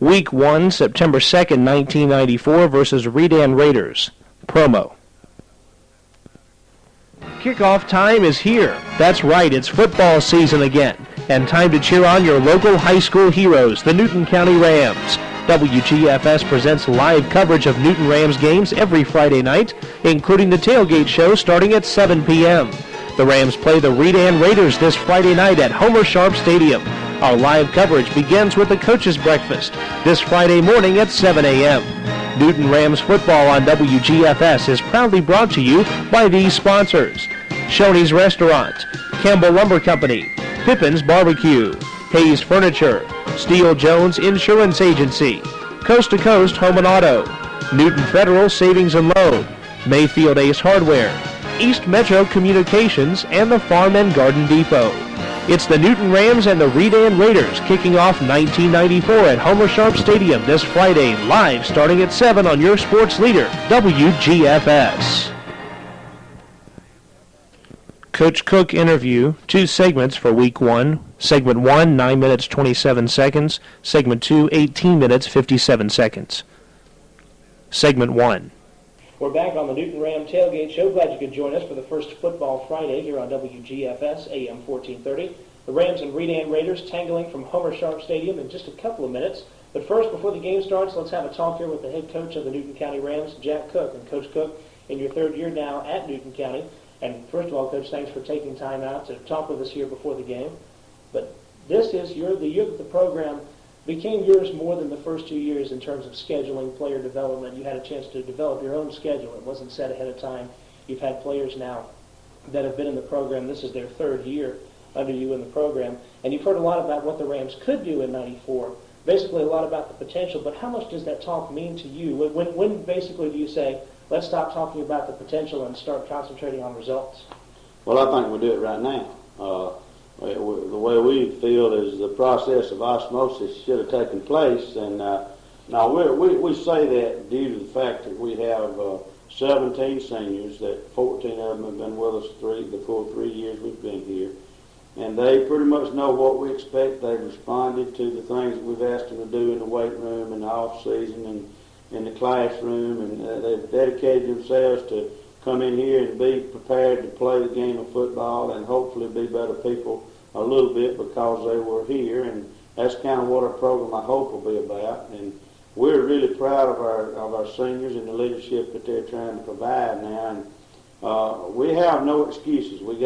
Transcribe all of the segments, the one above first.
Week 1, September 2nd, 1994 versus Redan Raiders. Promo. Kickoff time is here. That's right, it's football season again. And time to cheer on your local high school heroes, the Newton County Rams. WGFS presents live coverage of Newton Rams games every Friday night, including the tailgate show starting at 7 p.m. The Rams play the Redan Raiders this Friday night at Homer Sharp Stadium. Our live coverage begins with the Coach's Breakfast this Friday morning at 7 a.m. Newton Rams football on WGFS is proudly brought to you by these sponsors: Shoney's Restaurant, Campbell Lumber Company, Pippin's Barbecue, Hayes Furniture, Steele Jones Insurance Agency, Coast to Coast Home and Auto, Newton Federal Savings and Loan, Mayfield Ace Hardware, East Metro Communications, and the Farm and Garden Depot. It's the Newton Rams and the Redan Raiders kicking off 1994 at Homer Sharp Stadium this Friday, live starting at 7 on your sports leader, WGFS. Coach Cook interview, 2 segments for Week 1. Segment 1, 9 minutes 27 seconds. Segment 2, 18 minutes 57 seconds. Segment 1. We're back on the Newton Ram Tailgate Show. Glad you could join us for the first Football Friday here on WGFS AM 1430. The Rams and Redan Raiders tangling from Homer Sharp Stadium in just a couple of minutes. But first, before the game starts, let's have a talk here with the head coach of the Newton County Rams, Jack Cook. And Coach Cook, in your 3rd year now at Newton County. And first of all, Coach, thanks for taking time out to talk with us here before the game. But this is the year that the program became yours more than the first 2 years in terms of scheduling, player development. You had a chance to develop your own schedule. It wasn't set ahead of time. You've had players now that have been in the program. This is their 3rd year under you in the program. And you've heard a lot about what the Rams could do in '94, basically a lot about the potential. But how much does that talk mean to you? When basically do you say, let's stop talking about the potential and start concentrating on results? Well, I think we'll do it right now. The way we feel is the process of osmosis should have taken place, and now we say that due to the fact that we have 17 seniors, that 14 of them have been with us the full 3 years we've been here, and they pretty much know what we expect. They've responded to the things that we've asked them to do in the weight room, in the off season, and in the classroom, and they've dedicated themselves to come in here and be prepared to play the game of football and hopefully be better people a little bit because they were here, and that's kind of what our program, I hope, will be about. And we're really proud of our seniors and the leadership that they're trying to provide now. And we have no excuses. We've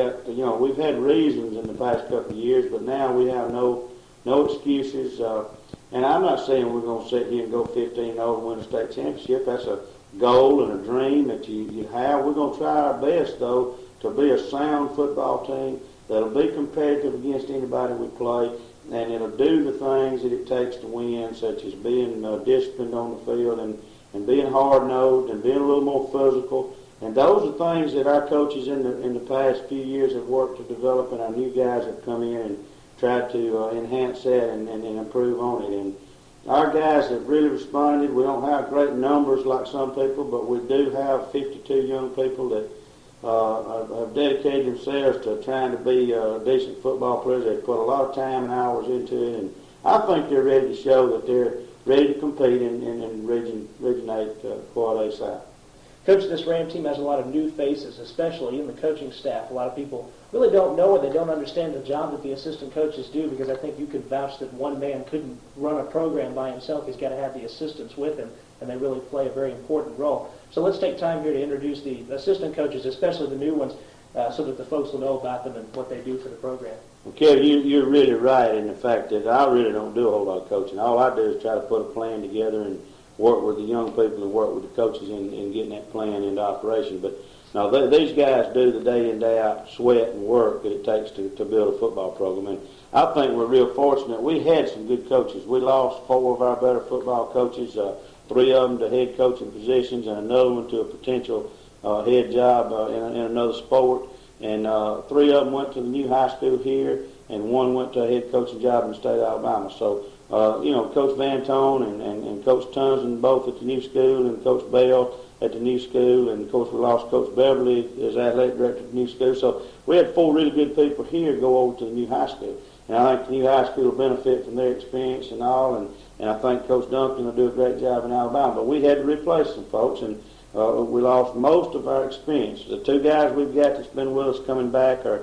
had reasons in the past couple of years, but now we have no excuses. And I'm not saying we're going to sit here and go 15-0 and win a state championship. That's a goal and a dream that you have. We're going to try our best, though, to be a sound football team that'll be competitive against anybody we play, and it'll do the things that it takes to win, such as being disciplined on the field and being hard-nosed and being a little more physical. And those are things that our coaches in the past few years have worked to develop, and our new guys have come in and tried to enhance that and improve on it. And our guys have really responded. We don't have great numbers like some people, but we do have 52 young people that have dedicated themselves to trying to be decent football players. They've put a lot of time and hours into it, and I think they're ready to show that they're ready to compete in Region 8 Quad A South. Coach, this Ram team has a lot of new faces, especially in the coaching staff. A lot of people really don't know or they don't understand the job that the assistant coaches do, because I think you could vouch that one man couldn't run a program by himself. He's got to have the assistants with him, and they really play a very important role. So let's take time here to introduce the assistant coaches, especially the new ones, so that the folks will know about them and what they do for the program. Well, Kevin, you're really right in the fact that I really don't do a whole lot of coaching. All I do is try to put a plan together and work with the young people and work with the coaches in getting that plan into operation. But now these guys do the day in, day out sweat and work that it takes to build a football program. And I think we're real fortunate. We had some good coaches. We lost 4 of our better football coaches, 3 of them to head coaching positions and another one to a potential head job in another sport. And 3 of them went to the new high school here, and 1 went to a head coaching job in the state of Alabama. So Coach Van Tone and Coach Tunson both at the new school, and Coach Bell at the new school, and of course we lost Coach Beverly as athletic director at the new school. So we had 4 really good people here go over to the new high school. And I think the new high school will benefit from their experience and all, and I think Coach Duncan will do a great job in Alabama. But we had to replace some folks, and we lost most of our experience. The two guys we've got that's been with us coming back are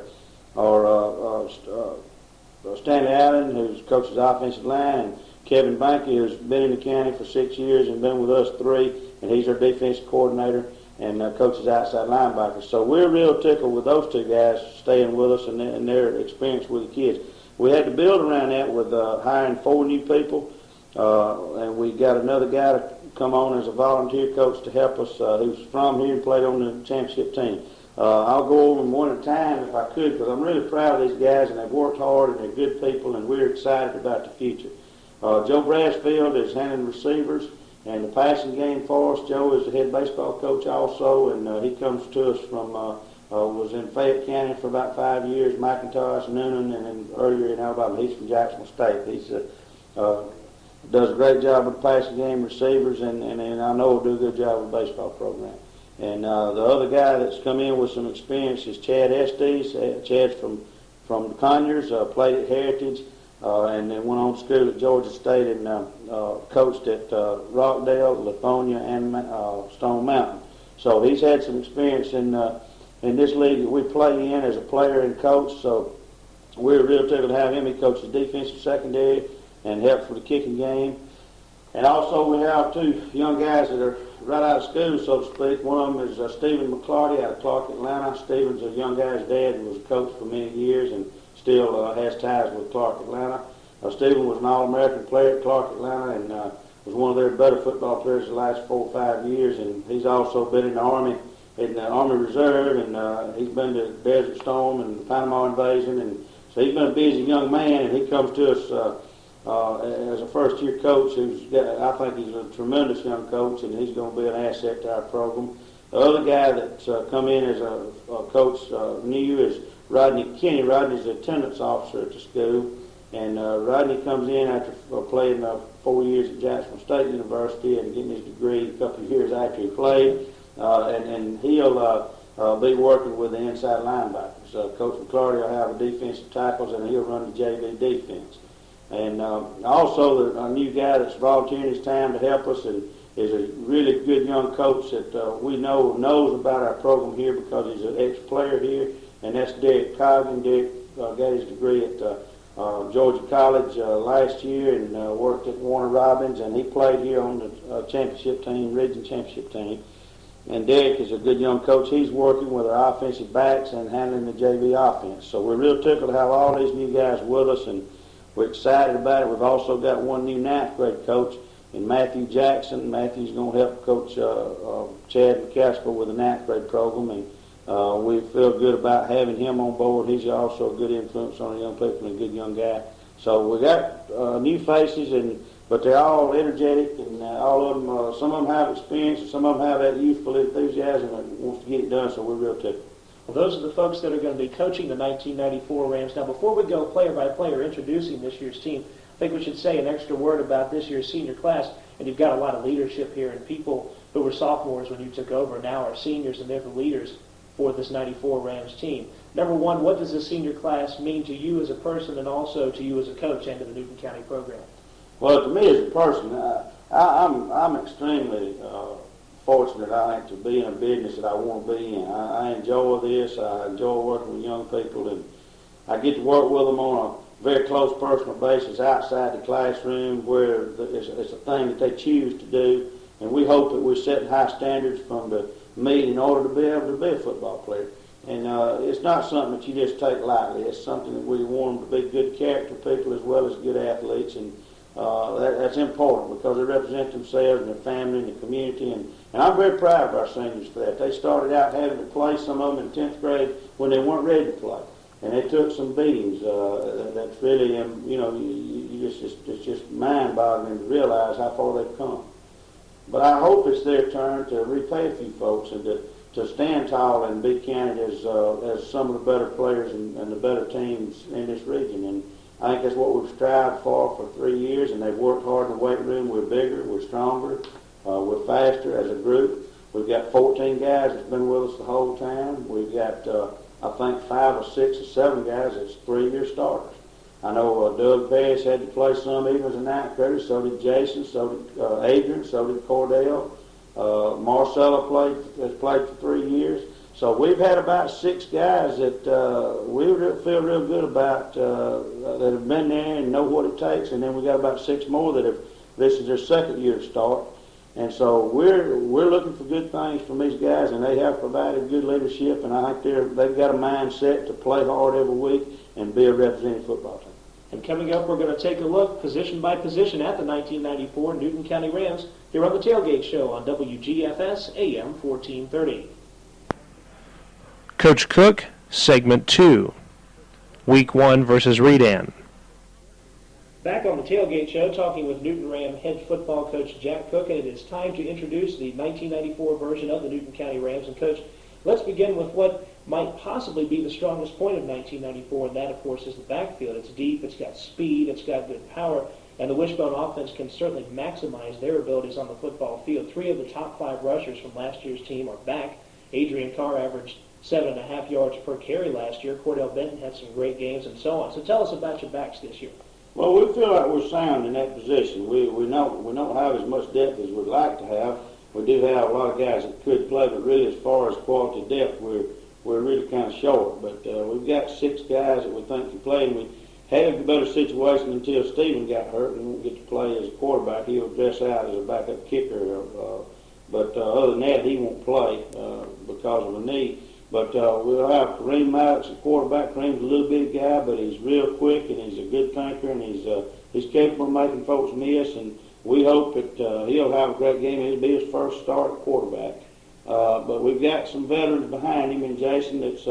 Stanley Allen, who's coaches offensive line, and Kevin Banky, who's been in the county for 6 years and been with us 3, and he's our defensive coordinator and coaches outside linebackers. So we're real tickled with those two guys staying with us and their experience with the kids. We had to build around that with hiring 4 new people, and we got another guy to come on as a volunteer coach to help us who's from here and played on the championship team. I'll go over them one at a time if I could, because I'm really proud of these guys, and they've worked hard, and they're good people, and we're excited about the future. Joe Brasfield is handling receivers and the passing game for us. Joe is the head baseball coach also, and he comes to us from, was in Fayette County for about 5 years, McIntosh, Noonan, and then earlier in Alabama. He's from Jacksonville State. He's does a great job with the passing game, receivers, and I know will do a good job with the baseball program. And the other guy that's come in with some experience is Chad Estes. Chad's from the Conyers, played at Heritage, and then went on to school at Georgia State and coached at Rockdale, Lithonia, and Stone Mountain. So he's had some experience in this league that we play in as a player and coach. So we're real tickled to have him. He coaches defensive secondary and helps with the kicking game. And also we have 2 young guys that are right out of school, so to speak. One of them is Stephen McClarty out of Clark, Atlanta. Stephen's a young guy's dad and was a coach for many years and still has ties with Clark, Atlanta. Stephen was an All-American player at Clark, Atlanta, and was one of their better football players the last 4 or 5 years. And he's also been in the Army Reserve, and he's been to Desert Storm and the Panama Invasion. And so he's been a busy young man, and he comes to us as a first-year coach. I think he's a tremendous young coach, and he's going to be an asset to our program. The other guy that's come in as a coach new is Rodney Kenny. Rodney's the attendance officer at the school, and Rodney comes in after playing 4 years at Jacksonville State University and getting his degree a couple of years after he played, and he'll be working with the inside linebackers. Coach McClarty will have the defensive tackles, and he'll run the JV defense. And also a new guy that's volunteering his time to help us and is a really good young coach that we know knows about our program here because he's an ex-player here, and that's Derek Coggan. Derek got his degree at Georgia College last year and worked at Warner Robins, and he played here on the championship team, region championship team. And Derek is a good young coach. He's working with our offensive backs and handling the JV offense. So we're real tickled to have all these new guys with us, and we're excited about it. We've also got one new 9th grade coach in Matthew Jackson. Matthew's going to help coach Chad McCaskill with the 9th grade program, and we feel good about having him on board. He's also a good influence on the young people and a good young guy. So we got new faces, but they're all energetic, and all of them, some of them have experience, and some of them have that youthful enthusiasm and wants to get it done, so we're real tickled. Well, those are the folks that are going to be coaching the 1994 Rams. Now, before we go player by player introducing this year's team, I think we should say an extra word about this year's senior class. And you've got a lot of leadership here, and people who were sophomores when you took over now are seniors, and they're the leaders for this 94 Rams team. Number one, what does the senior class mean to you as a person and also to you as a coach and to the Newton County program? Well, to me as a person, I'm extremely fortunate, I think, to be in a business that I want to be in. I enjoy this. I enjoy working with young people, and I get to work with them on a very close personal basis outside the classroom where it's a thing that they choose to do, and we hope that we're setting high standards from the meet in order to be able to be a football player. And it's not something that you just take lightly. It's something that we want them to be good character people as well as good athletes, and that's important because they represent themselves and their family and the community, and I'm very proud of our seniors for that. They started out having to play, some of them in 10th grade, when they weren't ready to play, and they took some beatings. That's really, it's just mind-boggling to realize how far they've come. But I hope it's their turn to repay a few folks and to stand tall and be counted as some of the better players and the better teams in this region. And I think that's what we've strived for 3 years, and they've worked hard in the weight room. We're bigger, we're stronger, we're faster as a group. We've got 14 guys that's been with us the whole time. We've got, I think, 5 or 6 or 7 guys that's 3-year starters. I know Doug Bass had to play some even as a ninth grader. So did Jason. So did Adrian. So did Cordell. Marcella has played for 3 years. So we've had about 6 guys that we feel real good about that have been there and know what it takes. And then we got about 6 more that this is their second year to start. And so we're looking for good things from these guys, and they have provided good leadership. And I think they've got a mindset to play hard every week and be a representative football team. And coming up, we're going to take a look position by position at the 1994 Newton County Rams here on the Tailgate Show on WGFS AM 1430. Coach Cook, Segment 2, Week 1 versus Redan. Back on the Tailgate Show, talking with Newton Ram head football coach Jack Cook, and it is time to introduce the 1994 version of the Newton County Rams. And Coach, let's begin with what might possibly be the strongest point of 1994, and that, of course, is the backfield. It's deep, it's got speed, it's got good power, and the Wishbone offense can certainly maximize their abilities on the football field. 3 of the top 5 rushers from last year's team are back. Adrian Carr averaged 7.5 yards per carry last year. Cordell Benton had some great games, and so on. So tell us about your backs this year. Well, we feel like we're sound in that position. We don't have as much depth as we'd like to have. We do have a lot of guys that could play, but really as far as quality depth, we're really kind of short. But we've got 6 guys that we think can play, and we had a better situation until Stephen got hurt and won't get to play as a quarterback. He'll dress out as a backup kicker. But other than that, he won't play because of a knee. But we'll have Kareem Maddox, a quarterback. Kareem's a little bitty guy, but he's real quick, and he's a good thinker, and he's capable of making folks miss. And we hope that he'll have a great game. It'll be his first start at quarterback. But we've got some veterans behind him, and Jason that's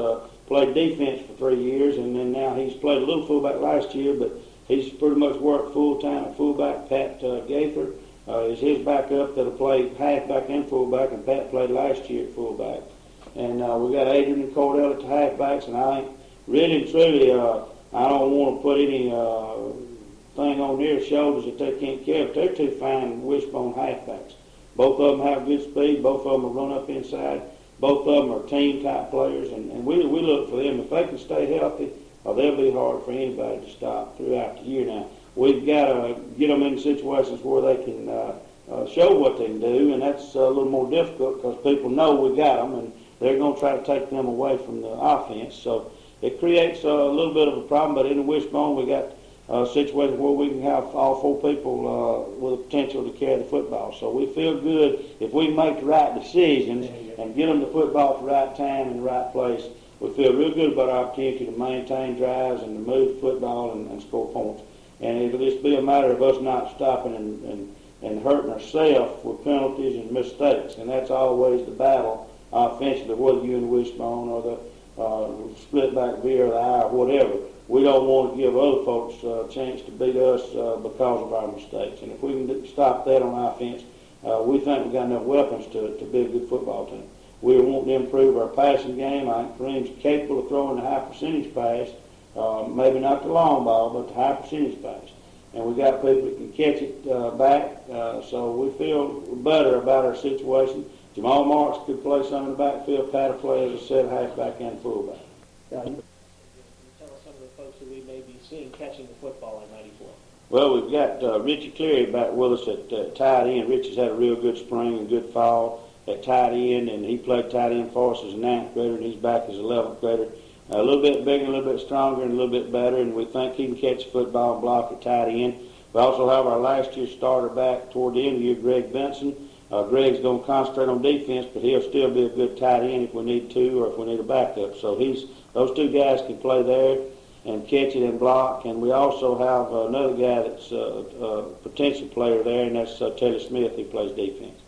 played defense for 3 years, and then now he's played a little fullback last year, but he's pretty much worked full-time at fullback. Pat Gaither is his backup that'll play halfback and fullback, and Pat played last year at fullback. And we got Adrian and Cordell at the halfbacks, and I think really and truly, I don't want to put any thing on their shoulders that they can't carry, but they're 2 fine wishbone halfbacks. Both of them have good speed. Both of them will run up inside. Both of them are team-type players, and we look for them. If they can stay healthy, they'll be hard for anybody to stop throughout the year. Now, we've got to get them in situations where they can show what they can do, and that's a little more difficult because people know we got them, and they're going to try to take them away from the offense. So it creates a little bit of a problem, but in the wishbone we got situations where we can have all 4 people with the potential to carry the football. So we feel good if we make the right decisions and get them the football at the right time and the right place. We feel real good about our opportunity to maintain drives and to move the football and score points. And it'll just be a matter of us not stopping and hurting ourselves with penalties and mistakes. And that's always the battle offensively, whether you're in the wishbone or the split back veer or the eye or whatever. We don't want to give other folks a chance to beat us because of our mistakes. And if we can stop that on offense, we think we've got enough weapons to be a good football team. We want to improve our passing game. I think Kareem's capable of throwing the high percentage pass, maybe not the long ball, but the high percentage pass. And we got people that can catch it back, so we feel better about our situation. Jamal Marks could play some in the backfield. Pat will play, as I said, halfback and fullback. Tell us some of the folks that we may be seeing catching the football in 94. Well, we've got Richie Cleary back with us at tight end. Richie's had a real good spring and good fall at tight end, and he played tight end for us as a 9th grader, and he's back as an 11th grader. A little bit bigger, a little bit stronger, and a little bit better, and we think he can catch the football and block at tight end. We also have our last year starter back toward the end of the year, Greg Benson. Greg's going to concentrate on defense, but he'll still be a good tight end if we need to or if we need a backup. So those 2 guys can play there and catch it and block. And we also have another guy that's a potential player there, and that's Taylor Smith. He plays defense.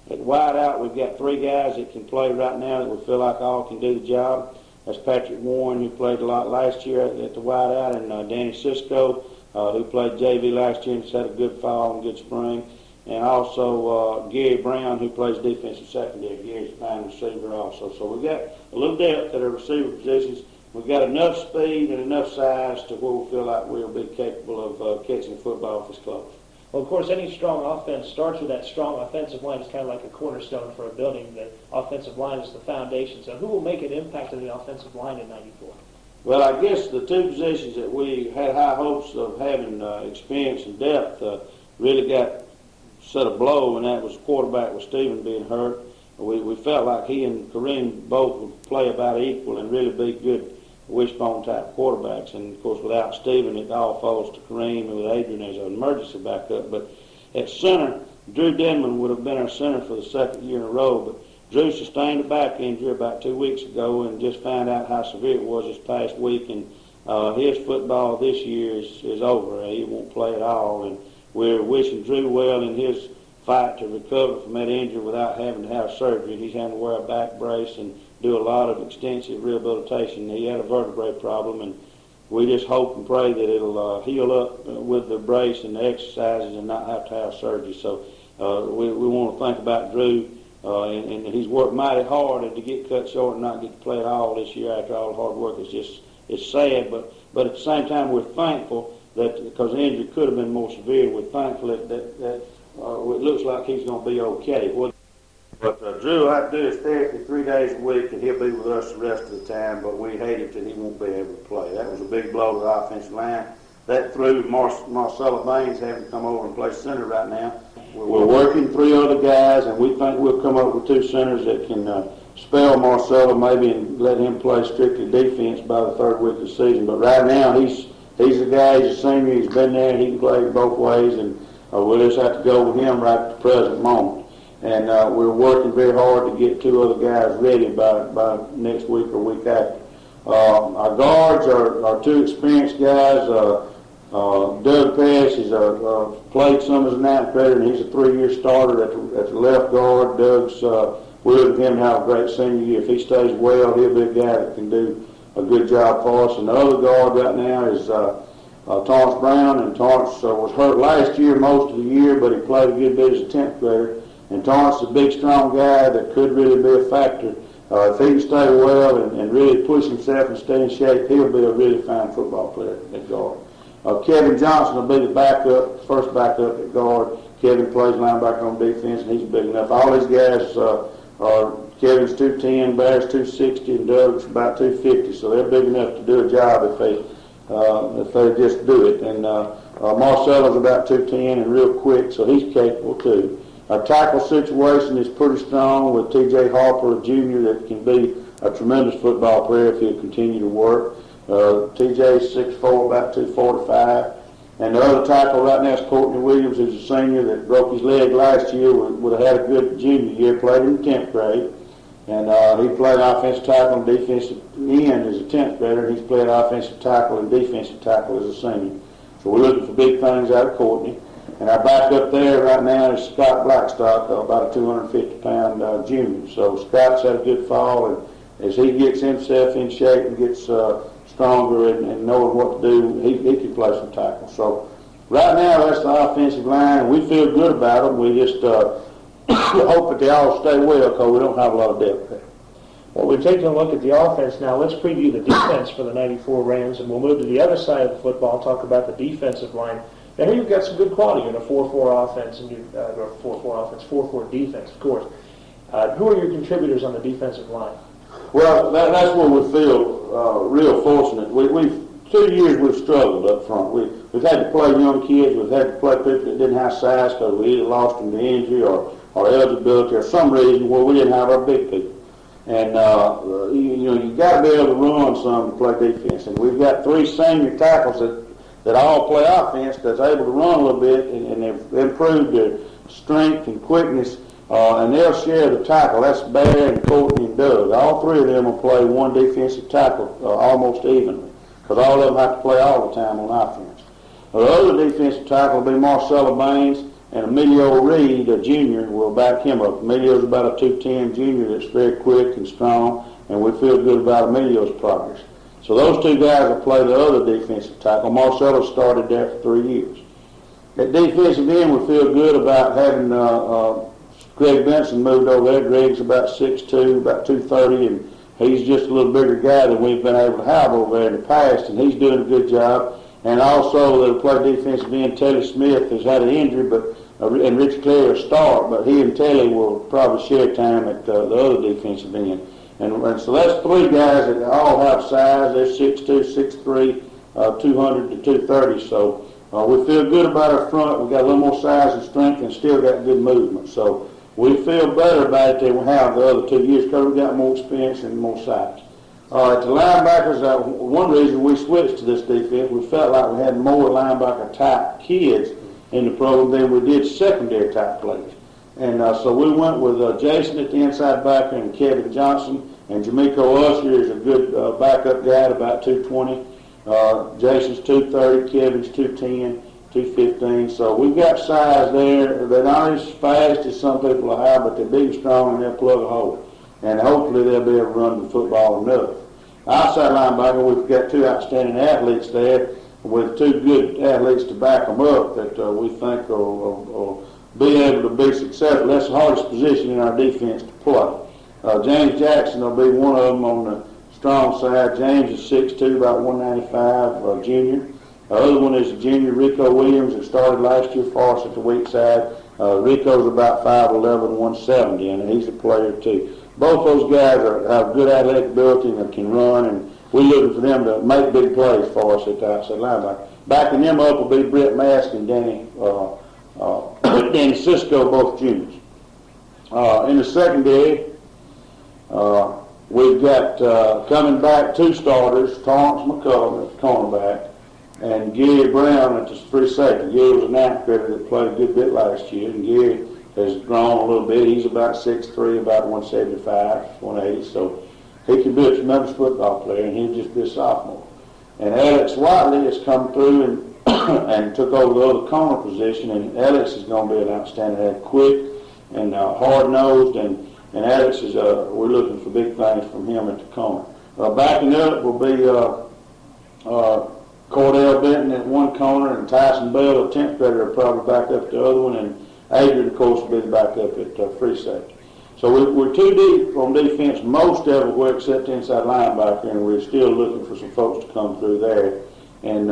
At wide out, we've got 3 guys that can play right now that we feel like all can do the job. That's Patrick Warren, who played a lot last year at the wide out, and Danny Cisco, who played JV last year and has had a good fall and good spring. And also Gary Brown, who plays defensive secondary. Gary's a fine receiver also. So we've got a little depth at our receiver positions. We've got enough speed and enough size to where we feel like we'll be capable of catching the football if it's close. Well, of course, any strong offense starts with that strong offensive line. It's kind of like a cornerstone for a building. The offensive line is the foundation. So who will make an impact on the offensive line in 94? Well, I guess the two positions that we had high hopes of having experience and depth really got set a blow, and that was quarterback with Stephen being hurt. We felt like he and Kareem both would play about equal and really be good wishbone type quarterbacks. And of course, without Stephen, it all falls to Kareem and with Adrian as an emergency backup. But at center, Drew Denman would have been our center for the second year in a row. But Drew sustained a back injury about 2 weeks ago and just found out how severe it was this past week. And his football this year is over. He won't play at all. And we're wishing Drew well in his fight to recover from that injury without having to have surgery. He's having to wear a back brace and do a lot of extensive rehabilitation. He had a vertebrae problem, and we just hope and pray that it'll heal up with the brace and the exercises and not have to have surgery. So we want to think about Drew, and he's worked mighty hard, and to get cut short and not get to play at all this year after all the hard work it's sad. But at the same time, we're thankful that because the injury could have been more severe, we're thankful that it looks like he's going to be okay. But Drew will have to do his therapy 3 days a week, and he'll be with us the rest of the time, but we hate it that he won't be able to play. That was a big blow to the offensive line. That threw Marcella Baines having to come over and play center right now. We're working 3 other guys, and we think we'll come up with 2 centers that can spell Marcella maybe and let him play strictly defense by the 3rd week of the season. But right now, he's the guy, he's a senior, he's been there, he can play both ways, and we'll just have to go with him right at the present moment. And we're working very hard to get 2 other guys ready by next week or week after. Our guards are 2 experienced guys. Doug Pass has played some as an outfielder, and he's a 3-year starter at the left guard. Doug's we're looking for him to have a great senior year. If he stays well, he'll be a guy that can do a good job for us. And the other guard right now is Torrance Brown, and Torrance was hurt last year most of the year, but he played a good bit as a 10th grader. And Torrance is a big, strong guy that could really be a factor. If he can stay well and really push himself and stay in shape, he'll be a really fine football player at guard. Kevin Johnson will be the backup, first backup at guard. Kevin plays linebacker on defense, and he's big enough. All these guys are Kevin's 210, Bear's 260, and Doug's about 250, so they're big enough to do a job if they just do it. And Marcella's about 210 and real quick, so he's capable too. Our tackle situation is pretty strong with T.J. Harper, a junior, that can be a tremendous football player if he'll continue to work. T.J.'s 6'4", about 245. And the other tackle right now is Courtney Williams, who's a senior that broke his leg last year, would have had a good junior year, played in the 10th grade. And he played offensive tackle and defensive end as a 10th grader, and he's played offensive tackle and defensive tackle as a senior. So we're looking for big things out of Courtney. And our backup there right now is Scott Blackstock, about a 250-pound junior. So Scott's had a good fall, and as he gets himself in shape and gets stronger and knowing what to do, he can play some tackle. So right now, that's the offensive line, and we feel good about them. We just hope that they all stay well because we don't have a lot of depth there. Well, we're taking a look at the offense now. Let's preview the defense for the 94 Rams, and we'll move to the other side of the football and talk about the defensive line. Now, here you've got some good quality in a 4-4 offense, and 4-4 defense, of course. Who are your contributors on the defensive line? Well, that's where we feel real fortunate. 2 years we've struggled up front. We've had to play young kids. We've had to play people that didn't have size because we either lost them to injury or eligibility or some reason where we didn't have our big people. And you got to be able to run some to play defense. And we've got 3 senior tackles that all play offense that's able to run a little bit, and they've improved their strength and quickness, and they'll share the tackle. That's Bear and Courtney and Doug. All 3 of them will play one defensive tackle almost evenly, because all of them have to play all the time on offense. The other defensive tackle will be Marcella Baines, and Emilio Reed, a junior, will back him up. Emilio's about a 210 junior that's very quick and strong, and we feel good about Emilio's progress. So those 2 guys will play the other defensive tackle. Marcelo started there for 3 years. At defensive end, we feel good about having Greg Benson moved over there. Greg's about 6'2", about 230, and he's just a little bigger guy than we've been able to have over there in the past, and he's doing a good job. And also, they'll play defensive end. Telly Smith has had an injury, and Rich Clay will start, but he and Telly will probably share time at the other defensive end. And so that's three guys that all have size. They're 6'2", 6'3", 200 to 230. So we feel good about our front. We got a little more size and strength, and still got good movement. So we feel better about it than we have the other 2 years because we got more experience and more size. At the linebackers, one reason we switched to this defense, we felt like we had more linebacker-type kids in the program than we did secondary-type players. And so we went with Jason at the inside backer and Kevin Johnson, and Jamaico Usher is a good backup guy at about 220. Jason's 230, Kevin's 210, 215. So we've got size there. They're not as fast as some people have, but they're big and strong, and they'll plug a hole. And hopefully they'll be able to run the football enough. Outside linebacker, we've got two outstanding athletes there with two good athletes to back them up that we think will be able to be successful. That's the hardest position in our defense to play. James Jackson will be one of them on the strong side. James is 6'2", about 195, junior. The other one is a junior, Rico Williams, that started last year for us at the weak side. Rico's about 5'11", 170, and he's a player too. Both those guys have good athletic ability and can run, and we're looking for them to make big plays for us at the outside linebacker. Backing them up will be Brett Mask and Danny Cisco, both juniors. In the secondary, we've got coming back two starters, Torrence Mccullum at the cornerback, and Gary Brown at the free safety. Gary was an outfitter that played a good bit last year, and Gary has grown a little bit. He's about 6'3", about 175, 180, so he can be a tremendous football player, and he'll just be a sophomore. And Alex Whiteley has come through and took over the other corner position, and Alex is going to be an outstanding head, quick and hard-nosed, and Alex is, we're looking for big things from him at the corner. Backing up will be Cordell Benton at one corner, and Tyson Bell, a 10th grader, will probably back up the other one, and Adrian, of course, will be the backup at free safety. So we're too deep on defense most everywhere except inside linebacker, and we're still looking for some folks to come through there. And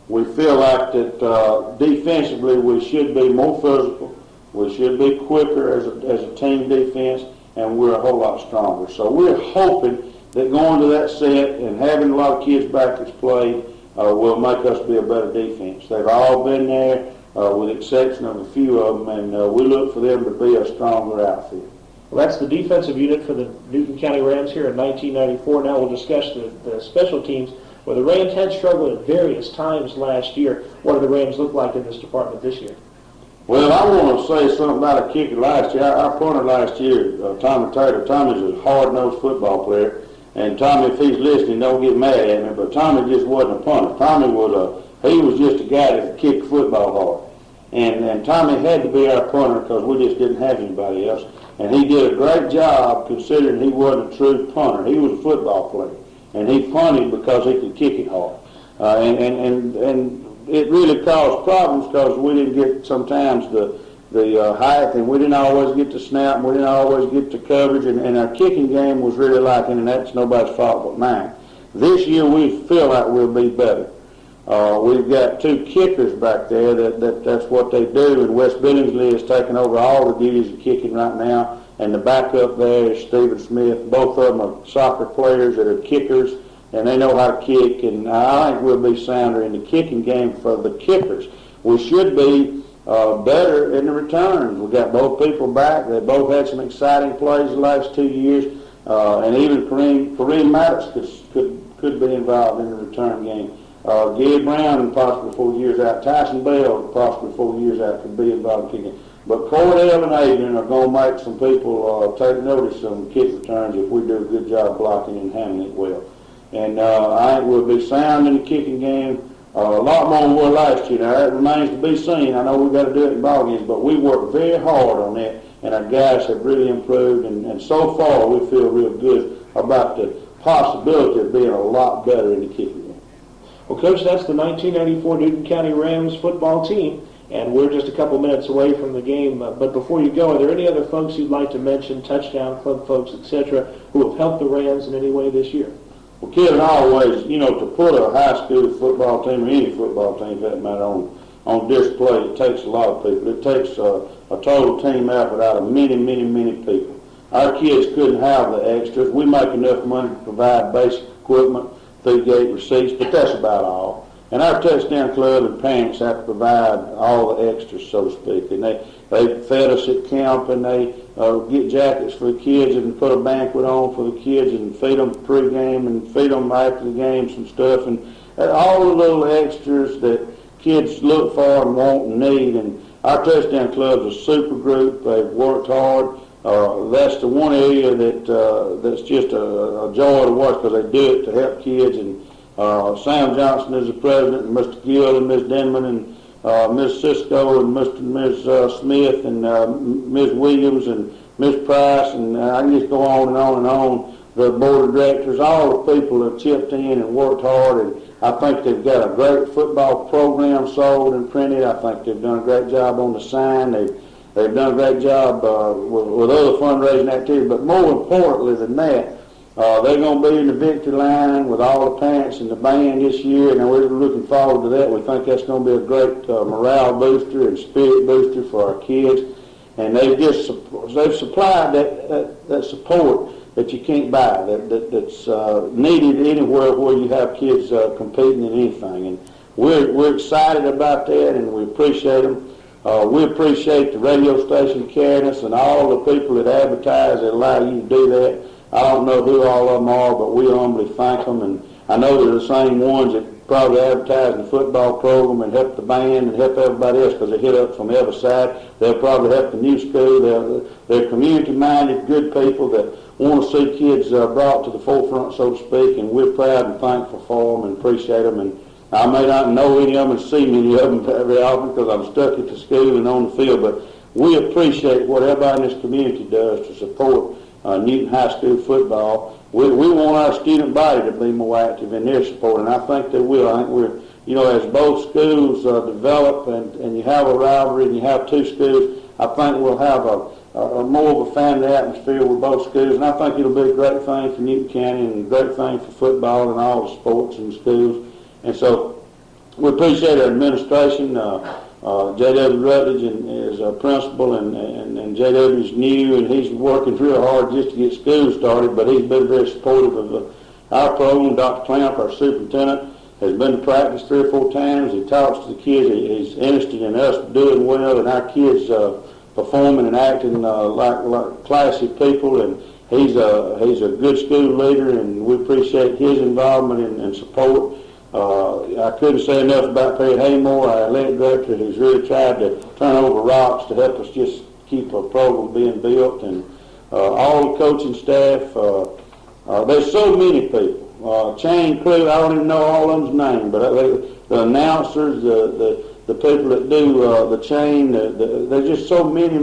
we feel like that defensively we should be more physical, we should be quicker as a team defense, and we're a whole lot stronger. So we're hoping that going to that set and having a lot of kids back that's played will make us be a better defense. They've all been there, with the exception of a few of them, and we look for them to be a stronger outfit. Well, that's the defensive unit for the Newton County Rams here in 1994. Now we'll discuss the special teams, where the Rams had struggled at various times last year. What do the Rams look like in this department this year? Well, I want to say something about a kicker last year. Our punter last year, Tommy Taylor. Tommy's a hard-nosed football player, and Tommy, if he's listening, don't get mad at me, but Tommy just wasn't a punter. Tommy was just a guy that could kick the football hard. And Tommy had to be our punter because we just didn't have anybody else. And he did a great job considering he wasn't a true punter. He was a football player. And he punted because he could kick it hard. And it really caused problems because we didn't get sometimes the height, and we didn't always get the snap, and we didn't always get the coverage, and our kicking game was really lacking, and that's nobody's fault but mine. This year we feel like we'll be better. We've got two kickers back there that's what they do, and Wes Billingsley is taking over all the duties of kicking right now, and the backup there is Stephen Smith. Both of them are soccer players that are kickers, and they know how to kick, and I think we'll be sounder in the kicking game for the kickers. We should be better in the returns. We got both people back. They both had some exciting plays the last 2 years, and even Kareem Maddox could be involved in the return game. Gary Brown, possibly 4 years out. Tyson Bell, possibly 4 years out, could be involved in kicking. But Cordell and Adrian are going to make some people take notice on kick returns if we do a good job blocking and handling it well. And I think we'll be sound in the kicking game a lot more than we were last year. Now, that remains to be seen. I know we've got to do it in ball games, but we worked very hard on that, and our guys have really improved. And so far, we feel real good about the possibility of being a lot better in the kicking game. Well, Coach, that's the 1994 Newton County Rams football team, and we're just a couple minutes away from the game. But before you go, are there any other folks you'd like to mention, touchdown club folks, etc., who have helped the Rams in any way this year? Well, Kevin, always, to put a high school football team or any football team, for that matter, on display, it takes a lot of people. It takes a total team effort out of many, many, many people. our kids couldn't have the extras. We make enough money to provide basic equipment, food gate receipts, but that's about all. And our touchdown club and parents have to provide all the extras, so to speak. And they fed us at camp, and they get jackets for the kids and put a banquet on for the kids and feed them pre-game and feed them after the game some stuff. And all the little extras that kids look for and want and need. And our touchdown club's a super group. They've worked hard. That's the one area that's just a joy to watch because they do it to help kids. And Sam Johnson is the president, and Mr. Gill and Ms. Denman and Ms. Cisco and Ms. Smith and Ms. Williams and Ms. Price, and I can just go on and on and on. The board of directors, all the people have chipped in and worked hard, and I think they've got a great football program sold and printed. I think they've done a great job on the sign. They've done a great job with other fundraising activities, but more importantly than that, they're going to be in the victory line with all the parents and the band this year, and we're looking forward to that. We think that's going to be a great morale booster and spirit booster for our kids, and they've supplied that support that you can't buy, that's needed anywhere where you have kids competing in anything. And we're excited about that, and we appreciate them. We appreciate the radio station carrying us and all the people that advertise that allow you to do that. I don't know who all of them are, but we humbly thank them. And I know they're the same ones that probably advertise in the football program and help the band and help everybody else because they hit up from every side. They'll probably help the new school. They're community-minded, good people that want to see kids brought to the forefront, so to speak, and we're proud and thankful for them and appreciate them. And I may not know any of them and see many of them very often because I'm stuck at the school and on the field, but we appreciate what everybody in this community does to support Newton High School football. We want our student body to be more active in their support, and I think they will. I think we're, as both schools develop and you have a rivalry and you have two schools, I think we'll have a more of a family atmosphere with both schools, and I think it'll be a great thing for Newton County and a great thing for football and all the sports in the schools. And so we appreciate our administration. J.W. Rutledge is our principal, and J.W.'s new, and he's working real hard just to get school started, but he's been very supportive of our program. Dr. Clamp, our superintendent, has been to practice 3 or 4 times. He talks to the kids. He's interested in us doing well and our kids performing and acting like classy people, and he's a good school leader, and we appreciate his involvement and support. I couldn't say enough about Perry Haymore, our athletic director, who's really tried to turn over rocks to help us just keep a program being built, and all the coaching staff. There's so many people. Chain crew, I don't even know all of them's names, but the announcers, the people that do the chain, there's just so many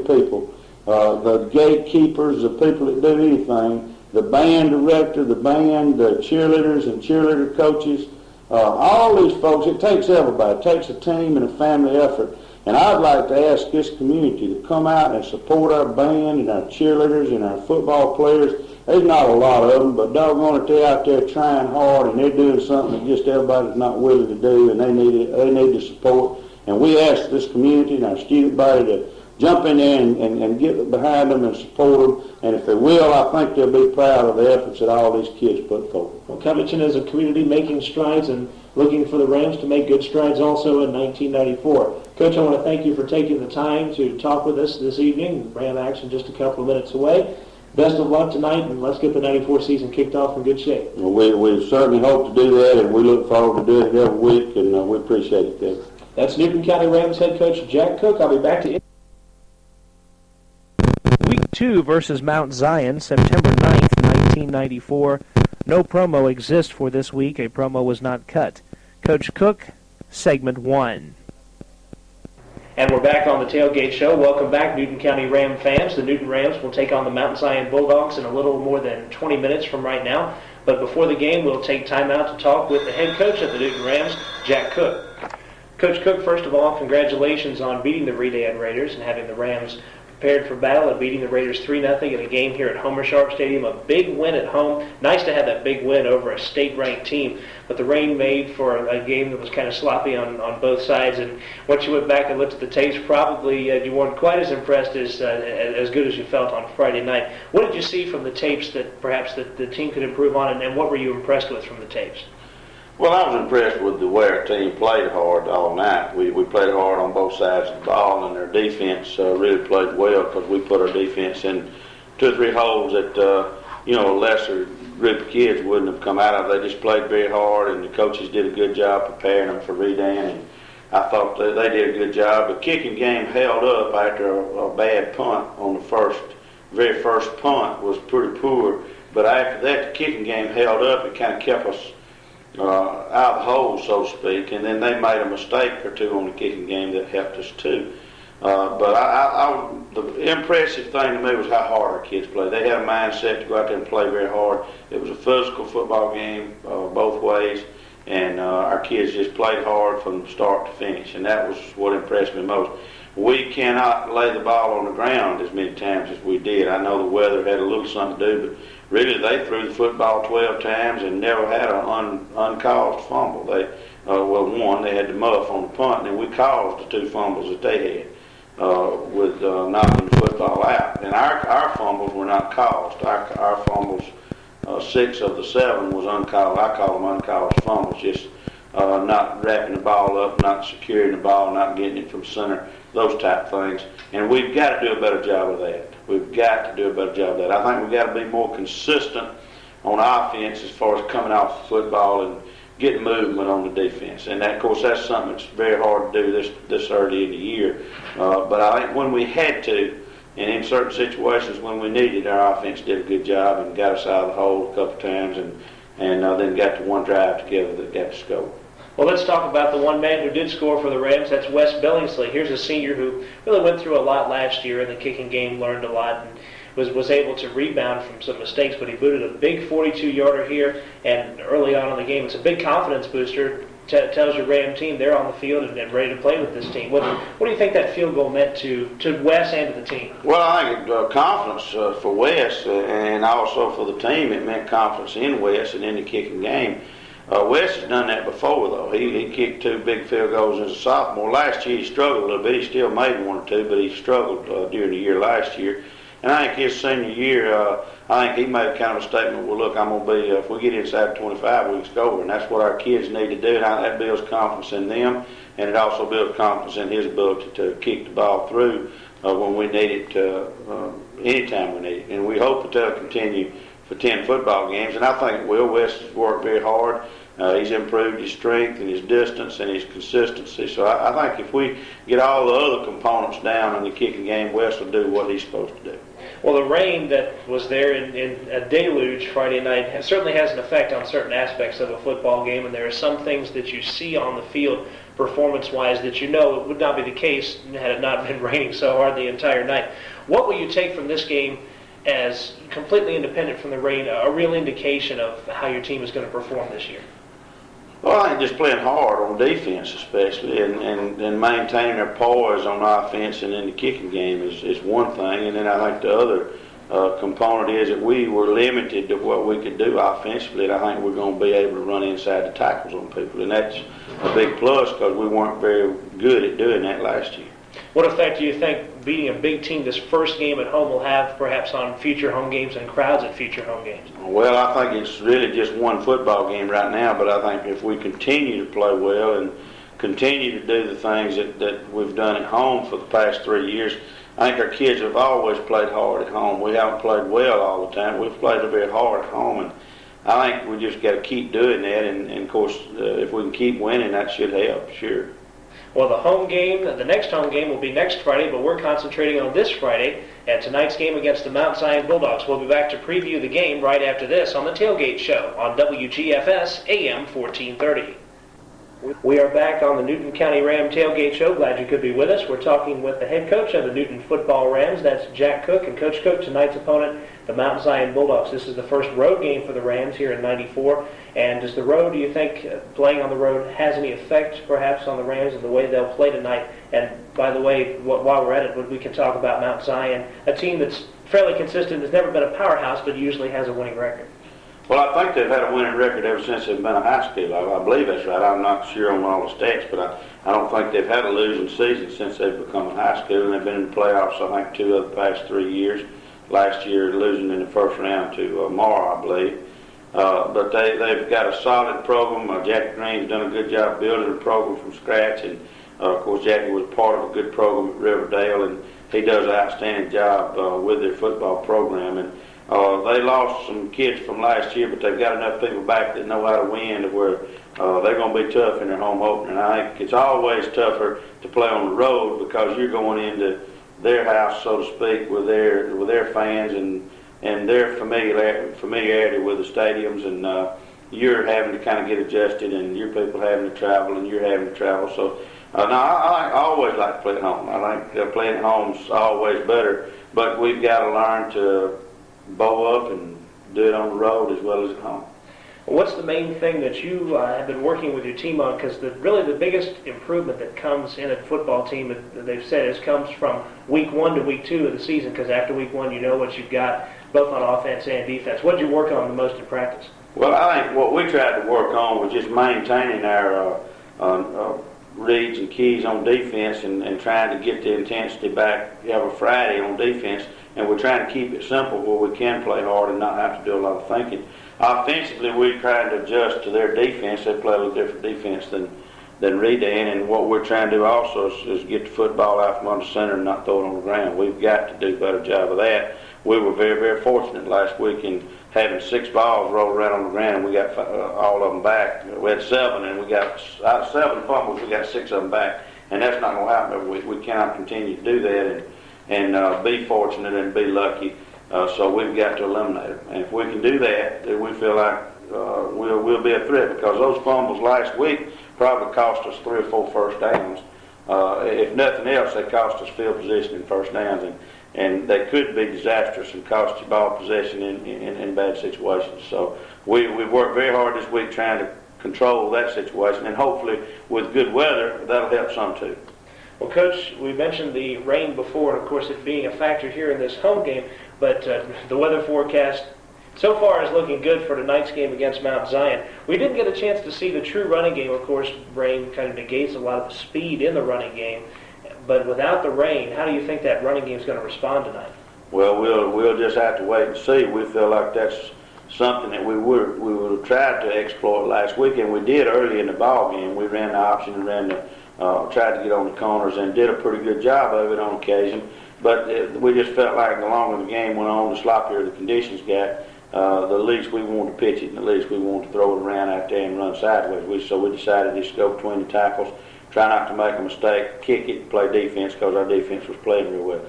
people. The gatekeepers, the people that do anything. The band director, the band, the cheerleaders and cheerleader coaches, all these folks, it takes everybody. It takes a team and a family effort. And I'd like to ask this community to come out and support our band and our cheerleaders and our football players. There's not a lot of them, but doggone it, they're out there trying hard, and they're doing something that just everybody's not willing to do, and they need the support. And we ask this community and our student body to jump in there and get behind them and support them. And if they will, I think they'll be proud of the efforts that all these kids put forward. Well, Covington is a community making strides and looking for the Rams to make good strides also in 1994. Coach, I want to thank you for taking the time to talk with us this evening. Ram action just a couple of minutes away. Best of luck tonight, and let's get the 94 season kicked off in good shape. Well, we certainly hope to do that, and we look forward to doing it every week, and we appreciate it, Kevin. That's Newton County Rams head coach Jack Cook. I'll be back to you. Week 2 versus Mount Zion, September 9th, 1994. No promo exists for this week. A promo was not cut. Coach Cook, segment 1. And we're back on the Tailgate Show. Welcome back, Newton County Ram fans. The Newton Rams will take on the Mount Zion Bulldogs in a little more than 20 minutes from right now. But before the game, we'll take time out to talk with the head coach of the Newton Rams, Jack Cook. Coach Cook, first of all, congratulations on beating the Redan Raiders and having the Rams prepared for battle and beating the Raiders 3-0 in a game here at Homer Sharp Stadium. A big win at home. Nice to have that big win over a state-ranked team. But the rain made for a game that was kind of sloppy on both sides. And once you went back and looked at the tapes, probably you weren't quite as impressed as good as you felt on Friday night. What did you see from the tapes that perhaps the team could improve on, and what were you impressed with from the tapes? Well, I was impressed with the way our team played hard all night. We played hard on both sides of the ball, and their defense really played well because we put our defense in 2 or 3 holes that a lesser group of kids wouldn't have come out of. They just played very hard, and the coaches did a good job preparing them for Redan, and I thought they did a good job. The kicking game held up after a bad punt on the very first punt was pretty poor, but after that the kicking game held up. It kind of kept us out of the hole, so to speak, and then they made a mistake or 2 on the kicking game that helped us too. But the impressive thing to me was how hard our kids played. They had a mindset to go out there and play very hard. It was a physical football game both ways, and our kids just played hard from start to finish, and that was what impressed me most. We cannot lay the ball on the ground as many times as we did. I know the weather had a little something to do, but really they threw the football 12 times and never had an uncaused fumble. One, they had the muff on the punt, and we caused the 2 fumbles that they had with knocking the football out. And our fumbles were not caused. Our fumbles, 6 of the 7 was uncaused. I call them uncaused fumbles, just not wrapping the ball up, not securing the ball, not getting it from center, those type things. And we've got to do a better job of that. We've got to do a better job of that. I think we've got to be more consistent on offense as far as coming off the football and getting movement on the defense. And that, of course, that's something that's very hard to do this early in the year. But I think when we had to, and in certain situations when we needed, our offense did a good job and got us out of the hole a couple times, and then got to one drive together that got to score. Well, let's talk about the one man who did score for the Rams. That's Wes Billingsley. Here's a senior who really went through a lot last year in the kicking game, learned a lot, and was able to rebound from some mistakes, but he booted a big 42-yarder here, and early on in the game, it's a big confidence booster. Tells your Ram team they're on the field and ready to play with this team. What do you think that field goal meant to Wes and to the team? Well, I think confidence for Wes and also for the team. It meant confidence in Wes and in the kicking game. Wes has done that before, though. He kicked 2 big field goals as a sophomore. Last year he struggled a little bit. He still made 1 or 2, but he struggled during the year last year. And I think his senior year, I think he made kind of a statement, well, look, I'm going to be, if we get inside 25, we can score. And that's what our kids need to do. And that builds confidence in them, and it also builds confidence in his ability to kick the ball through when we need it, anytime we need it. And we hope that they'll continue for 10 football games. And I think Wes has worked very hard. He's improved his strength and his distance and his consistency. So I think if we get all the other components down in the kicking game, Wes will do what he's supposed to do. Well, the rain that was there in a deluge Friday night certainly has an effect on certain aspects of a football game, and there are some things that you see on the field performance-wise that you know it would not be the case had it not been raining so hard the entire night. What will you take from this game as completely independent from the rain, a real indication of how your team is going to perform this year? Well, I think just playing hard on defense especially and maintaining their poise on offense and in the kicking game is one thing. And then I think the other component is that we were limited to what we could do offensively. And I think we're going to be able to run inside the tackles on people. And that's a big plus because we weren't very good at doing that last year. What effect do you think beating a big team this first game at home will have perhaps on future home games and crowds at future home games? Well, I think it's really just one football game right now, but I think if we continue to play well and continue to do the things that we've done at home for the past 3 years, I think our kids have always played hard at home. We haven't played well all the time. We've played very hard at home, and I think we just got to keep doing that, and of course, if we can keep winning, that should help, sure. Well, the next home game will be next Friday, but we're concentrating on this Friday and tonight's game against the Mount Zion Bulldogs. We'll be back to preview the game right after this on the Tailgate Show on WGFS AM 1430. We are back on the Newton County Ram Tailgate Show. Glad you could be with us. We're talking with the head coach of the Newton football Rams. That's Jack Cook. And Coach Cook, tonight's opponent, the Mount Zion Bulldogs. This is the first road game for the Rams here in '94. And does the road, do you think, playing on the road has any effect perhaps on the Rams and the way they'll play tonight? And by the way, while we're at it, we can talk about Mount Zion, a team that's fairly consistent, has never been a powerhouse, but usually has a winning record. Well, I think they've had a winning record ever since they've been a high school. I believe that's right. I'm not sure on all the stats, but I don't think they've had a losing season since they've become a high school, and they've been in the playoffs, I think, 2 of the past 3 years. Last year, losing in the first round to Mara, I believe. But they've got a solid program. Jackie Green's done a good job building the program from scratch, and of course, Jackie was part of a good program at Riverdale, and he does an outstanding job with their football program. And they lost some kids from last year, but they've got enough people back that know how to win to where they're going to be tough in their home opener. And I think it's always tougher to play on the road because you're going into their house, so to speak, with their fans and their familiarity with the stadiums, and you're having to kind of get adjusted, and your people having to travel, and you're having to travel. So, I always like to play at home. I think playing at home's always better, but we've got to learn to bow up and do it on the road as well as at home. What's the main thing that you have been working with your team on? Because really the biggest improvement that comes in a football team, that they've said, comes from week 1 to week 2 of the season, because after week 1 you know what you've got both on offense and defense. What did you work on the most in practice? Well, I think what we tried to work on was just maintaining our reads and keys on defense and trying to get the intensity back every Friday on defense. And we're trying to keep it simple where we can play hard and not have to do a lot of thinking. Offensively, we're trying to adjust to their defense. They play a little different defense than Redan, and what we're trying to do also is get the football out from under center and not throw it on the ground. We've got to do a better job of that. We were very, very fortunate last week in having 6 balls rolled around on the ground, and we got all of them back. We had 7, and we got out of 7 fumbles, we got 6 of them back, and that's not going to happen every week. We cannot continue to do that and be fortunate and be lucky. So we've got to eliminate them. And if we can do that, then we feel like we'll be a threat, because those fumbles last week probably cost us 3 or 4 first downs. If nothing else, they cost us field position and first downs, and they could be disastrous and cost you ball possession in bad situations. So we've worked very hard this week trying to control that situation, and hopefully with good weather, that'll help some too. Well, Coach, we mentioned the rain before, and of course it being a factor here in this home game, but the weather forecast so far is looking good for tonight's game against Mount Zion. We didn't get a chance to see the true running game. Of course, rain kind of negates a lot of the speed in the running game, but without the rain, how do you think that running game is going to respond tonight? Well, we'll just have to wait and see. We feel like that's something that we would have tried to exploit last week, and we did early in the ball game. We ran the option and tried to get on the corners and did a pretty good job of it on occasion. But we just felt like the longer the game went on, the sloppier the conditions got, the least we wanted to pitch it and the least we wanted to throw it around out there and run sideways. So we decided to just go between the tackles, try not to make a mistake, kick it, and play defense, because our defense was playing real well.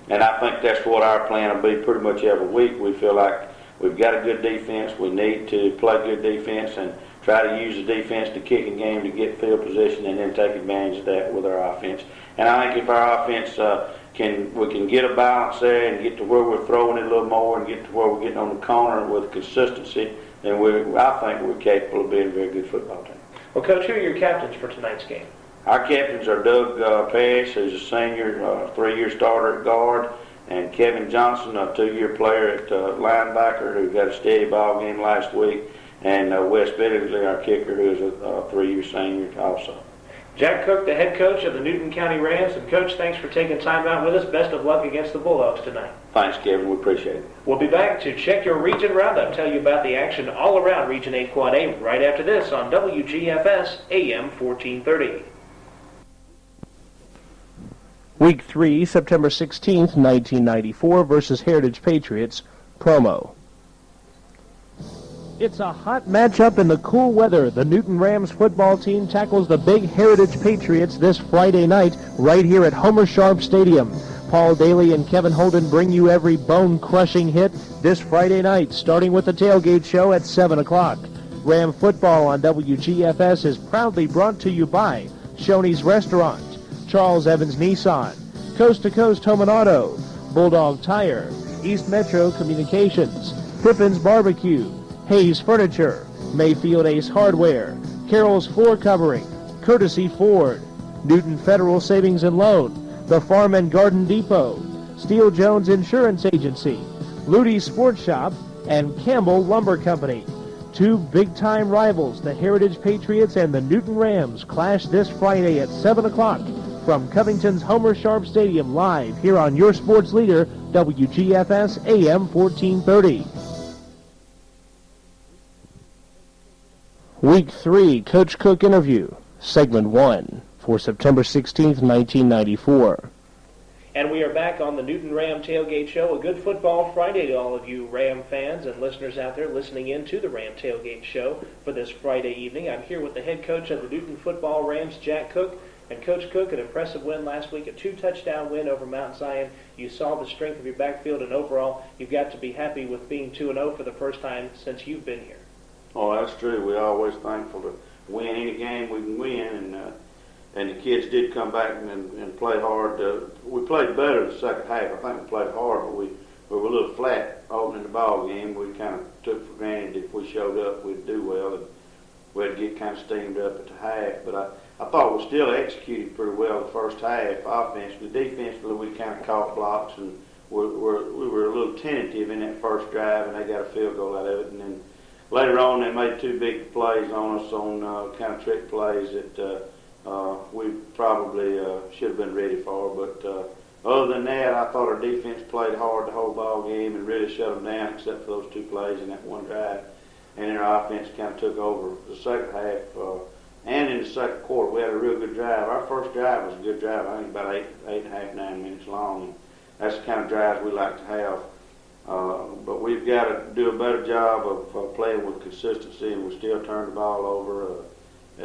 And I think that's what our plan will be pretty much every week. We feel like we've got a good defense. We need to play good defense and try to use the defense to kick a game to get field position and then take advantage of that with our offense. And I think if our offense we can get a balance there and get to where we're throwing it a little more and get to where we're getting on the corner with consistency, then I think we're capable of being a very good football team. Well, Coach, who are your captains for tonight's game? Our captains are Doug Parrish, who's a senior, 3-year starter at guard, and Kevin Johnson, a 2-year player at linebacker, who got a steady ball game last week, and Wes Billingsley, our kicker, who is a 3-year senior also. Jack Cook, the head coach of the Newton County Rams. And, Coach, thanks for taking time out with us. Best of luck against the Bulldogs tonight. Thanks, Kevin. We appreciate it. We'll be back to check your region roundup, tell you about the action all around Region 8 Quad A right after this on WGFS AM 1430. Week 3, September 16th, 1994 versus Heritage Patriots, promo. It's a hot matchup in the cool weather. The Newton Rams football team tackles the big Heritage Patriots this Friday night right here at Homer Sharp Stadium. Paul Daly and Kevin Holden bring you every bone-crushing hit this Friday night, starting with the tailgate show at 7 o'clock. Ram football on WGFS is proudly brought to you by Shoney's Restaurant, Charles Evans Nissan, Coast to Coast Home and Auto, Bulldog Tire, East Metro Communications, Pippin's Barbecue, Hayes Furniture, Mayfield Ace Hardware, Carroll's Floor Covering, Courtesy Ford, Newton Federal Savings and Loan, the Farm and Garden Depot, Steele Jones Insurance Agency, Ludy's Sports Shop, and Campbell Lumber Company. Two big-time rivals, the Heritage Patriots and the Newton Rams, clash this Friday at 7 o'clock from Covington's Homer Sharp Stadium, live here on your sports leader, WGFS AM 1430. Week 3 Coach Cook interview, segment 1 for September 16th, 1994. And we are back on the Newton Ram Tailgate Show. A good football Friday to all of you Ram fans and listeners out there listening in to the Ram Tailgate Show for this Friday evening. I'm here with the head coach of the Newton football Rams, Jack Cook. And Coach Cook, an impressive win last week, a 2-touchdown win over Mount Zion. You saw the strength of your backfield, and overall, you've got to be happy with being 2-0 for the first time since you've been here. Oh, that's true. We're always thankful to win any game we can win, and the kids did come back and play hard. We played better the second half. I think we played hard, but we were a little flat opening the ball game. We kind of took for granted if we showed up, we'd do well, and we'd get kind of steamed up at the half. But I thought we still executed pretty well the first half offensively. Defensively, we kind of caught blocks, and we were a little tentative in that first drive, and they got a field goal out of it. And then later on, they made 2 big plays on us on kind of trick plays that we probably should have been ready for. But other than that, I thought our defense played hard the whole ball game and really shut them down, except for those 2 plays in that one drive. And then our offense kind of took over the second half. And in the second quarter, we had a real good drive. Our first drive was a good drive. I think about 8.5, 9 minutes long. And that's the kind of drives we like to have. But we've got to do a better job of playing with consistency, and we still turn the ball over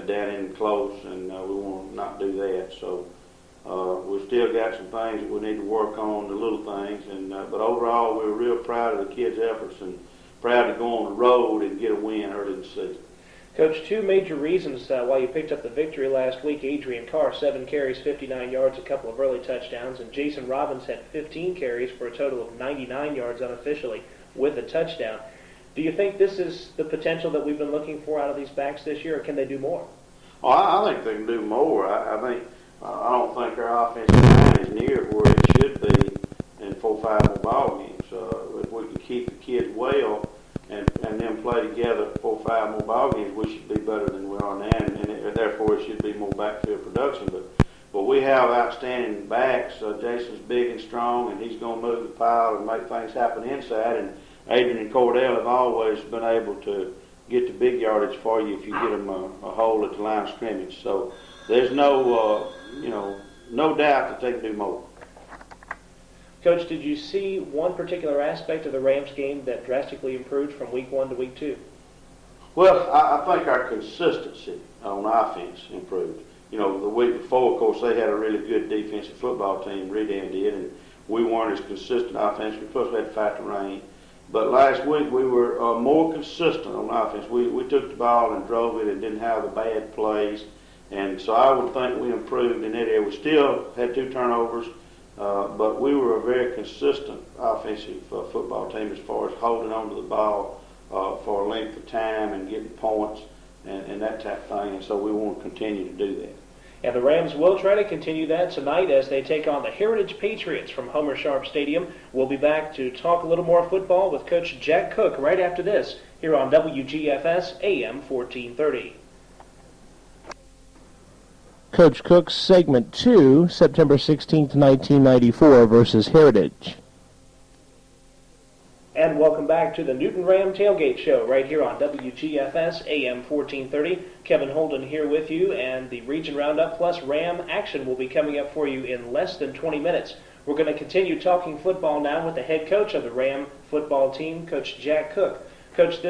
down in close, and we want to not do that. So we've still got some things that we need to work on, the little things. And but overall, we were real proud of the kids' efforts and proud to go on the road and get a win early in the season. Coach, 2 major reasons why you picked up the victory last week. Adrian Carr, 7 carries, 59 yards, a couple of early touchdowns, and Jason Robbins had 15 carries for a total of 99 yards unofficially with a touchdown. Do you think this is the potential that we've been looking for out of these backs this year, or can they do more? Oh, I think they can do more. I don't think our offensive line is near where it should be in 4 or 5 more ball games. If we can keep the kids well and then play together 4 or 5 more ball games, we should be better than we are now, and therefore it should be more backfield production. But we have outstanding backs. Jason's big and strong, and he's going to move the pile and make things happen inside. And Adrian and Cordell have always been able to get the big yardage for you if you get them a hole at the line of scrimmage. So there's no doubt that they can do more. Coach, did you see one particular aspect of the Rams game that drastically improved from week 1 to week 2? Well, I think our consistency on offense improved. The week before, of course, they had a really good defensive football team, Redan did, and we weren't as consistent offensively, plus we had to fight the rain. But last week, we were more consistent on offense. We took the ball and drove it and didn't have the bad plays. And so I would think we improved in that area. We still had 2 turnovers, but we were a very consistent offensive football team as far as holding on to the ball for a length of time and getting points and that type of thing. And so we want to continue to do that. And the Rams will try to continue that tonight as they take on the Heritage Patriots from Homer Sharp Stadium. We'll be back to talk a little more football with Coach Jack Cook right after this here on WGFS AM 1430. Coach Cook's segment 2, September 16th, 1994 versus Heritage. And welcome back to the Newton Ram Tailgate Show right here on WGFS AM 1430. Kevin Holden here with you, and the Region Roundup Plus Ram action will be coming up for you in less than 20 minutes. We're going to continue talking football now with the head coach of the Ram football team, Coach Jack Cook. Coach,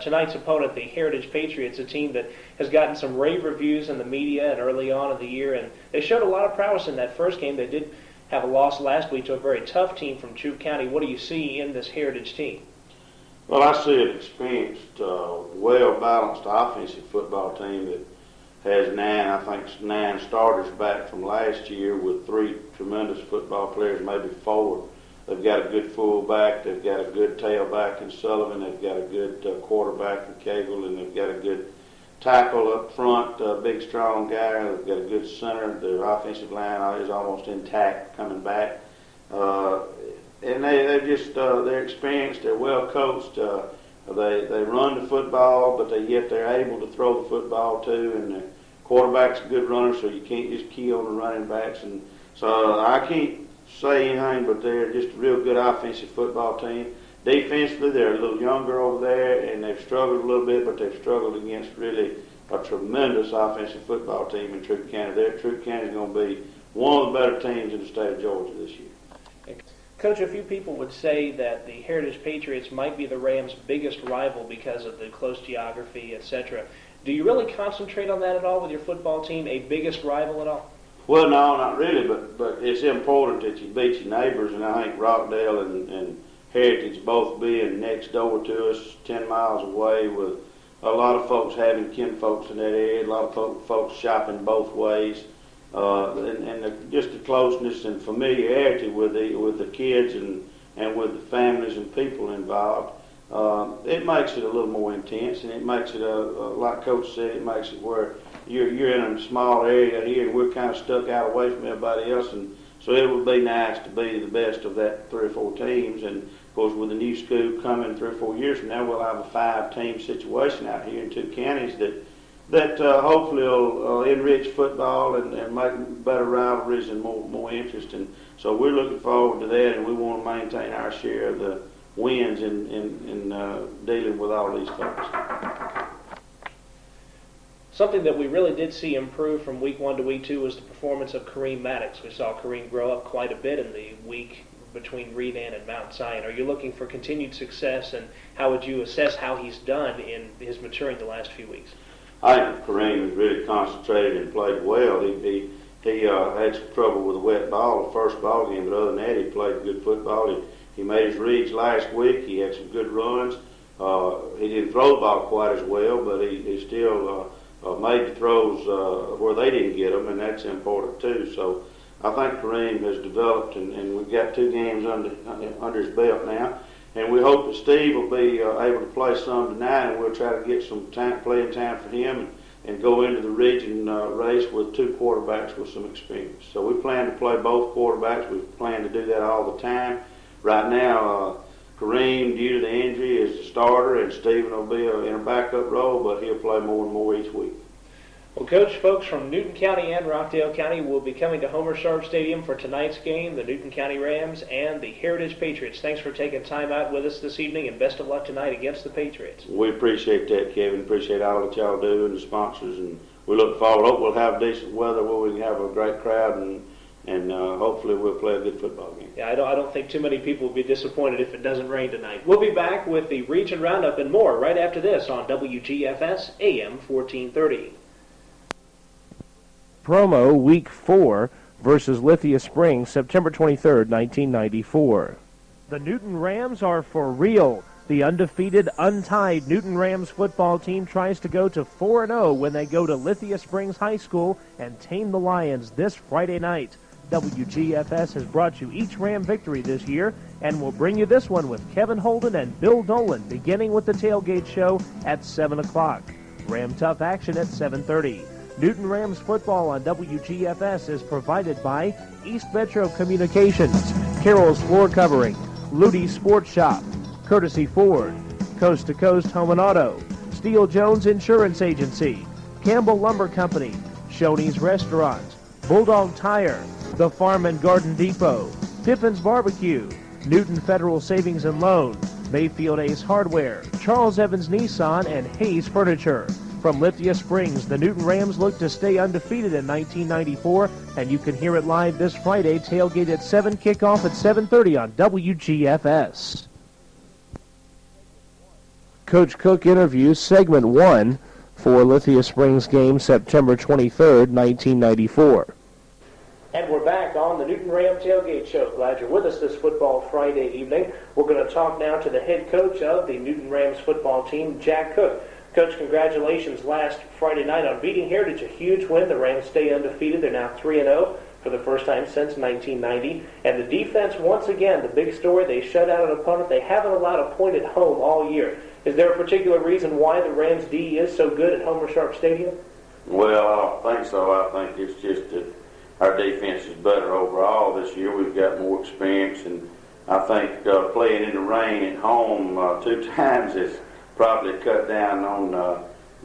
tonight's opponent, the Heritage Patriots, a team that has gotten some rave reviews in the media and early on in the year, and they showed a lot of prowess in that first game. They did have a loss last week to a very tough team from Troup County. What do you see in this Heritage team? Well, I see an experienced, well-balanced offensive football team that has nine starters back from last year with 3 tremendous football players, maybe 4. They've got a good fullback, they've got a good tailback in Sullivan, they've got a good quarterback in Cagle, and they've got a good tackle up front, big strong guy. They've got a good center. Their offensive line is almost intact coming back. And they're experienced, they're well coached. They run the football, but yet they're able to throw the football too. And the quarterback's a good runner, so you can't just key on the running backs. And so I can't say anything, but they're just a real good offensive football team. Defensively, they're a little younger over there, and they've struggled a little bit, but they've struggled against really a tremendous offensive football team in Troup County. Troup County is going to be one of the better teams in the state of Georgia this year. Coach, a few people would say that the Heritage Patriots might be the Rams' biggest rival because of the close geography, etc. Do you really concentrate on that at all with your football team, a biggest rival at all? Well, no, not really, but it's important that you beat your neighbors, and I think Rockdale and Heritage both being next door to us, 10 miles away, with a lot of folks having kinfolks in that area, a lot of folks shopping both ways. Just the closeness and familiarity with the kids and with the families and people involved, it makes it a little more intense, and it makes it like Coach said, it makes it where you're in a small area here, and we're kind of stuck out away from everybody else, and so it would be nice to be the best of that 3 or 4 teams. And of course, with the new school coming 3 or 4 years from now, we'll have a 5-team situation out here in 2 counties that hopefully will enrich football and make better rivalries and more interest. And so we're looking forward to that, and we want to maintain our share of the wins in dealing with all these folks. Something that we really did see improve from week 1 to week 2 was the performance of Kareem Maddox. We saw Kareem grow up quite a bit in the week between Redan and Mount Zion. Are you looking for continued success, and how would you assess how he's done in his maturing the last few weeks? I think Kareem has really concentrated and played well. He had some trouble with a wet ball the first ball game, but other than that, he played good football. He made his reads last week. He had some good runs. He didn't throw the ball quite as well, but he still made the throws where they didn't get them, and that's important too. So I think Kareem has developed, and we've got 2 games under his belt now. And we hope that Steve will be able to play some tonight, and we'll try to get some playing time for him and go into the region race with 2 quarterbacks with some experience. So we plan to play both quarterbacks. We plan to do that all the time. Right now, Kareem, due to the injury, is the starter, and Stephen will be in a backup role, but he'll play more and more each week. Well, Coach, folks from Newton County and Rockeal County will be coming to Homer Sharp Stadium for tonight's game, the Newton County Rams and the Heritage Patriots. Thanks for taking time out with us this evening, and best of luck tonight against the Patriots. We appreciate that, Kevin. Appreciate all that y'all do and the sponsors, and we look forward. Hope we'll have decent weather where we can have a great crowd, and hopefully we'll play a good football game. Yeah, I don't think too many people will be disappointed if it doesn't rain tonight. We'll be back with the Region Roundup and more right after this on WGFS AM 1430. Promo Week 4 versus Lithia Springs, September 23rd, 1994. The Newton Rams are for real. The undefeated, untied Newton Rams football team tries to go to 4-0 when they go to Lithia Springs High School and tame the Lions this Friday night. WGFS has brought you each Ram victory this year, and will bring you this one with Kevin Holden and Bill Dolan, beginning with the tailgate show at 7 o'clock. Ram Tough action at 7:30. Newton Rams football on WGFS is provided by East Metro Communications, Carroll's Floor Covering, Ludy's Sports Shop, Courtesy Ford, Coast to Coast Home and Auto, Steele Jones Insurance Agency, Campbell Lumber Company, Shoney's Restaurant, Bulldog Tire, The Farm and Garden Depot, Pippen's Barbecue, Newton Federal Savings and Loan, Mayfield Ace Hardware, Charles Evans Nissan, and Hayes Furniture. From Lithia Springs, the Newton Rams look to stay undefeated in 1994, and you can hear it live this Friday, tailgate at 7, kickoff at 7:30 on WGFS. Coach Cook interviews segment 1 for Lithia Springs game September 23rd, 1994. And we're back on the Newton Ram Tailgate Show. Glad you're with us this football Friday evening. We're going to talk now to the head coach of the Newton Rams football team, Jack Cook. Coach, congratulations last Friday night on beating Heritage. A huge win. The Rams stay undefeated. They're now 3-0 for the first time since 1990. And the defense, once again, the big story, they shut out an opponent. They haven't allowed a point at home all year. Is there a particular reason why the Rams D is so good at Homer Sharp Stadium? Well, I don't think so. I think it's just that our defense is better overall this year. We've got more experience, and I think playing in the rain at home 2 times has probably cut down on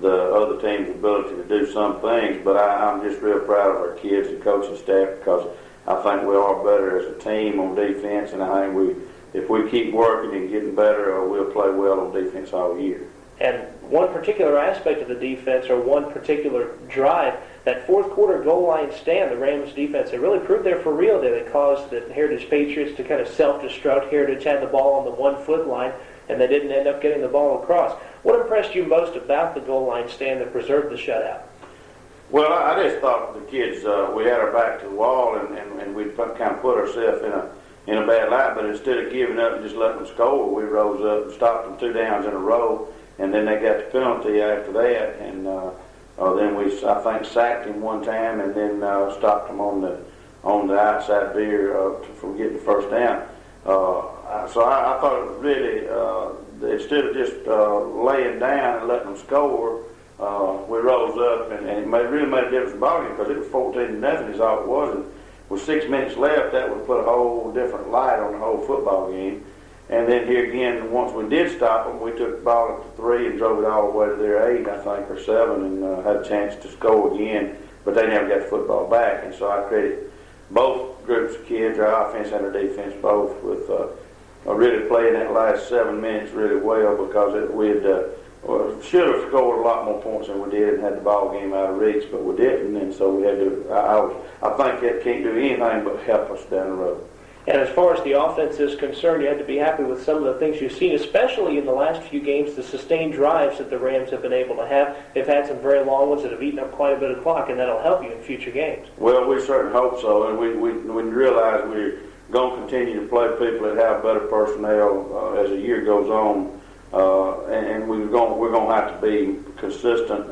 the other team's ability to do some things. But I'm just real proud of our kids and coaching staff because I think we are better as a team on defense, and I think if we keep working and getting better, we'll play well on defense all year. And one particular aspect of the defense, or one particular drive, that fourth quarter goal line stand, the Rams defense, they really proved they're for real there. They caused the Heritage Patriots to kind of self-destruct. Heritage had the ball on the 1-foot line, and they didn't end up getting the ball across. What impressed you most about the goal line stand that preserved the shutout? Well, I just thought the kids, we had our back to the wall, and we kind of put ourselves in a bad light, but instead of giving up and just letting them score, we rose up and stopped them 2 downs in a row. And then they got the penalty after that, and then I think, sacked him 1 time, and then stopped him on the outside veer from getting the first down. So I thought it was really, instead of just laying down and letting them score, we rose up, and it really made a difference in the ballgame because it was 14-0 is all it was. And with 6 minutes left, that would put a whole different light on the whole football game. And then here again, once we did stop them, we took the ball up to 3 and drove it all the way to their 8, I think, or 7, and had a chance to score again. But they never got the football back. And so I credit both groups of kids, our offense and our defense, both with really playing that last 7 minutes really well because we should have scored a lot more points than we did and had the ball game out of reach, but we didn't. And so we had to. I think that can't do anything but help us down the road. And as far as the offense is concerned, you have to be happy with some of the things you've seen, especially in the last few games, the sustained drives that the Rams have been able to have. They've had some very long ones that have eaten up quite a bit of clock, and that'll help you in future games. Well, we certainly hope so, and we realize we're going to continue to play people that have better personnel as the year goes on, and we're going to have to be consistent,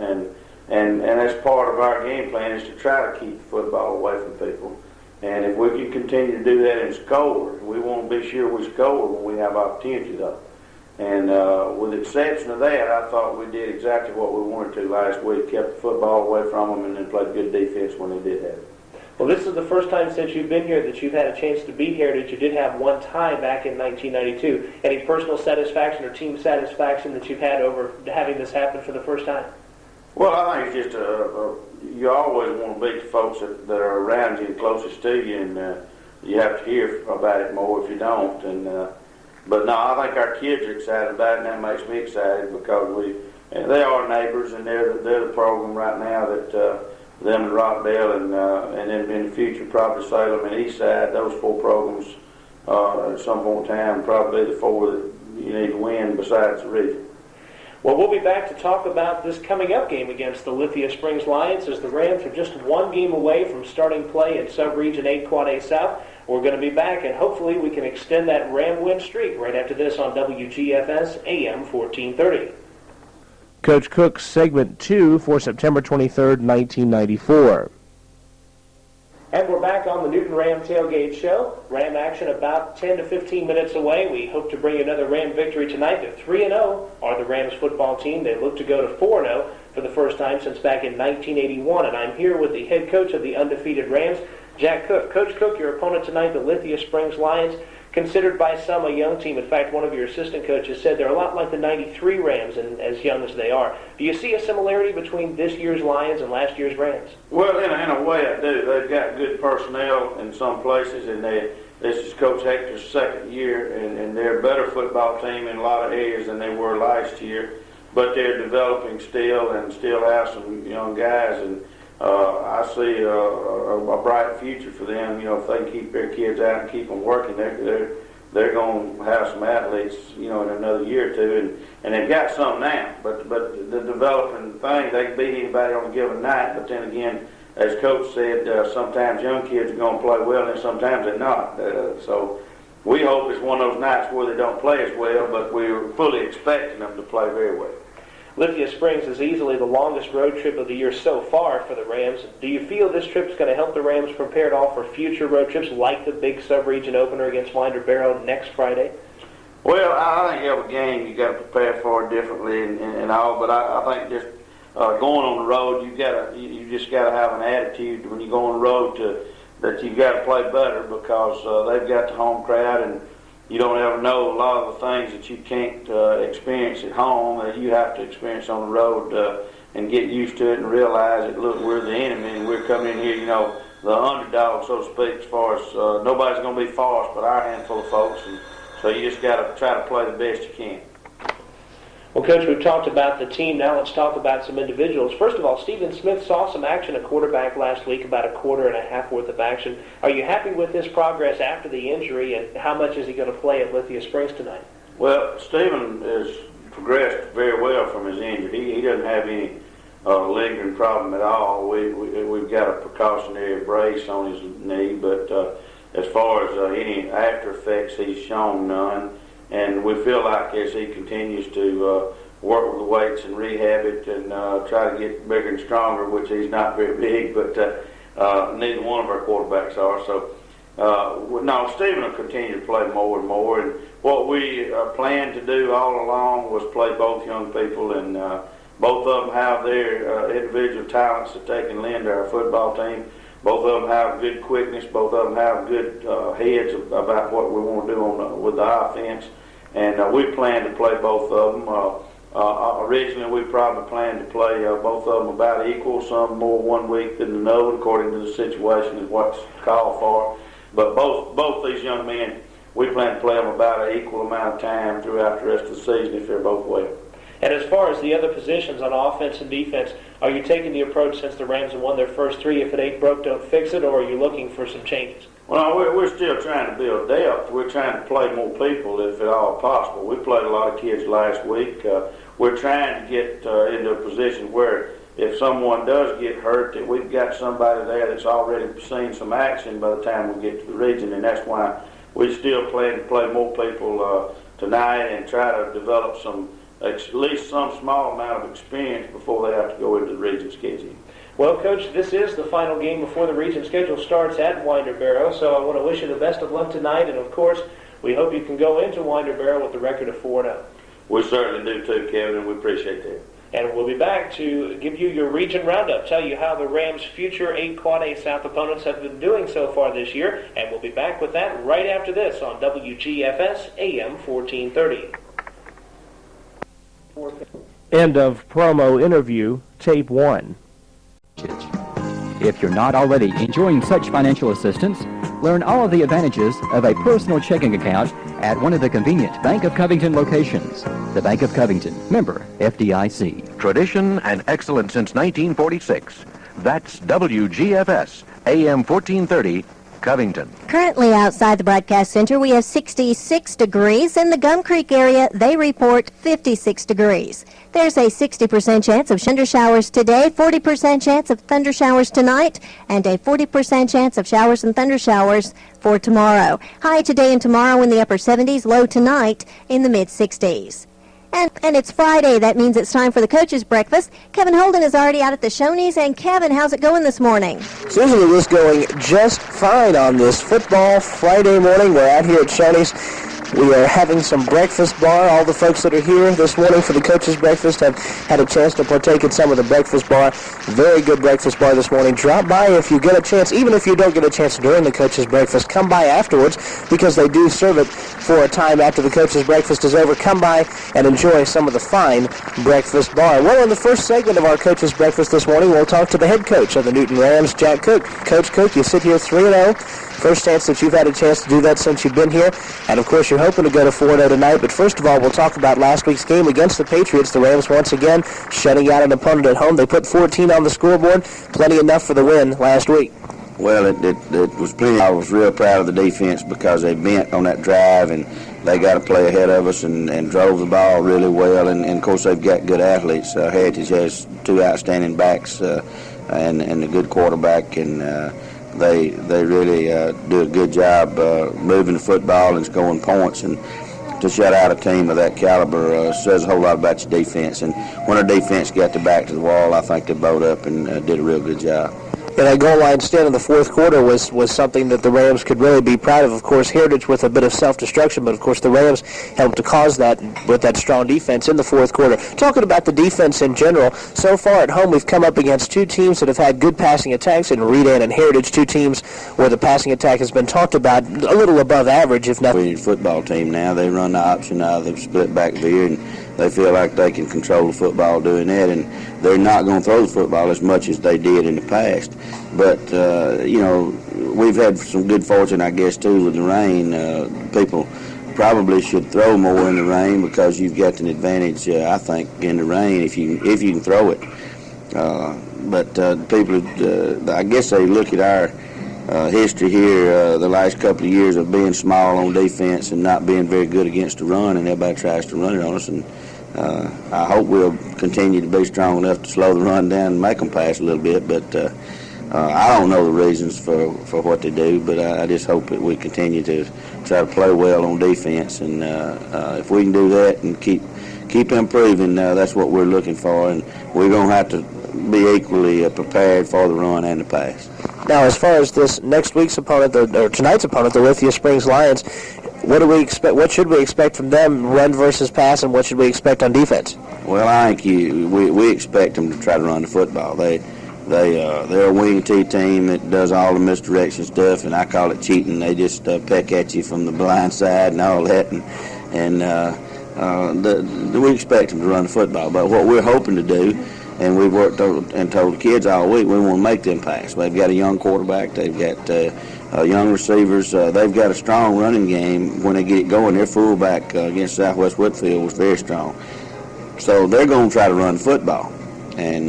and that's part of our game plan is to try to keep the football away from people. And if we can continue to do that and score, we want to be sure we score when we have opportunity, though. And with the exception of that, I thought we did exactly what we wanted to last week, kept the football away from them, and then played good defense when they did have it. Well, this is the first time since you've been here that you've had a chance to beat Heritage. You did have 1 tie back in 1992. Any personal satisfaction or team satisfaction that you've had over having this happen for the first time? Well, I think it's just you always want to beat the folks that are around you and closest to you, and you have to hear about it more if you don't. But no, I think our kids are excited about it, and that makes me excited because they are neighbors, and they're the program right now that them and Rockeal and then in the future probably Salem and Eastside, those 4 programs at some point in time probably the 4 that you need to win besides the region. Well, we'll be back to talk about this coming up game against the Lithia Springs Lions as the Rams are just 1 game away from starting play in Sub-Region 8 Quad A South. We're going to be back, and hopefully we can extend that Ram win streak right after this on WGFS AM 1430. Coach Cook's segment 2 for September 23rd, 1994. And we're back on the Newton Ram Tailgate Show. Ram action about 10 to 15 minutes away. We hope to bring another Ram victory tonight. They're 3-0 are the Rams football team. They look to go to 4-0 for the first time since back in 1981. And I'm here with the head coach of the undefeated Rams, Jack Cook. Coach Cook, your opponent tonight, the Lithia Springs Lions, considered by some a young team. In fact, one of your assistant coaches said they're a lot like the 93 Rams, and as young as they are. Do you see a similarity between this year's Lions and last year's Rams? Well, in a way I do. They've got good personnel in some places, and this is Coach Hector's 2nd year, and they're a better football team in a lot of areas than they were last year. But they're developing still and still have some young guys, and I see a bright future for them. If they can keep their kids out and keep them working, they're going to have some athletes, in another year or 2, and they've got some now. But the developing thing, they can beat anybody on a given night. But then again, as Coach said, sometimes young kids are going to play well and sometimes they're not. So we hope it's one of those nights where they don't play as well, but we're fully expecting them to play very well. Lithia Springs is easily the longest road trip of the year so far for the Rams. Do you feel this trip is going to help the Rams prepare it all for future road trips like the big sub-region opener against Winder Barrow next Friday? Well, I think every game you got to prepare for it differently and all, but I think just going on the road, you just got to have an attitude when you go on the road that you got to play better because they've got the home crowd and you don't ever know a lot of the things that you can't experience at home that you have to experience on the road and get used to it and realize that, look, we're the enemy and we're coming in here, the underdog, so to speak, as far as nobody's going to be for us but our handful of folks. And so you just got to try to play the best you can. Well, Coach, we've talked about the team. Now let's talk about some individuals. First of all, Stephen Smith saw some action at quarterback last week, about a quarter and a half worth of action. Are you happy with his progress after the injury, and how much is he going to play at Lithia Springs tonight? Well, Stephen has progressed very well from his injury. He doesn't have any lingering problem at all. We've got a precautionary brace on his knee, but as far as any after effects, he's shown none. And we feel like as he continues to work with the weights and rehab it and try to get bigger and stronger, which he's not very big, but neither one of our quarterbacks are. So, no, Stephen will continue to play more and more. And what we planned to do all along was play both young people, and both of them have their individual talents that they can lend to our football team. Both of them have good quickness. Both of them have good heads about what we want to do with the offense. And we plan to play both of them. Originally, we probably planned to play both of them about equal, some more 1 week than another, according to the situation and what's called for. But both these young men, we plan to play them about an equal amount of time throughout the rest of the season if they're both well. And as far as the other positions on offense and defense, are you taking the approach since the Rams have won their first three, if it ain't broke, don't fix it, or are you looking for some changes? Well, we're still trying to build depth. We're trying to play more people if at all possible. We played a lot of kids last week. We're trying to get into a position where if someone does get hurt, that we've got somebody there that's already seen some action by the time we get to the region, and that's why we still plan to play more people tonight and try to develop at least some small amount of experience before they have to go into the region schedule. Well, Coach, this is the final game before the region schedule starts at Winder Barrow, so I want to wish you the best of luck tonight, and of course, we hope you can go into Winder Barrow with the record of 4-0. We certainly do too, Kevin, and we appreciate that. And we'll be back to give you your region roundup, tell you how the Rams' future 8 Quad A South opponents have been doing so far this year, and we'll be back with that right after this on WGFS AM 1430. End of promo interview, tape 1. If you're not already enjoying such financial assistance, learn all of the advantages of a personal checking account at one of the convenient Bank of Covington locations. The Bank of Covington, member FDIC. Tradition and excellence since 1946. That's WGFS, AM 1430, Covington. Currently outside the broadcast center, we have 66 degrees. In the Gum Creek area, they report 56 degrees. There's a 60% chance of thunder showers today, 40% chance of thunder showers tonight, and a 40% chance of showers and thunder showers for tomorrow. High today and tomorrow in the upper 70s, low tonight in the mid-60s. And it's Friday. That means it's time for the coach's breakfast. Kevin Holden is already out at the Shoney's. And Kevin, how's it going this morning? Susan, it is going just fine on this football Friday morning. We're out here at Shoney's. We are having some breakfast bar. All the folks that are here this morning for the coach's breakfast have had a chance to partake in some of the breakfast bar. Very good breakfast bar this morning. Drop by if you get a chance. Even if you don't get a chance during the coach's breakfast, come by afterwards because they do serve it for a time after the coach's breakfast is over. Come by and enjoy some of the fine breakfast bar. Well, in the first segment of our coach's breakfast this morning, we'll talk to the head coach of the Newton Rams, Jack Cook. Coach Cook, you sit here 3-0. First chance that you've had a chance to do that since you've been here. And, of course, you're hoping to go to 4-0 tonight. But first of all, we'll talk about last week's game against the Patriots. The Rams once again shutting out an opponent at home. They put 14 on the scoreboard. Plenty enough for the win last week. Well, it was plenty. I was real proud of the defense because they bent on that drive and they got to play ahead of us and drove the ball really well. And of course, they've got good athletes. Heritage has two outstanding backs and a good quarterback, and they really do a good job moving the football and scoring points. And to shut out a team of that caliber says a whole lot about your defense. And when our defense got their back to the wall, I think they bowed up and did a real good job. Yeah, that goal line stand in the fourth quarter was something that the Rams could really be proud of. Of course, Heritage with a bit of self-destruction, but of course the Rams helped to cause that with that strong defense in the fourth quarter. Talking about the defense in general, so far at home we've come up against two teams that have had good passing attacks in Redan and Heritage, two teams where the passing attack has been talked about a little above average, if not. We're a football team now. They run the option out of the split back veer, and they feel like they can control the football doing that, and they're not going to throw the football as much as they did in the past. But, we've had some good fortune, I guess, too, with the rain. People probably should throw more in the rain because you've got an advantage, I think, in the rain if you can throw it. But people, I guess they look at our history here the last couple of years of being small on defense and not being very good against the run, and everybody tries to run it on us. And I hope we'll continue to be strong enough to slow the run down and make them pass a little bit. But I don't know the reasons for what they do, but I just hope that we continue to try to play well on defense. And if we can do that and keep improving, that's what we're looking for. And we're going to have to be equally prepared for the run and the pass. Now, as far as this next week's opponent, or tonight's opponent, the Lithia Springs Lions, what do we expect? What should we expect from them, run versus pass, and what should we expect on defense? Well, I think we expect them to try to run the football. They're a wing T team that does all the misdirection stuff, and I call it cheating. They just peck at you from the blind side and all that, and we expect them to run the football. But what we're hoping to do, and we've worked and told the kids all week, we want to make them pass. They've got a young quarterback. They've got young receivers. They've got a strong running game. When they get it going, their fullback against Southwest Whitfield was very strong. So they're going to try to run football. And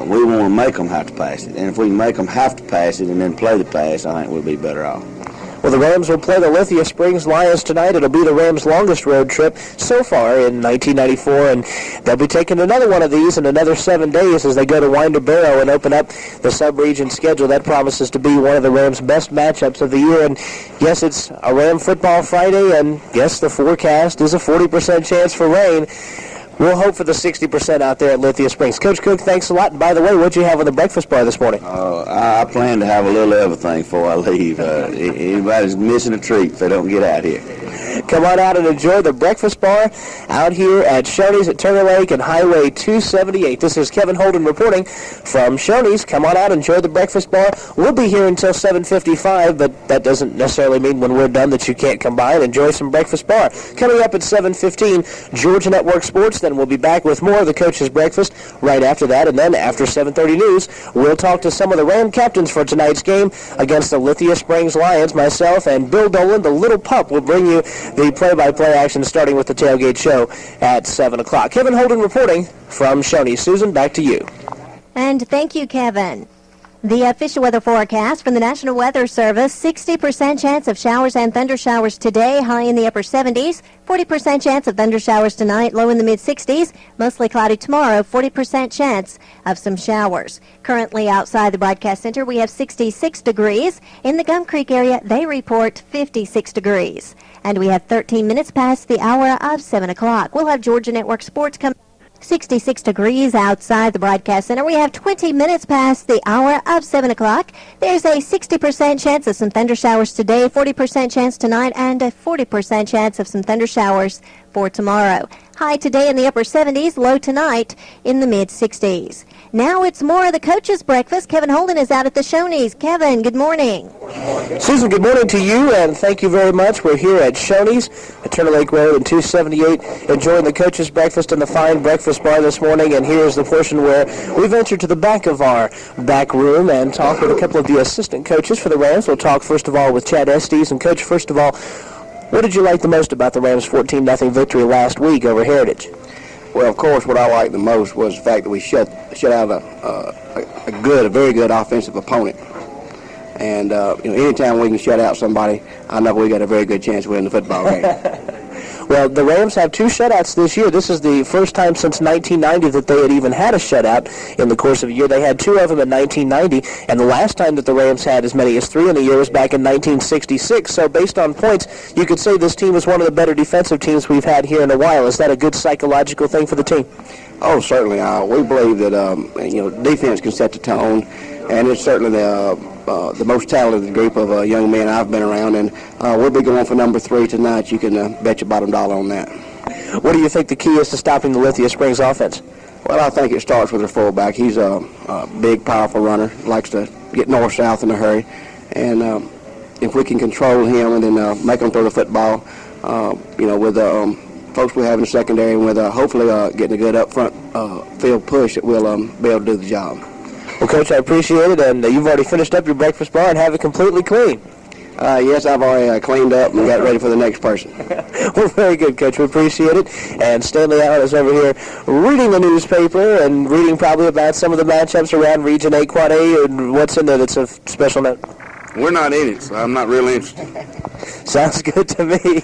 we want to make them have to pass it. And if we can make them have to pass it and then play the pass, I think we'll be better off. Well, the Rams will play the Lithia Springs Lions tonight. It'll be the Rams' longest road trip so far in 1994, and they'll be taking another one of these in another 7 days as they go to Winder Barrow and open up the sub-region schedule. That promises to be one of the Rams' best matchups of the year. And yes, it's a Ram Football Friday, and yes, the forecast is a 40% chance for rain. We'll hope for the 60% out there at Lithia Springs. Coach Cook, thanks a lot. And by the way, what'd you have on the breakfast bar this morning? I plan to have a little everything before I leave. Anybody's missing a treat if they don't get out here. Come on out and enjoy the breakfast bar out here at Shoney's at Turner Lake and Highway 278. This is Kevin Holden reporting from Shoney's. Come on out and enjoy the breakfast bar. We'll be here until 7:55, but that doesn't necessarily mean when we're done that you can't come by and enjoy some breakfast bar. Coming up at 7:15, Georgia Network Sports. Then we'll be back with more of the Coach's Breakfast right after that. And then after 7:30 news, we'll talk to some of the Ram captains for tonight's game against the Lithia Springs Lions. Myself and Bill Dolan, the little pup, will bring you the play-by-play action starting with the tailgate show at 7 o'clock. Kevin Holden reporting from Shoney. Susan, back to you. And thank you, Kevin. The official weather forecast from the National Weather Service, 60% chance of showers and thunder showers today, high in the upper 70s, 40% chance of thunder showers tonight, low in the mid-60s, mostly cloudy tomorrow, 40% chance of some showers. Currently outside the broadcast center, we have 66 degrees. In the Gum Creek area, they report 56 degrees. And we have 13 minutes past the hour of 7 o'clock. We'll have Georgia Network Sports come 66 degrees outside the broadcast center. We have 20 minutes past the hour of 7 o'clock. There's a 60% chance of some thunder showers today, 40% chance tonight, and a 40% chance of some thunder showers for tomorrow. High today in the upper 70s, low tonight in the mid-60s. Now it's more of the Coach's Breakfast. Kevin Holden is out at the Shoney's. Kevin, good morning. Susan, good morning to you, and thank you very much. We're here at Shoney's at Turner Lake Road and 278, enjoying the Coach's Breakfast in the fine breakfast bar this morning. And here's the portion where we venture to the back of our back room and talk with a couple of the assistant coaches for the Rams. We'll talk first of all with Chad Estes. And Coach, first of all, what did you like the most about the Rams' 14-0 victory last week over Heritage? Well, of course, what I liked the most was the fact that we shut out a very good offensive opponent. And anytime we can shut out somebody, I know we got a very good chance of winning the football game. Well, the Rams have 2 shutouts this year. This is the first time since 1990 that they had even had a shutout in the course of a year. They had 2 of them in 1990, and the last time that the Rams had as many as 3 in a year was back in 1966. So based on points, you could say this team is one of the better defensive teams we've had here in a while. Is that a good psychological thing for the team? Oh, certainly. We believe that defense can set the tone, and it's certainly the most talented group of young men I've been around, and we'll be going for number 3 tonight. You can bet your bottom dollar on that. What do you think the key is to stopping the Lithia Springs offense? Well, I think it starts with their fullback. He's a big, powerful runner, likes to get north-south in a hurry, and if we can control him and then make him throw the football, with the folks we have in the secondary, and with hopefully getting a good up-front field push, that we'll be able to do the job. Well, Coach, I appreciate it, and you've already finished up your breakfast bar and have it completely clean. Yes, I've already cleaned up and got ready for the next person. Well, very good, Coach. We appreciate it. And Stanley Allen is over here reading the newspaper and reading probably about some of the matchups around Region 8 Quad A, and what's in there that's of special note. We're not in it, so I'm not really interested. Sounds good to me.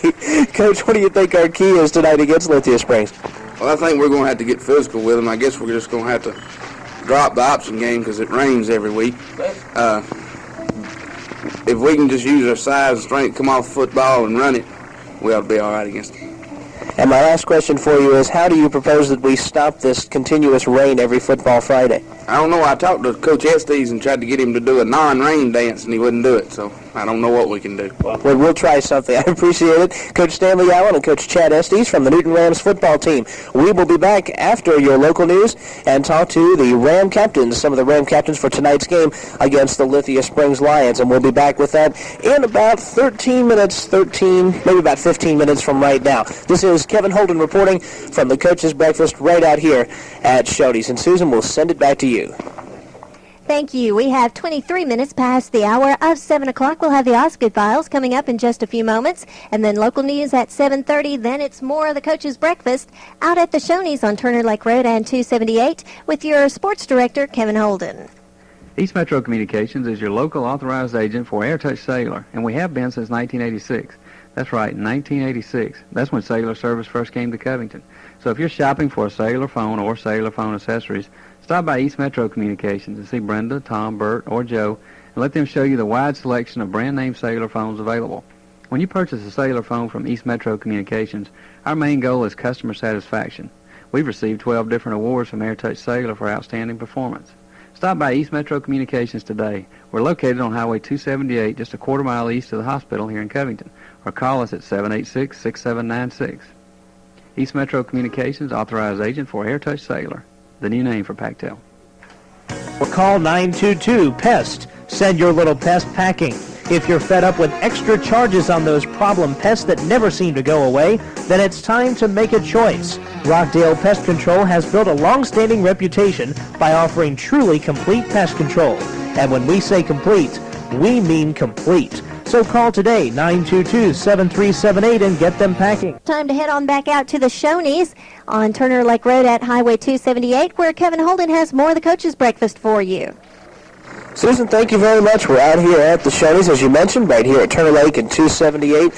Coach, what do you think our key is tonight against Lithia Springs? Well, I think we're going to have to get physical with them. I guess we're just going to have to drop the option game because it rains every week. If we can just use our size and strength, come off football and run it, we ought to be all right against them. And my last question for you is, how do you propose that we stop this continuous rain every football Friday? I don't know. I talked to Coach Estes and tried to get him to do a non-rain dance, and he wouldn't do it, so I don't know what we can do. Well, we'll try something. I appreciate it. Coach Stanley Allen and Coach Chad Estes from the Newton Rams football team. We will be back after your local news and talk to the Ram captains, some of the Ram captains for tonight's game against the Lithia Springs Lions, and we'll be back with that in about 15 minutes from right now. This is Kevin Holden reporting from the Coach's Breakfast right out here at Shoney's. And Susan, we'll send it back to you. Thank you. We have 23 minutes past the hour of 7 o'clock. We'll have the Osgood Files coming up in just a few moments, and then local news at 7:30. Then it's more of the Coach's Breakfast out at the Shoney's on Turner Lake Road and 278 with your sports director, Kevin Holden. East Metro Communications is your local authorized agent for AirTouch Cellular, and we have been since 1986. That's right, 1986. That's when cellular service first came to Covington. So if you're shopping for a cellular phone or cellular phone accessories, stop by East Metro Communications and see Brenda, Tom, Bert, or Joe, and let them show you the wide selection of brand-name cellular phones available. When you purchase a cellular phone from East Metro Communications, our main goal is customer satisfaction. We've received 12 different awards from AirTouch Cellular for outstanding performance. Stop by East Metro Communications today. We're located on Highway 278, just a quarter mile east of the hospital here in Covington, or call us at 786-6796. East Metro Communications, authorized agent for AirTouch Cellular, the new name for Pactel. Or call 922-PEST. Send your little pest packing. If you're fed up with extra charges on those problem pests that never seem to go away, then it's time to make a choice. Rockdale Pest Control has built a long-standing reputation by offering truly complete pest control. And when we say complete, we mean complete. So call today, 922-7378, and get them packing. Time to head on back out to the Shoney's on Turner Lake Road at Highway 278, where Kevin Holden has more of the Coach's Breakfast for you. Susan, thank you very much. We're out here at the Shoney's, as you mentioned, right here at Turner Lake and 278.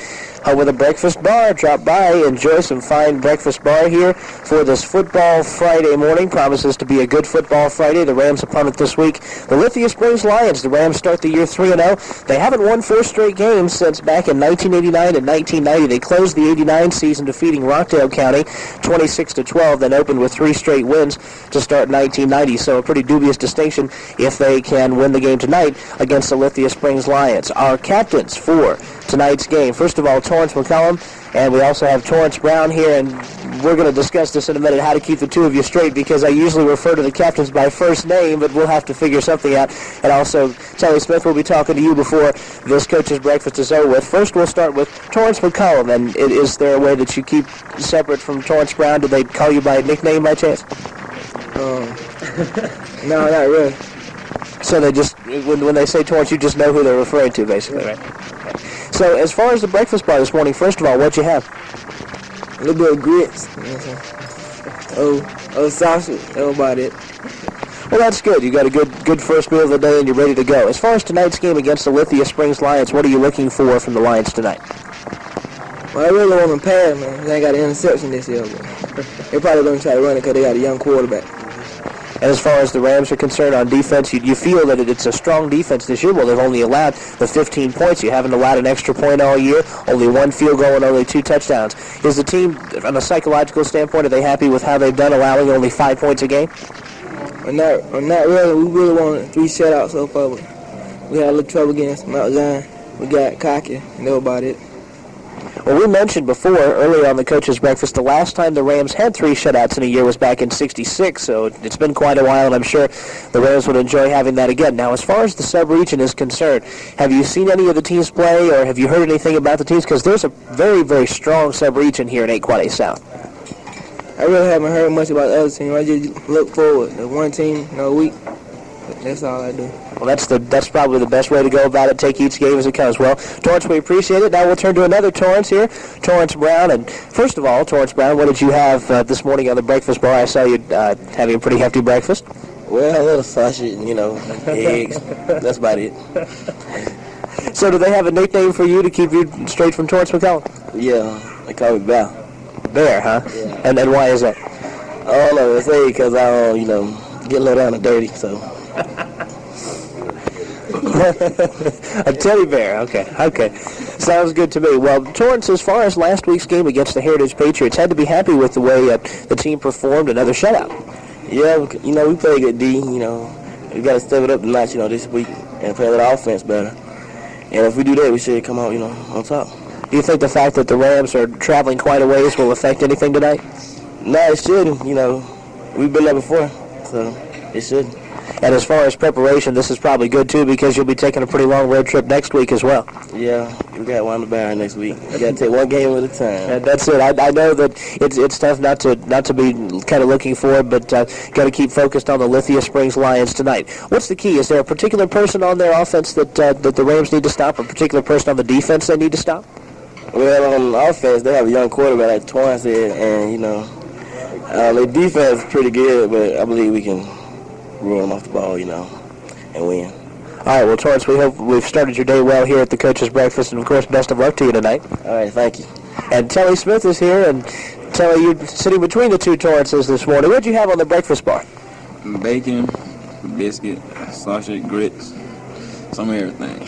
With a breakfast bar. Drop by, enjoy some fine breakfast bar here for this football Friday morning. Promises to be a good football Friday. The Rams opponent this week, the Lithia Springs Lions. The Rams start the year 3-0. They haven't won 4 straight games since back in 1989 and 1990. They closed the 89 season defeating Rockeal County 26-12, then opened with 3 straight wins to start 1990. So a pretty dubious distinction if they can win the game tonight against the Lithia Springs Lions. Our captains for tonight's game, first of all, Torrence Mccullum, and we also have Torrance Brown here, and we're going to discuss this in a minute, how to keep the two of you straight, because I usually refer to the captains by first name, but we'll have to figure something out. And also, Telly Smith will be talking to you before this Coach's Breakfast is over with. First, we'll start with Torrence Mccullum, and is there a way that you keep separate from Torrance Brown? Do they call you by a nickname by chance? No, not really. So they just, when they say Torrance, you just know who they're referring to, basically, right? So as far as the breakfast bar this morning, first of all, what'd you have? A little bit of grits. Sausage. That's about it. Well, that's good. You got a good first meal of the day, and you're ready to go. As far as tonight's game against the Lithia Springs Lions, what are you looking for from the Lions tonight? Well, I really want them pass, man. They ain't got an interception this year, but they probably going to try to run it because they got a young quarterback. And as far as the Rams are concerned on defense, you feel that it's a strong defense this year. Well, they've only allowed the 15 points. You haven't allowed an extra point all year, only 1 field goal and only 2 touchdowns. Is the team, from a psychological standpoint, are they happy with how they've done, allowing only 5 points a game? Or not really. We really wanted 3 shutouts so far, but we had a little trouble against Mount Zion. We got cocky, and that was about it. Well, we mentioned before, earlier on the Coach's Breakfast, the last time the Rams had 3 shutouts in a year was back in '66, so it's been quite a while, and I'm sure the Rams would enjoy having that again. Now, as far as the sub-region is concerned, have you seen any of the teams play, or have you heard anything about the teams? Because there's a very, very strong sub-region here in 8 Quad A South. I really haven't heard much about the other team. I just look forward to one team a week. That's all I do. Well, that's probably the best way to go about it. Take each game as it comes. Well, Torrance, we appreciate it. Now we'll turn to another Torrance here, Torrance Brown. And first of all, Torrance Brown, what did you have this morning on the breakfast bar? I saw you having a pretty hefty breakfast. Well, a little sausage, eggs. That's about it. So do they have a nickname for you to keep you straight from Torrance Mccullum? Yeah, they call me Bear. Bear, huh? Yeah. And why is that? I don't know. They say because I get a little down and dirty, so. A teddy bear, okay. Sounds good to me. Well, Torrance, as far as last week's game against the Heritage Patriots, had to be happy with the way the team performed, another shutout. Yeah, we play good D, we got to step it up a notch, this week and play the offense better. And if we do that, we should come out, on top. Do you think the fact that the Rams are traveling quite a ways will affect anything tonight? No, it shouldn't, We've been there before, so it shouldn't. And as far as preparation, this is probably good, too, because you'll be taking a pretty long road trip next week as well. Yeah, we got one to bear next week. We got to take one game at a time. And that's it. I know that it's tough not to be kind of looking forward, but got to keep focused on the Lithia Springs Lions tonight. What's the key? Is there a particular person on their offense that the Rams need to stop, or a particular person on the defense they need to stop? Well, on offense, they have a young quarterback, like Torrance said, and, their defense is pretty good, but I believe we can run them off the ball, and win. All right, well, Torrance, we hope we've started your day well here at the Coach's Breakfast, and, of course, best of luck to you tonight. All right, thank you. And Telly Smith is here, and Telly, you're sitting between the two Torrances this morning. What did you have on the breakfast bar? Bacon, biscuit, sausage, grits, some of everything.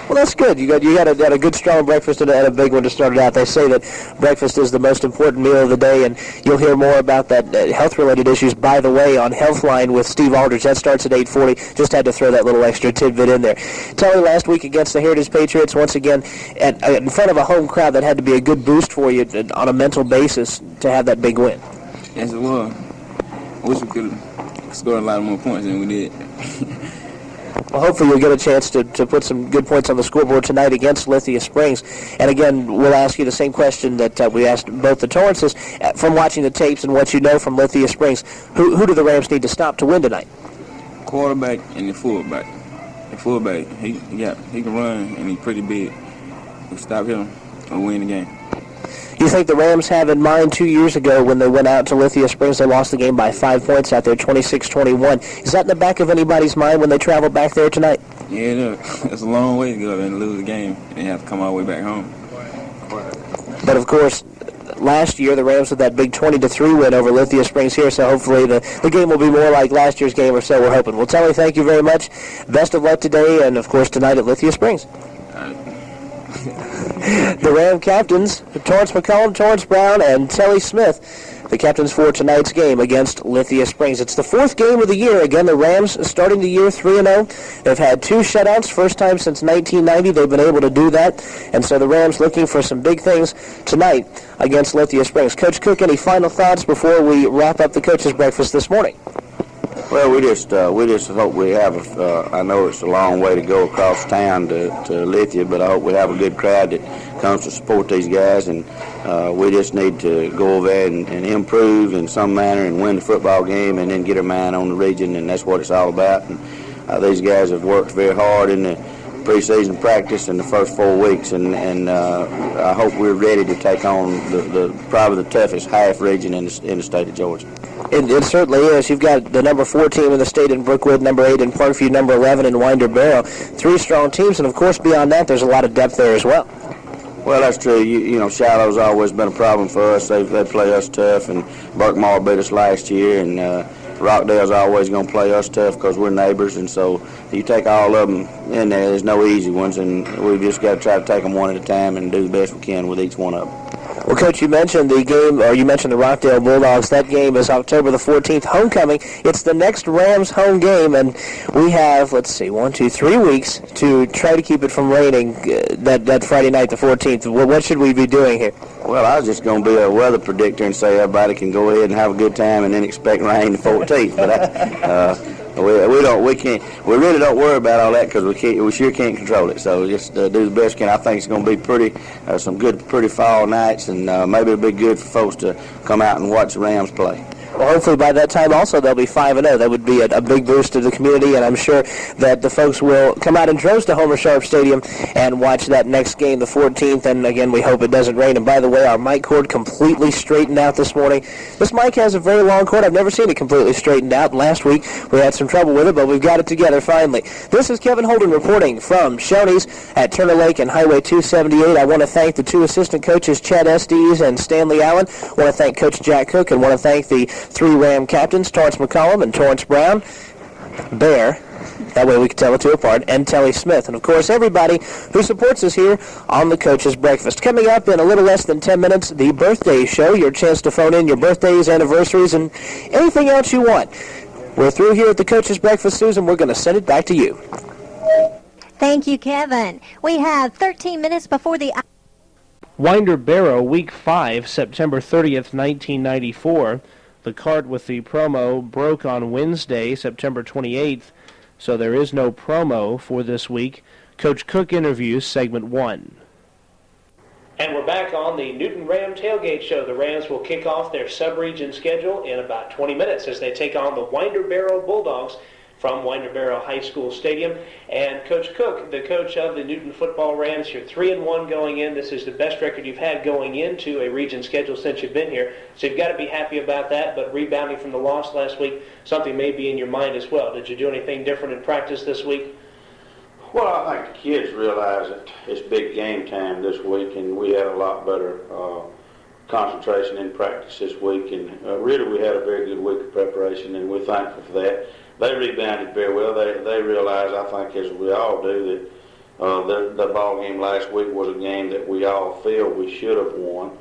Well, that's good. You had a good, strong breakfast and a big one to start it out. They say that breakfast is the most important meal of the day, and you'll hear more about that health-related issues, by the way, on Healthline with Steve Aldridge. That starts at 8:40. Just had to throw that little extra tidbit in there. Telly, last week against the Heritage Patriots, once again, in front of a home crowd, that had to be a good boost for you on a mental basis to have that big win. Yes, it was. I wish we could have scored a lot more points than we did. Well, hopefully you'll get a chance to put some good points on the scoreboard tonight against Lithia Springs. And again, we'll ask you the same question that we asked both the Torrances. From watching the tapes and what you know from Lithia Springs, who do the Rams need to stop to win tonight? Quarterback and the fullback. The fullback, he can run and he's pretty big. We stop him, we'll win the game. You think the Rams have in mind 2 years ago when they went out to Lithia Springs, they lost the game by 5 points out there, 26-21. Is that in the back of anybody's mind when they travel back there tonight? Yeah, it's a long way to go and lose the game and have to come all the way back home. But, of course, last year the Rams with that big 20-3 win over Lithia Springs here, so hopefully the game will be more like last year's game, or so we're hoping. Well, Telly, thank you very much. Best of luck today and, of course, tonight at Lithia Springs. The Ram captains, Torrance Mccullum, Torrance Brown, and Telly Smith, the captains for tonight's game against Lithia Springs. It's the 4th game of the year. Again, the Rams starting the year 3-0. They've had 2 shutouts, first time since 1990 they've been able to do that. And so the Rams looking for some big things tonight against Lithia Springs. Coach Cook, any final thoughts before we wrap up the Coach's Breakfast this morning? Well, we just hope we have. I know it's a long way to go across town to Lithia, but I hope we have a good crowd that comes to support these guys, and we just need to go over there and improve in some manner and win the football game, and then get our mind on the region, and that's what it's all about. And these guys have worked very hard in the preseason practice in the first 4 weeks, and I hope we're ready to take on the probably the toughest half region in the state of Georgia. It certainly is. You've got the number 4 team in the state in Brookwood, number 8 in Parkview, number 11 in Winder Barrow. 3 strong teams, and of course beyond that there's a lot of depth there as well. Well, that's true. You know, Shiloh's always been a problem for us. They play us tough, and Burkmar beat us last year, and Rockdale's always going to play us tough because we're neighbors, and so you take all of them in there. There's no easy ones, and we've just got to try to take them one at a time and do the best we can with each one of them. Well, Coach, you mentioned the game, or you mentioned the Rockeal Bulldogs. That game is October the 14th, homecoming. It's the next Rams home game, and we have, 3 weeks to try to keep it from raining that Friday night, the 14th. What should we be doing here? Well, I was just going to be a weather predictor and say everybody can go ahead and have a good time and then expect rain the 14th. But we really don't worry about all that because we sure can't control it. So just do the best we can. I think it's going to be some pretty fall nights, and maybe it'll be good for folks to come out and watch the Rams play. Well, hopefully by that time also they'll be 5-0. That would be a big boost to the community, and I'm sure that the folks will come out in droves to Homer Sharp Stadium and watch that next game, the 14th. And again, we hope it doesn't rain. And by the way, our mic cord completely straightened out this morning. This mic has a very long cord. I've never seen it completely straightened out. Last week we had some trouble with it, but we've got it together finally. This is Kevin Holden reporting from Shoney's at Turner Lake and Highway 278. I want to thank the two assistant coaches, Chad Estes and Stanley Allen. I want to thank Coach Jack Cook, and want to thank the 3 Ram captains, Torrance Mccullum and Torrance Brown. Bear, that way we can tell the two apart, and Telly Smith. And, of course, everybody who supports us here on the Coach's Breakfast. Coming up in a little less than 10 minutes, the birthday show, your chance to phone in your birthdays, anniversaries, and anything else you want. We're through here at the Coach's Breakfast, Susan. We're going to send it back to you. Thank you, Kevin. We have 13 minutes before the... Winder Barrow, Week 5, September 30th, 1994. The cart with the promo broke on Wednesday, September 28th, so there is no promo for this week. Coach Cook interviews, segment 1. And we're back on the Newton Ram Tailgate Show. The Rams will kick off their sub-region schedule in about 20 minutes as they take on the Winder Barrow Bulldogs from Winder Barrow High School Stadium. And Coach Cook, the coach of the Newton Football Rams, you're 3-1 going in. This is the best record you've had going into a region schedule since you've been here. So you've got to be happy about that, but rebounding from the loss last week, something may be in your mind as well. Did you do anything different in practice this week? Well, I think the kids realize that it's big game time this week, and we had a lot better concentration in practice this week. And really we had a very good week of preparation, and we're thankful for that. They rebounded very well. They realize, I think, as we all do, that the ball game last week was a game that we all feel we should have won.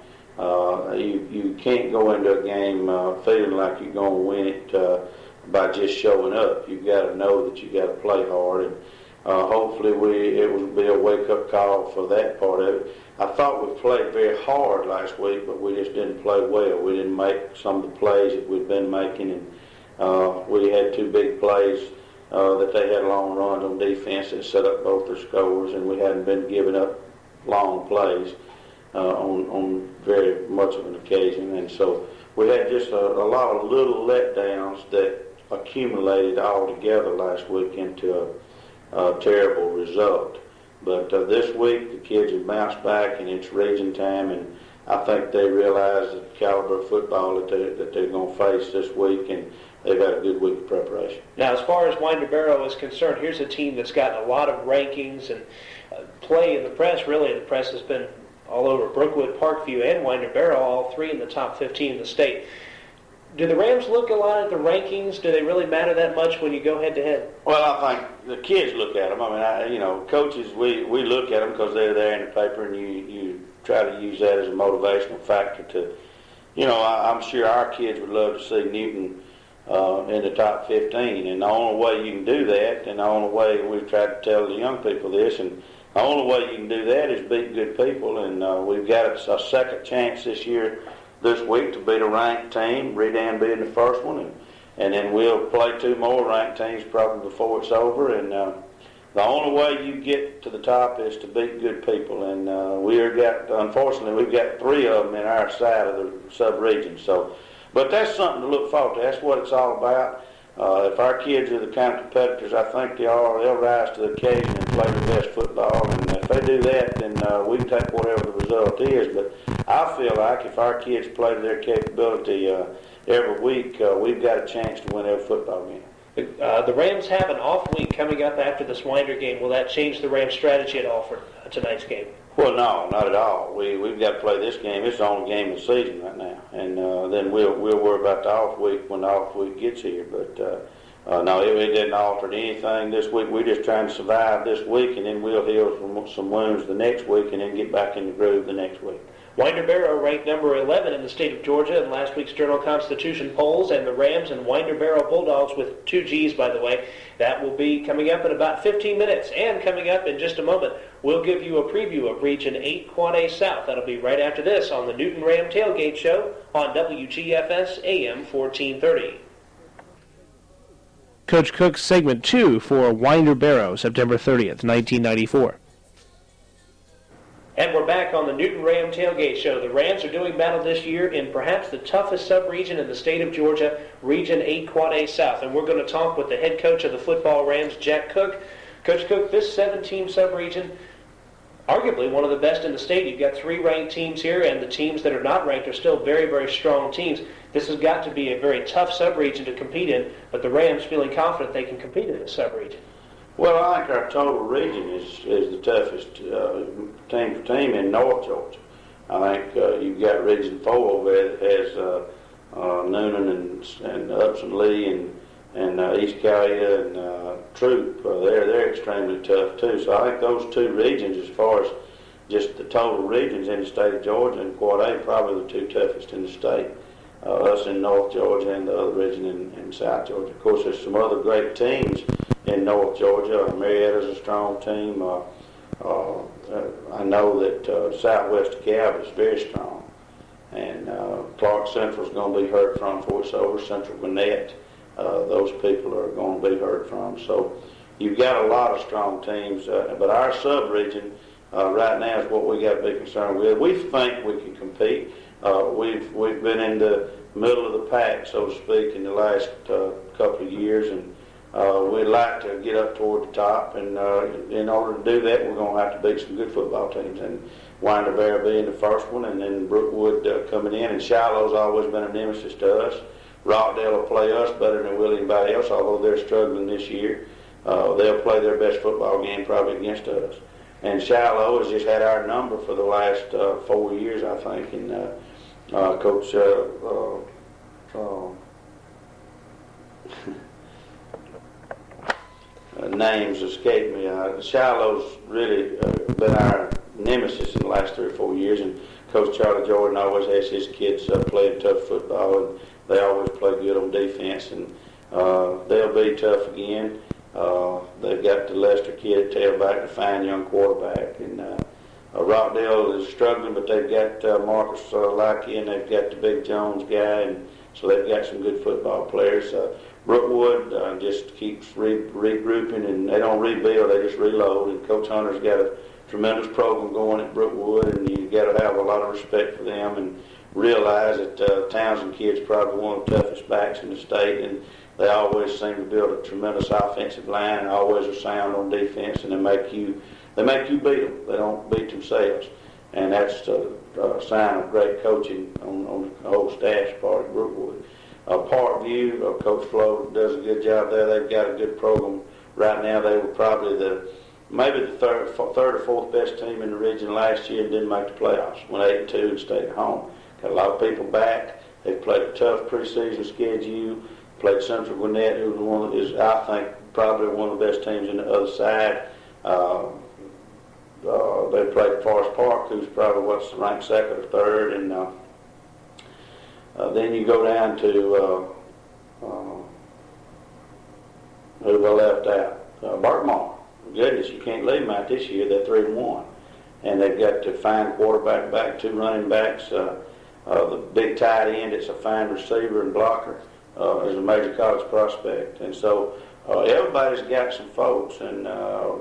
You can't go into a game feeling like you're going to win it by just showing up. You've got to know that you got to play hard, and hopefully it will be a wake-up call for that part of it. I thought we played very hard last week, but we just didn't play well. We didn't make some of the plays that we'd been making, and we had 2 big plays that they had long runs on defense that set up both their scores, and we hadn't been giving up long plays on very much of an occasion. And so we had just a lot of little letdowns that accumulated all together last week into a terrible result. But this week the kids have bounced back, and it's region time, and I think they realize the caliber of football that they're going to face this week, and they've had a good week of preparation. Now, as far as Winder Barrow is concerned, here's a team that's gotten a lot of rankings and play in the press. Really, the press has been all over Brookwood, Parkview, and Winder Barrow, all 3 in the top 15 in the state. Do the Rams look a lot at the rankings? Do they really matter that much when you go head-to-head? Well, I think the kids look at them. I mean, coaches, we look at them because they're there in the paper, and you try to use that as a motivational factor to, I'm sure our kids would love to see Newton in the top 15, and the only way you can do that, and the only way we've tried to tell the young people this, and the only way you can do that is beat good people, and we've got a second chance this week to beat a ranked team, Redan being the first one, and then we'll play 2 more ranked teams probably before it's over, and the only way you get to the top is to beat good people, and unfortunately we've got 3 of them in our side of the sub-region, but that's something to look forward to. That's what it's all about. If our kids are the kind of competitors I think they are, they'll rise to the occasion and play the best football. And if they do that, then we can take whatever the result is. But I feel like if our kids play to their capability every week, we've got a chance to win every football game. The Rams have an off week coming up after this Winder game. Will that change the Rams' strategy at all for tonight's game? Well, no, not at all. We've got to play this game. It's the only game of the season right now, and then we'll worry about the off week when the off week gets here. But no, it didn't alter anything this week. We're just trying to survive this week, and then we'll heal from some wounds the next week, and then get back in the groove the next week. Winder-Barrow ranked number 11 in the state of Georgia in last week's Journal-Constitution polls, and the Rams and Winder-Barrow Bulldogs, with 2 G's, by the way. That will be coming up in about 15 minutes. And coming up in just a moment, we'll give you a preview of Region 8 Quad A South. That'll be right after this on the Newton Ram Tailgate Show on WGFS AM 1430. Coach Cook's segment 2 for Winder-Barrow, September 30th, 1994. And we're back on the Newton Ram Tailgate Show. The Rams are doing battle this year in perhaps the toughest sub-region in the state of Georgia, Region 8 Quad A South. And we're going to talk with the head coach of the football Rams, Jack Cook. Coach Cook, this 7-team sub-region, arguably one of the best in the state. You've got 3 ranked teams here, and the teams that are not ranked are still very, very strong teams. This has got to be a very tough sub-region to compete in, but the Rams feeling confident they can compete in this sub-region. Well, I think our total region is the toughest team for team in North Georgia. I think you've got Region 4 over there that has Noonan and Upson Lee and East Callia and Troop. They're extremely tough too. So I think those 2 regions, as far as just the total regions in the state of Georgia and Quad A, probably the 2 toughest in the state. Us in North Georgia and the other region in South Georgia. Of course, there's some other great teams in North Georgia. Marietta's a strong team. I know that Southwest DeKalb is very strong. And Clark Central's going to be heard from before it's over. Central Gwinnett, those people are going to be heard from. So you've got a lot of strong teams. But our sub-region right now is what we got to be concerned with. We think we can compete. We've been in the middle of the pack, so to speak, in the last couple of years, and we'd like to get up toward the top. And in order to do that, we're going to have to beat some good football teams. And Winder-Barrow being the first one, and then Brookwood coming in. And Shiloh's always been a nemesis to us. Rockeal will play us better than really anybody else, although they're struggling this year. They'll play their best football game probably against us. And Shiloh has just had our number for the last 4 years, I think. And Coach names escape me. Shiloh's really been our nemesis in the last 3 or 4 years, and Coach Charlie Jordan always has his kids playing tough football, and they always play good on defense, and they'll be tough again. They've got the Lester kid at tailback, a fine young quarterback, and Rockdale is struggling, but they've got Marcus Lackey, and they've got the Big Jones guy, and so they've got some good football players. Brookwood just keeps regrouping, and they don't rebuild, they just reload. And Coach Hunter's got a tremendous program going at Brookwood, and you've got to have a lot of respect for them and realize that Townsend kid's probably one of the toughest backs in the state, and they always seem to build a tremendous offensive line and always are sound on defense, and they make you beat them. They don't beat themselves, and that's a sign of great coaching on the whole staff's part of Brookwood. Parkview, Coach Flo does a good job there. They've got a good program right now. They were probably maybe the third or fourth best team in the region last year and didn't make the playoffs. Went 8-2 and stayed at home. Got a lot of people back. They've played a tough preseason schedule. Played Central Gwinnett, who is I think probably one of the best teams in the other side. They played Forest Park, who's probably ranked second or third, and then you go down to who I left out, Burkmar. Goodness, you can't leave them out this year. They're 3-1, and they've got a fine quarterback back, 2 running backs, the big tight end. It's a fine receiver and blocker. Is a major college prospect, and so everybody's got some folks. And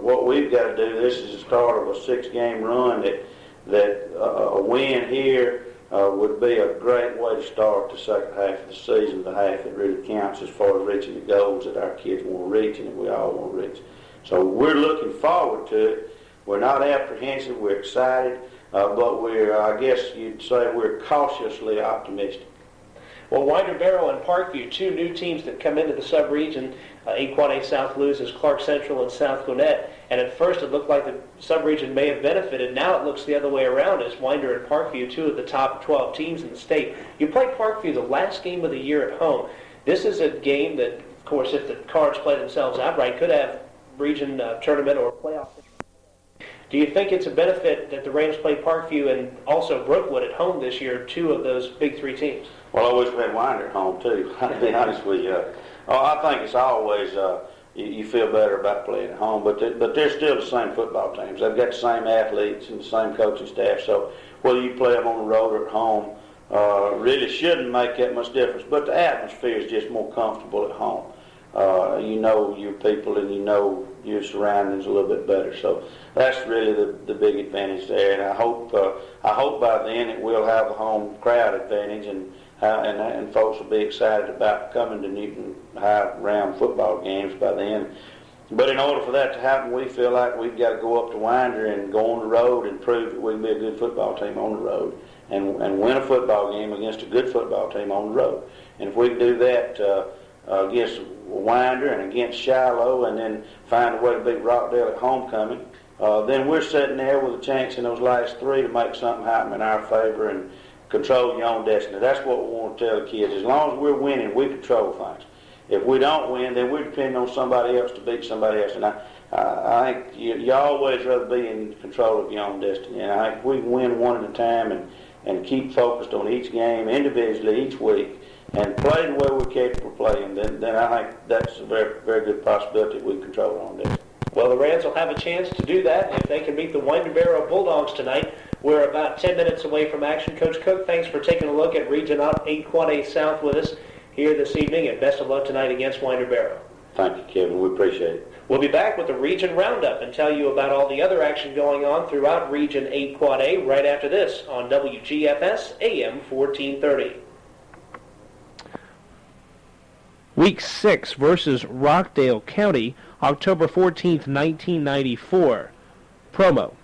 what we've got to do, this is the start of a 6-game run. That a win here would be a great way to start the second half of the season, the half that really counts as far as reaching the goals that our kids want to reach and that we all want to reach. So we're looking forward to it. We're not apprehensive. We're excited, but I guess you'd say we're cautiously optimistic. Well, Winder Barrow and Parkview, two new teams that come into the sub-region. Equine South loses Clark Central and South Gwinnett. And at first it looked like the sub-region may have benefited. Now it looks the other way around as Winder and Parkview, two of the top 12 teams in the state. You played Parkview the last game of the year at home. This is a game that, of course, if the Cards play themselves outright, could have region tournament or playoff. Do you think it's a benefit that the Rams play Parkview and also Brookwood at home this year, two of those big three teams? Well, I wish we had Winder at home, too. I'll be honest with you. I think it's always, you feel better about playing at home, but they're still the same football teams. They've got the same athletes and the same coaching staff, so whether you play them on the road or at home really shouldn't make that much difference. But the atmosphere is just more comfortable at home. You know your people and you know your surroundings a little bit better. So that's really the big advantage there. And I hope by then it will have a home crowd advantage and folks will be excited about coming to Newton High Ram football games by then. But in order for that to happen, we feel like we've got to go up to Winder and go on the road and prove that we can be a good football team on the road and win a football game against a good football team on the road. And if we can do that against Winder and against Shiloh and then find a way to beat Rockdale at homecoming, then we're sitting there with a chance in those last three to make something happen in our favor and control your own destiny. That's what we want to tell the kids. As long as we're winning, we control things. If we don't win, then we're depending on somebody else to beat somebody else. And I think you always rather be in control of your own destiny. And I think if we can win one at a time and keep focused on each game individually each week and play the way we're capable of playing, then I think that's a very, very good possibility we control our own destiny. Well, the Rams will have a chance to do that if they can beat the Winder Barrow Bulldogs tonight. We're about 10 minutes away from action. Coach Cook, thanks for taking a look at Region 8 Quad A South with us here this evening, and best of luck tonight against Winder Barrow. Thank you, Kevin. We appreciate it. We'll be back with the Region Roundup and tell you about all the other action going on throughout Region 8 Quad A right after this on WGFS AM 1430. Week 6 versus Rockdale County, October 14th, 1994. Promo.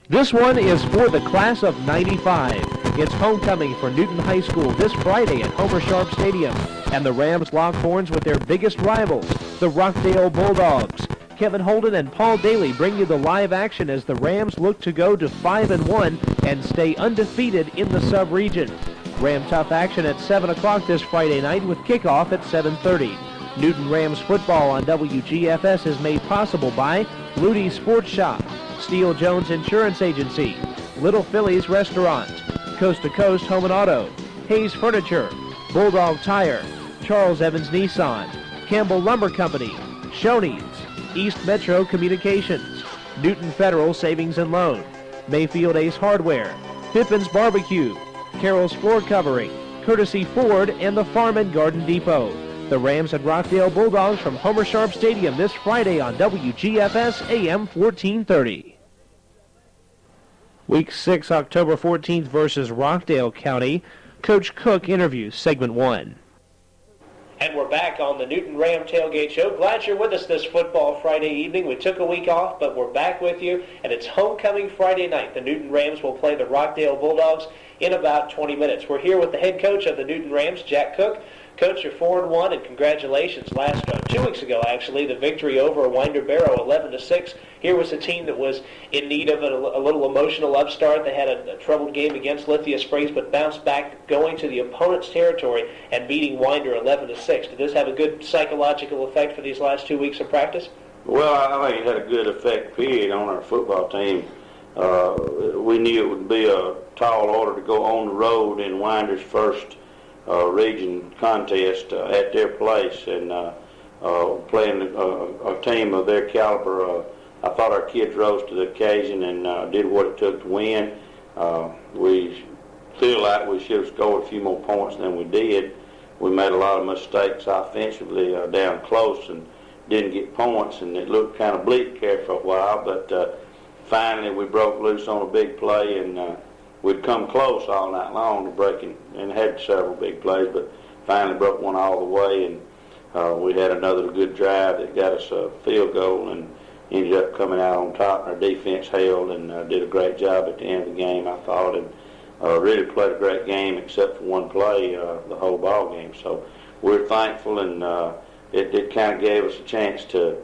This one is for the class of 95. It's homecoming for Newton High School this Friday at Homer Sharp Stadium. And the Rams lock horns with their biggest rivals, the Rockeal Bulldogs. Kevin Holden and Paul Daly bring you the live action as the Rams look to go to 5-1 and stay undefeated in the sub-region. Ram Tough action at 7 o'clock this Friday night with kickoff at 7:30. Newton Rams football on WGFS is made possible by Ludy Sports Shop, Steele Jones Insurance Agency, Little Phillies Restaurant, Coast to Coast Home and Auto, Hayes Furniture, Bulldog Tire, Charles Evans Nissan, Campbell Lumber Company, Shoney's, East Metro Communications, Newton Federal Savings and Loan, Mayfield Ace Hardware, Pippin's Barbecue, Carroll's Floor Covering, Courtesy Ford, and the Farm and Garden Depot. The Rams and Rockeal Bulldogs from Homer Sharp Stadium this Friday on WGFS AM 1430. Week 6, October 14th versus Rockdale County. Coach Cook interviews, segment 1. And we're back on the Newton Ram Tailgate Show. Glad you're with us this football Friday evening. We took a week off, but we're back with you. And it's homecoming Friday night. The Newton Rams will play the Rockdale Bulldogs in about 20 minutes. We're here with the head coach of the Newton Rams, Jack Cook. Coach, you're 4-1, and congratulations. 2 weeks ago, actually, the victory over Winder Barrow, 11-6. Here was a team that was in need of a little emotional upstart. They had a troubled game against Lithia Springs, but bounced back, going to the opponent's territory and beating Winder 11-6. Did this have a good psychological effect for these last 2 weeks of practice? Well, I think it had a good effect, period, on our football team. We knew it would be a tall order to go on the road in Winder's first region contest at their place, and playing a team of their caliber. I thought our kids rose to the occasion and did what it took to win. We feel like we should have scored a few more points than we did. We made a lot of mistakes offensively down close and didn't get points, and it looked kind of bleak there for a while, but finally we broke loose on a big play, and we'd come close all night long to breaking and had several big plays, but finally broke one all the way, and we had another good drive that got us a field goal and ended up coming out on top. Our defense held and did a great job at the end of the game, I thought, and really played a great game except for one play the whole ball game. So we're thankful, and it kind of gave us a chance to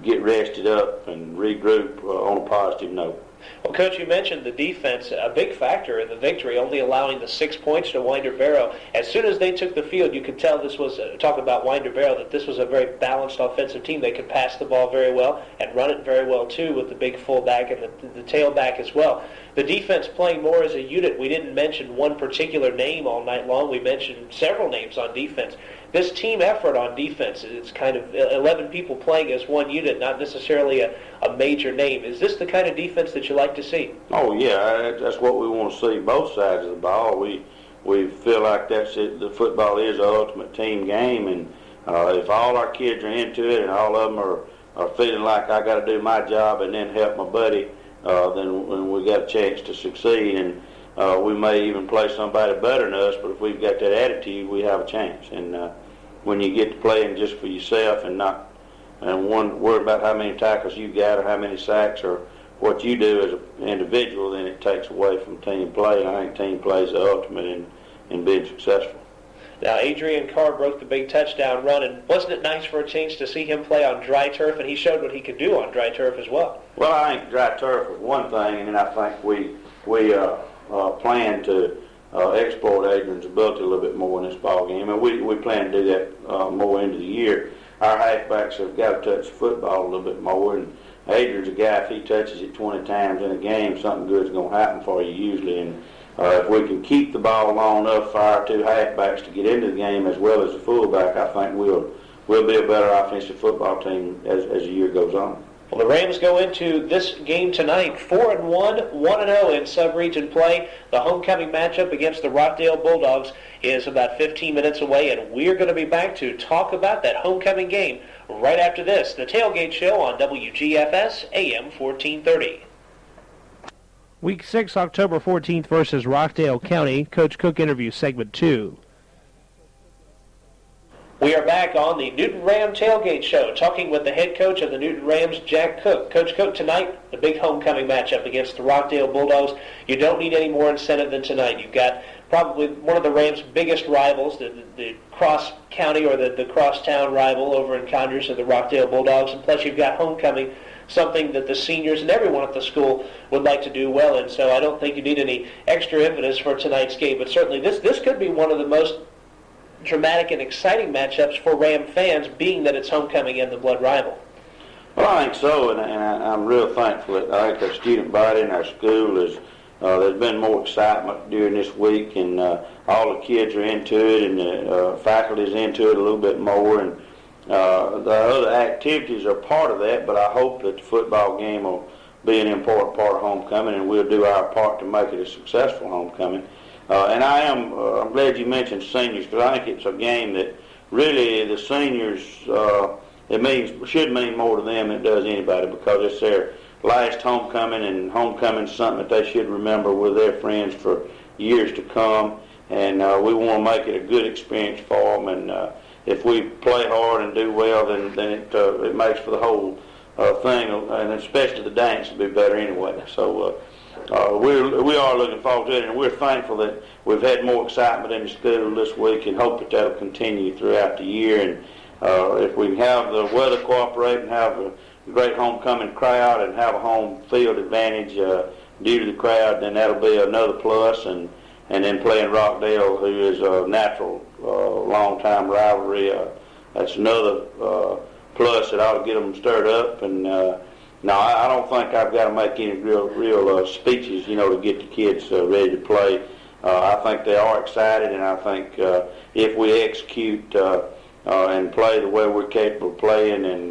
get rested up and regroup on a positive note. Well, Coach, you mentioned the defense, a big factor in the victory, only allowing the 6 points to Winder Barrow. As soon as they took the field, you could tell this was, talking about Winder Barrow, that this was a very balanced offensive team. They could pass the ball very well and run it very well, too, with the big fullback and the tailback as well. The defense playing more as a unit. We didn't mention one particular name all night long. We mentioned several names on defense. This team effort on defense, it's kind of 11 people playing as one unit, not necessarily a major name. Is this the kind of defense that you like to see? Oh, yeah, that's what we want to see, both sides of the ball. We feel like that's it. The football is the ultimate team game, and if all our kids are into it and all of them are feeling like I got to do my job and then help my buddy, then we got a chance to succeed. And we may even play somebody better than us, but if we've got that attitude, we have a chance. And when you get to playing just for yourself and not worry about how many tackles you got or how many sacks or what you do as an individual, then it takes away from team play. And I think team play is the ultimate in being successful. Now, Adrian Carr broke the big touchdown run, and wasn't it nice for a change to see him play on dry turf? And he showed what he could do on dry turf as well. Well, I think dry turf was one thing, and then I think we plan to exploit Adrian's ability a little bit more in this ball game, and we plan to do that more into the year. Our halfbacks have got to touch the football a little bit more, and Adrian's a guy, if he touches it 20 times in a game, something good's going to happen for you usually. And if we can keep the ball long enough for our two halfbacks to get into the game as well as the fullback, I think we'll be a better offensive football team as the year goes on. Well, the Rams go into this game tonight 4-1, 1-0 in sub-region play. The homecoming matchup against the Rockeal Bulldogs is about 15 minutes away, and we're going to be back to talk about that homecoming game right after this. The Tailgate Show on WGFS AM 1430. Week 6, October 14th versus Rockdale County. Coach Cook interview, segment 2. We are back on the Newton Ram Tailgate Show, talking with the head coach of the Newton Rams, Jack Cook. Coach Cook, tonight, the big homecoming matchup against the Rockeal Bulldogs. You don't need any more incentive than tonight. You've got probably one of the Rams' biggest rivals, the cross-county or the cross-town rival over in Conyers of the Rockeal Bulldogs, and plus you've got homecoming, something that the seniors and everyone at the school would like to do well in. So I don't think you need any extra impetus for tonight's game, but certainly this could be one of the most dramatic and exciting matchups for Ram fans, being that it's homecoming and the blood rival. Well, I think so, and I'm real thankful that I think our student body and our school is. There's been more excitement during this week, and all the kids are into it, and the faculty's into it a little bit more, and the other activities are part of that. But I hope that the football game will be an important part of homecoming, and we'll do our part to make it a successful homecoming. And I'm glad you mentioned seniors, because I think it's a game that really the seniors should mean more to them than it does anybody, because it's their last homecoming, and homecoming is something that they should remember with their friends for years to come. And we want to make it a good experience for them. And if we play hard and do well, then it makes for the whole thing, and especially the dance, to be better anyway. So. We are looking forward to it, and we're thankful that we've had more excitement in the school this week, and hope that that'll continue throughout the year. And if we can have the weather cooperate and have a great homecoming crowd and have a home field advantage due to the crowd, then that'll be another plus. And then playing Rockdale, who is a natural long-time rivalry, that's another plus that ought to get them stirred up. And no, I don't think I've got to make any real speeches, to get the kids ready to play. I think they are excited, and I think if we execute and play the way we're capable of playing and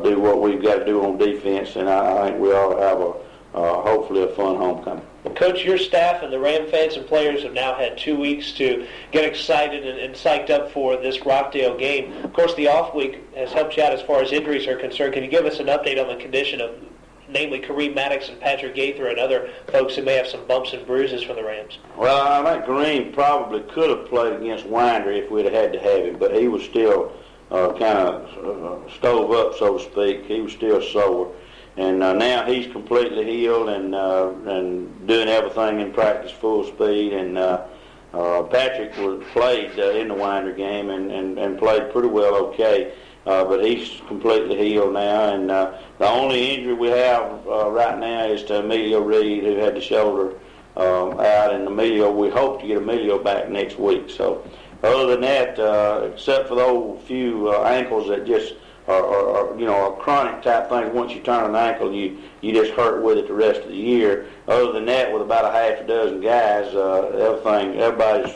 do what we've got to do on defense, then I think we ought to have hopefully a fun homecoming. Well, Coach, your staff and the Ram fans and players have now had 2 weeks to get excited and psyched up for this Rockdale game. Of course, the off week has helped you out as far as injuries are concerned. Can you give us an update on the condition of, namely, Kareem Maddox and Patrick Gaither and other folks who may have some bumps and bruises from the Rams? Well, I think Kareem probably could have played against Winder if we'd have had to have him, but he was still kind of stove up, so to speak. He was still sore. And now he's completely healed and doing everything in practice full speed. And Patrick played in the Winder game and played pretty well okay. But he's completely healed now. And the only injury we have right now is to Emilio Reed, who had the shoulder out. And Emilio, we hope to get Emilio back next week. So other than that, except for those few ankles that just are chronic type things. Once you turn an ankle, you just hurt with it the rest of the year. Other than that, with about a half a dozen guys, everybody's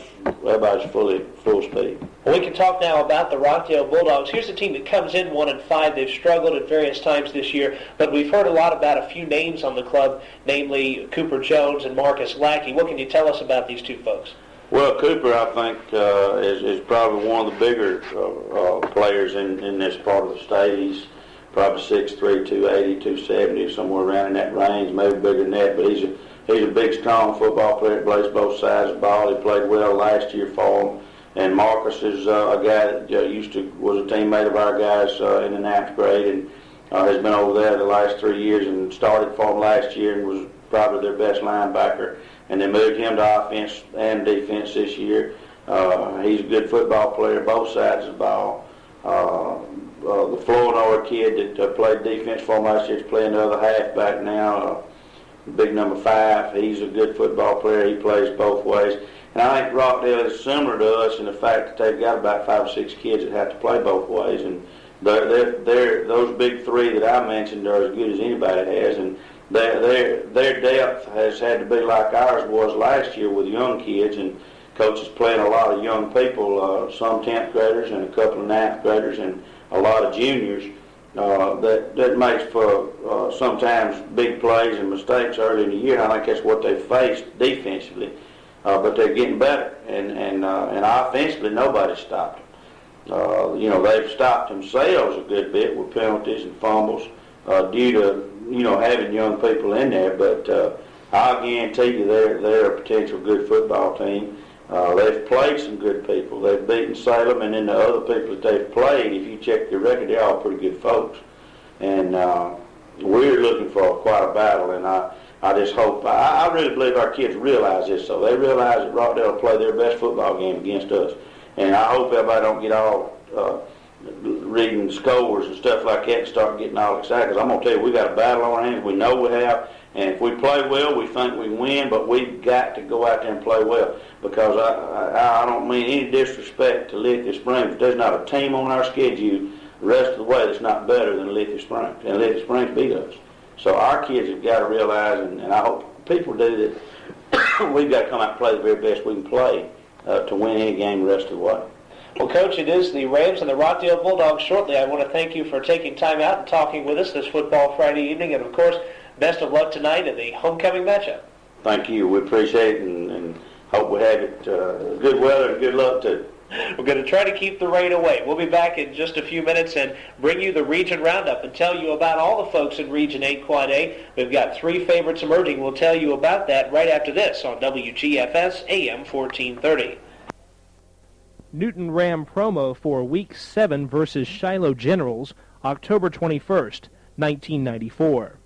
full speed. Well, we can talk now about the Rockeal Bulldogs. Here's a team that comes in 1-5. They've struggled at various times this year, but we've heard a lot about a few names on the club, namely Cooper Jones and Marcus Lackey. What can you tell us about these two folks? Well, Cooper, I think, is probably one of the bigger players in this part of the state. He's probably 6'3", 280, 270, somewhere around in that range, maybe bigger than that. But he's a big, strong football player. Plays both sides of the ball. He played well last year for him. And Marcus is a guy that was a teammate of our guys in the 9th grade, and has been over there the last 3 years and started for them last year and was probably their best linebacker. And they moved him to offense and defense this year. He's a good football player, both sides of the ball. The Florinor kid that played defense for him last year is playing the other halfback now, big number 5. He's a good football player. He plays both ways. And I think Rockeal is similar to us in the fact that they've got about 5 or 6 kids that have to play both ways. And those big 3 that I mentioned are as good as anybody has. And their depth has had to be like ours was last year with young kids, and coaches playing a lot of young people, some 10th graders and a couple of 9th graders and a lot of juniors. That makes for sometimes big plays and mistakes early in the year. And I think that's what they faced defensively, but they're getting better. And offensively, nobody stopped them. They've stopped themselves a good bit with penalties and fumbles due to having young people in there, but I'll guarantee you they're a potential good football team. They've played some good people. They've beaten Salem, and then the other people that they've played, if you check their record, they're all pretty good folks. And we're looking for quite a battle, and I just hope, I really believe our kids realize this, so they realize that Rockeal will play their best football game against us. And I hope everybody don't get all reading scores and stuff like that and start getting all excited. Because I'm going to tell you, we got a battle on our hands. We know we have. And if we play well, we think we win, but we've got to go out there and play well. Because I don't mean any disrespect to Lithia Springs. There's not a team on our schedule the rest of the way that's not better than Lithia Springs. And Lithia Springs beat us. So our kids have got to realize, and I hope people do, that we've got to come out and play the very best we can play to win any game the rest of the way. Well, Coach, it is the Rams and the Rockeal Bulldogs shortly. I want to thank you for taking time out and talking with us this football Friday evening. And, of course, best of luck tonight in the homecoming matchup. Thank you. We appreciate it and hope we have it good weather and good luck, too. We're going to try to keep the rain away. We'll be back in just a few minutes and bring you the Region Roundup and tell you about all the folks in Region 8 Quad A. We've got 3 favorites emerging. We'll tell you about that right after this on WGFS AM 1430. Newton Ram promo for Week 7 versus Shiloh Generals, October 21st, 1994.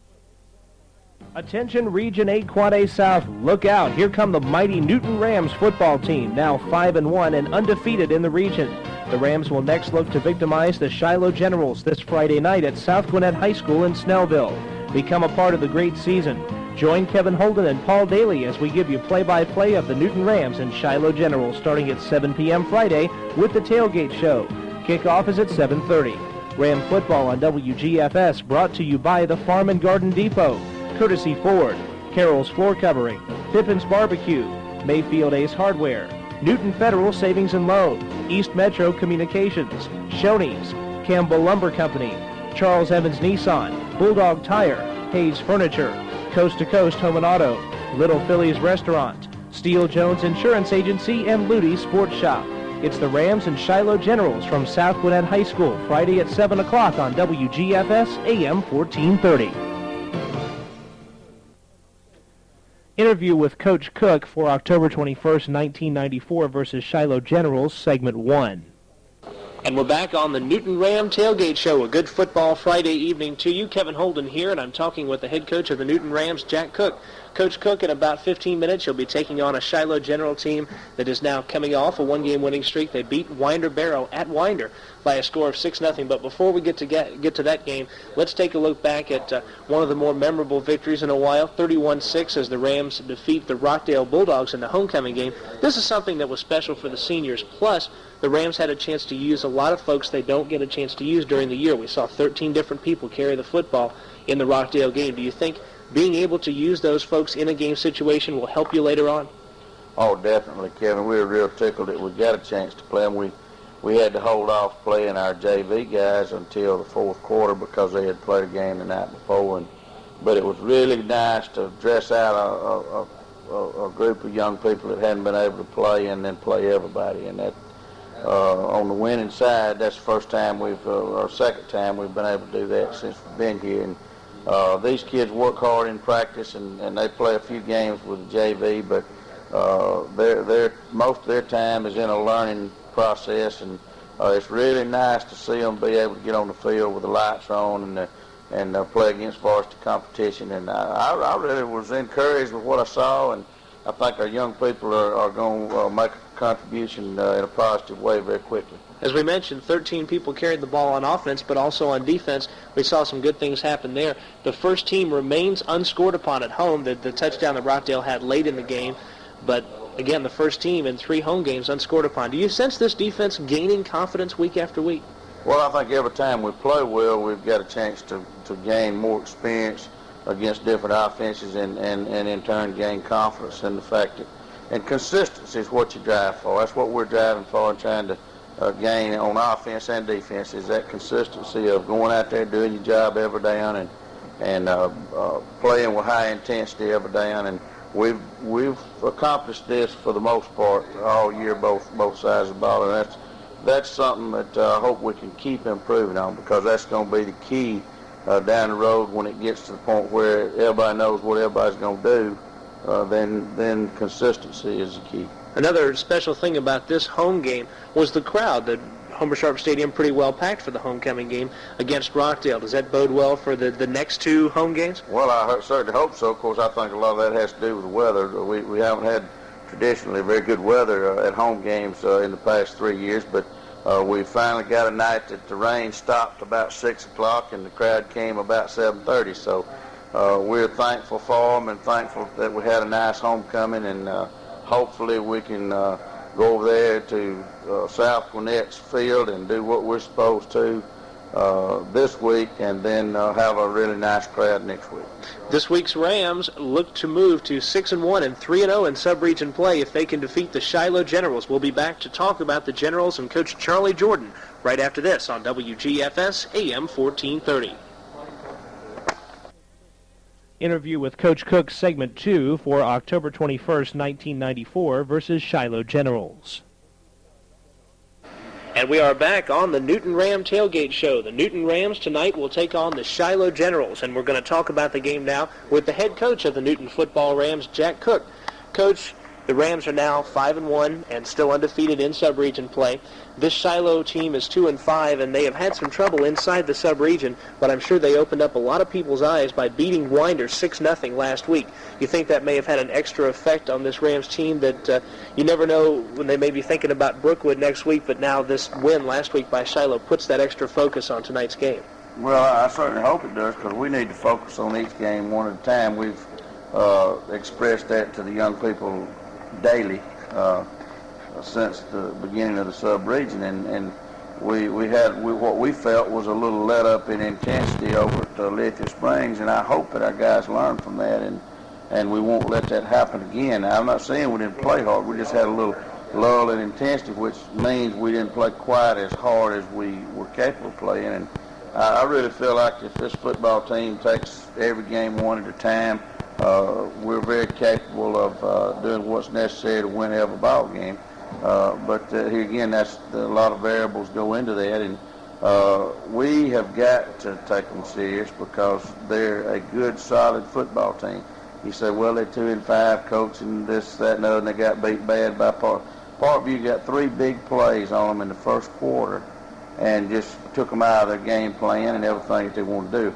Attention Region 8 Quad A South, look out. Here come the mighty Newton Rams football team, now 5-1 and undefeated in the region. The Rams will next look to victimize the Shiloh Generals this Friday night at South Gwinnett High School in Snellville. Become a part of the great season. Join Kevin Holden and Paul Daly as we give you play-by-play of the Newton Rams and Shiloh Generals starting at 7 p.m. Friday with the Tailgate Show. Kickoff is at 7:30. Ram football on WGFS brought to you by the Farm and Garden Depot, Courtesy Ford, Carroll's Floor Covering, Pippin's Barbecue, Mayfield Ace Hardware, Newton Federal Savings and Loan, East Metro Communications, Shoney's, Campbell Lumber Company, Charles Evans Nissan, Bulldog Tire, Hayes Furniture, Coast to Coast Home and Auto, Little Phillies Restaurant, Steele Jones Insurance Agency, and Ludy Sports Shop. It's the Rams and Shiloh Generals from South Gwinnett High School, Friday at 7 o'clock on WGFS AM 1430. Interview with Coach Cook for October 21st, 1994 versus Shiloh Generals, Segment 1. And we're back on the Newton Ram Tailgate Show. A good football Friday evening to you. Kevin Holden here, and I'm talking with the head coach of the Newton Rams, Jack Cook. Coach Cook, in about 15 minutes, you'll be taking on a Shiloh General team that is now coming off a one-game winning streak. They beat Winder Barrow at Winder by a score of 6-0. But before we get to that game, let's take a look back at one of the more memorable victories in a while, 31-6, as the Rams defeat the Rockeal Bulldogs in the homecoming game. This is something that was special for the seniors. Plus, the Rams had a chance to use a lot of folks they don't get a chance to use during the year. We saw 13 different people carry the football in the Rockeal game. Do you think being able to use those folks in a game situation will help you later on? Oh, definitely, Kevin. We were real tickled that we got a chance to play them. We had to hold off playing our JV guys until the fourth quarter because they had played a game the night before. But it was really nice to dress out a group of young people that hadn't been able to play and then play everybody. And that on the winning side, that's the first time or second time we've been able to do that since we've been here. And these kids work hard in practice, and they play a few games with the JV, but most of their time is in a learning process, and it's really nice to see them be able to get on the field with the lights on and play against varsity competition. And I really was encouraged with what I saw, and I think our young people are going to make a contribution in a positive way very quickly. As we mentioned, 13 people carried the ball on offense, but also on defense. We saw some good things happen there. The first team remains unscored upon at home, the touchdown that Rockdale had late in the game. But, again, the first team in 3 home games unscored upon. Do you sense this defense gaining confidence week after week? Well, I think every time we play well, we've got a chance to gain more experience against different offenses and in turn gain confidence in the fact that, and consistency is what you drive for. That's what we're driving for and trying to gain on offense and defense, is that consistency of going out there doing your job every down and playing with high intensity every down. And we've accomplished this for the most part all year, both sides of the ball, and that's something that I hope we can keep improving on, because that's going to be the key down the road when it gets to the point where everybody knows what everybody's going to do. Then consistency is the key. Another special thing about this home game was the crowd. The Homer Sharp Stadium pretty well packed for the homecoming game against Rockdale. Does that bode well for the next 2 home games? Well, I certainly hope so. Of course, I think a lot of that has to do with the weather. We haven't had traditionally very good weather at home games in the past 3 years, but we finally got a night that the rain stopped about 6 o'clock and the crowd came about 7:30. So we're thankful for them and thankful that we had a nice homecoming, and hopefully we can go over there to South Gwinnett's field and do what we're supposed to this week, and then have a really nice crowd next week. This week's Rams look to move to 6-1 and 3-0 in sub-region play if they can defeat the Shiloh Generals. We'll be back to talk about the Generals and Coach Charlie Jordan right after this on WGFS AM 1430. Interview with Coach Cook, segment 2 for October 21st, 1994 versus Shiloh Generals. And we are back on the Newton Ram Tailgate Show. The Newton Rams tonight will take on the Shiloh Generals, and we're going to talk about the game now with the head coach of the Newton Football Rams, Jack Cook. Coach, the Rams are now 5-1 and still undefeated in sub-region play. This Shiloh team is 2-5, and they have had some trouble inside the sub-region, but I'm sure they opened up a lot of people's eyes by beating Winder 6-0 last week. You think that may have had an extra effect on this Rams team that you never know when they may be thinking about Brookwood next week, but now this win last week by Shiloh puts that extra focus on tonight's game? Well, I certainly hope it does, because we need to focus on each game one at a time. We've expressed that to the young people daily since the beginning of the sub-region, and we had what we felt was a little let-up in intensity over at Lithia Springs, and I hope that our guys learn from that, and we won't let that happen again. Now, I'm not saying we didn't play hard. We just had a little lull in intensity, which means we didn't play quite as hard as we were capable of playing, and I really feel like if this football team takes every game one at a time, we're very capable of doing what's necessary to win every ball game. But here again, that's a lot of variables go into that, and we have got to take them serious because they're a good, solid football team. You say, well, they're 2-5, coach, and this, that, and the other, and they got beat bad by Parkview. Got 3 big plays on them in the first quarter and just took them out of their game plan and everything that they wanted to do.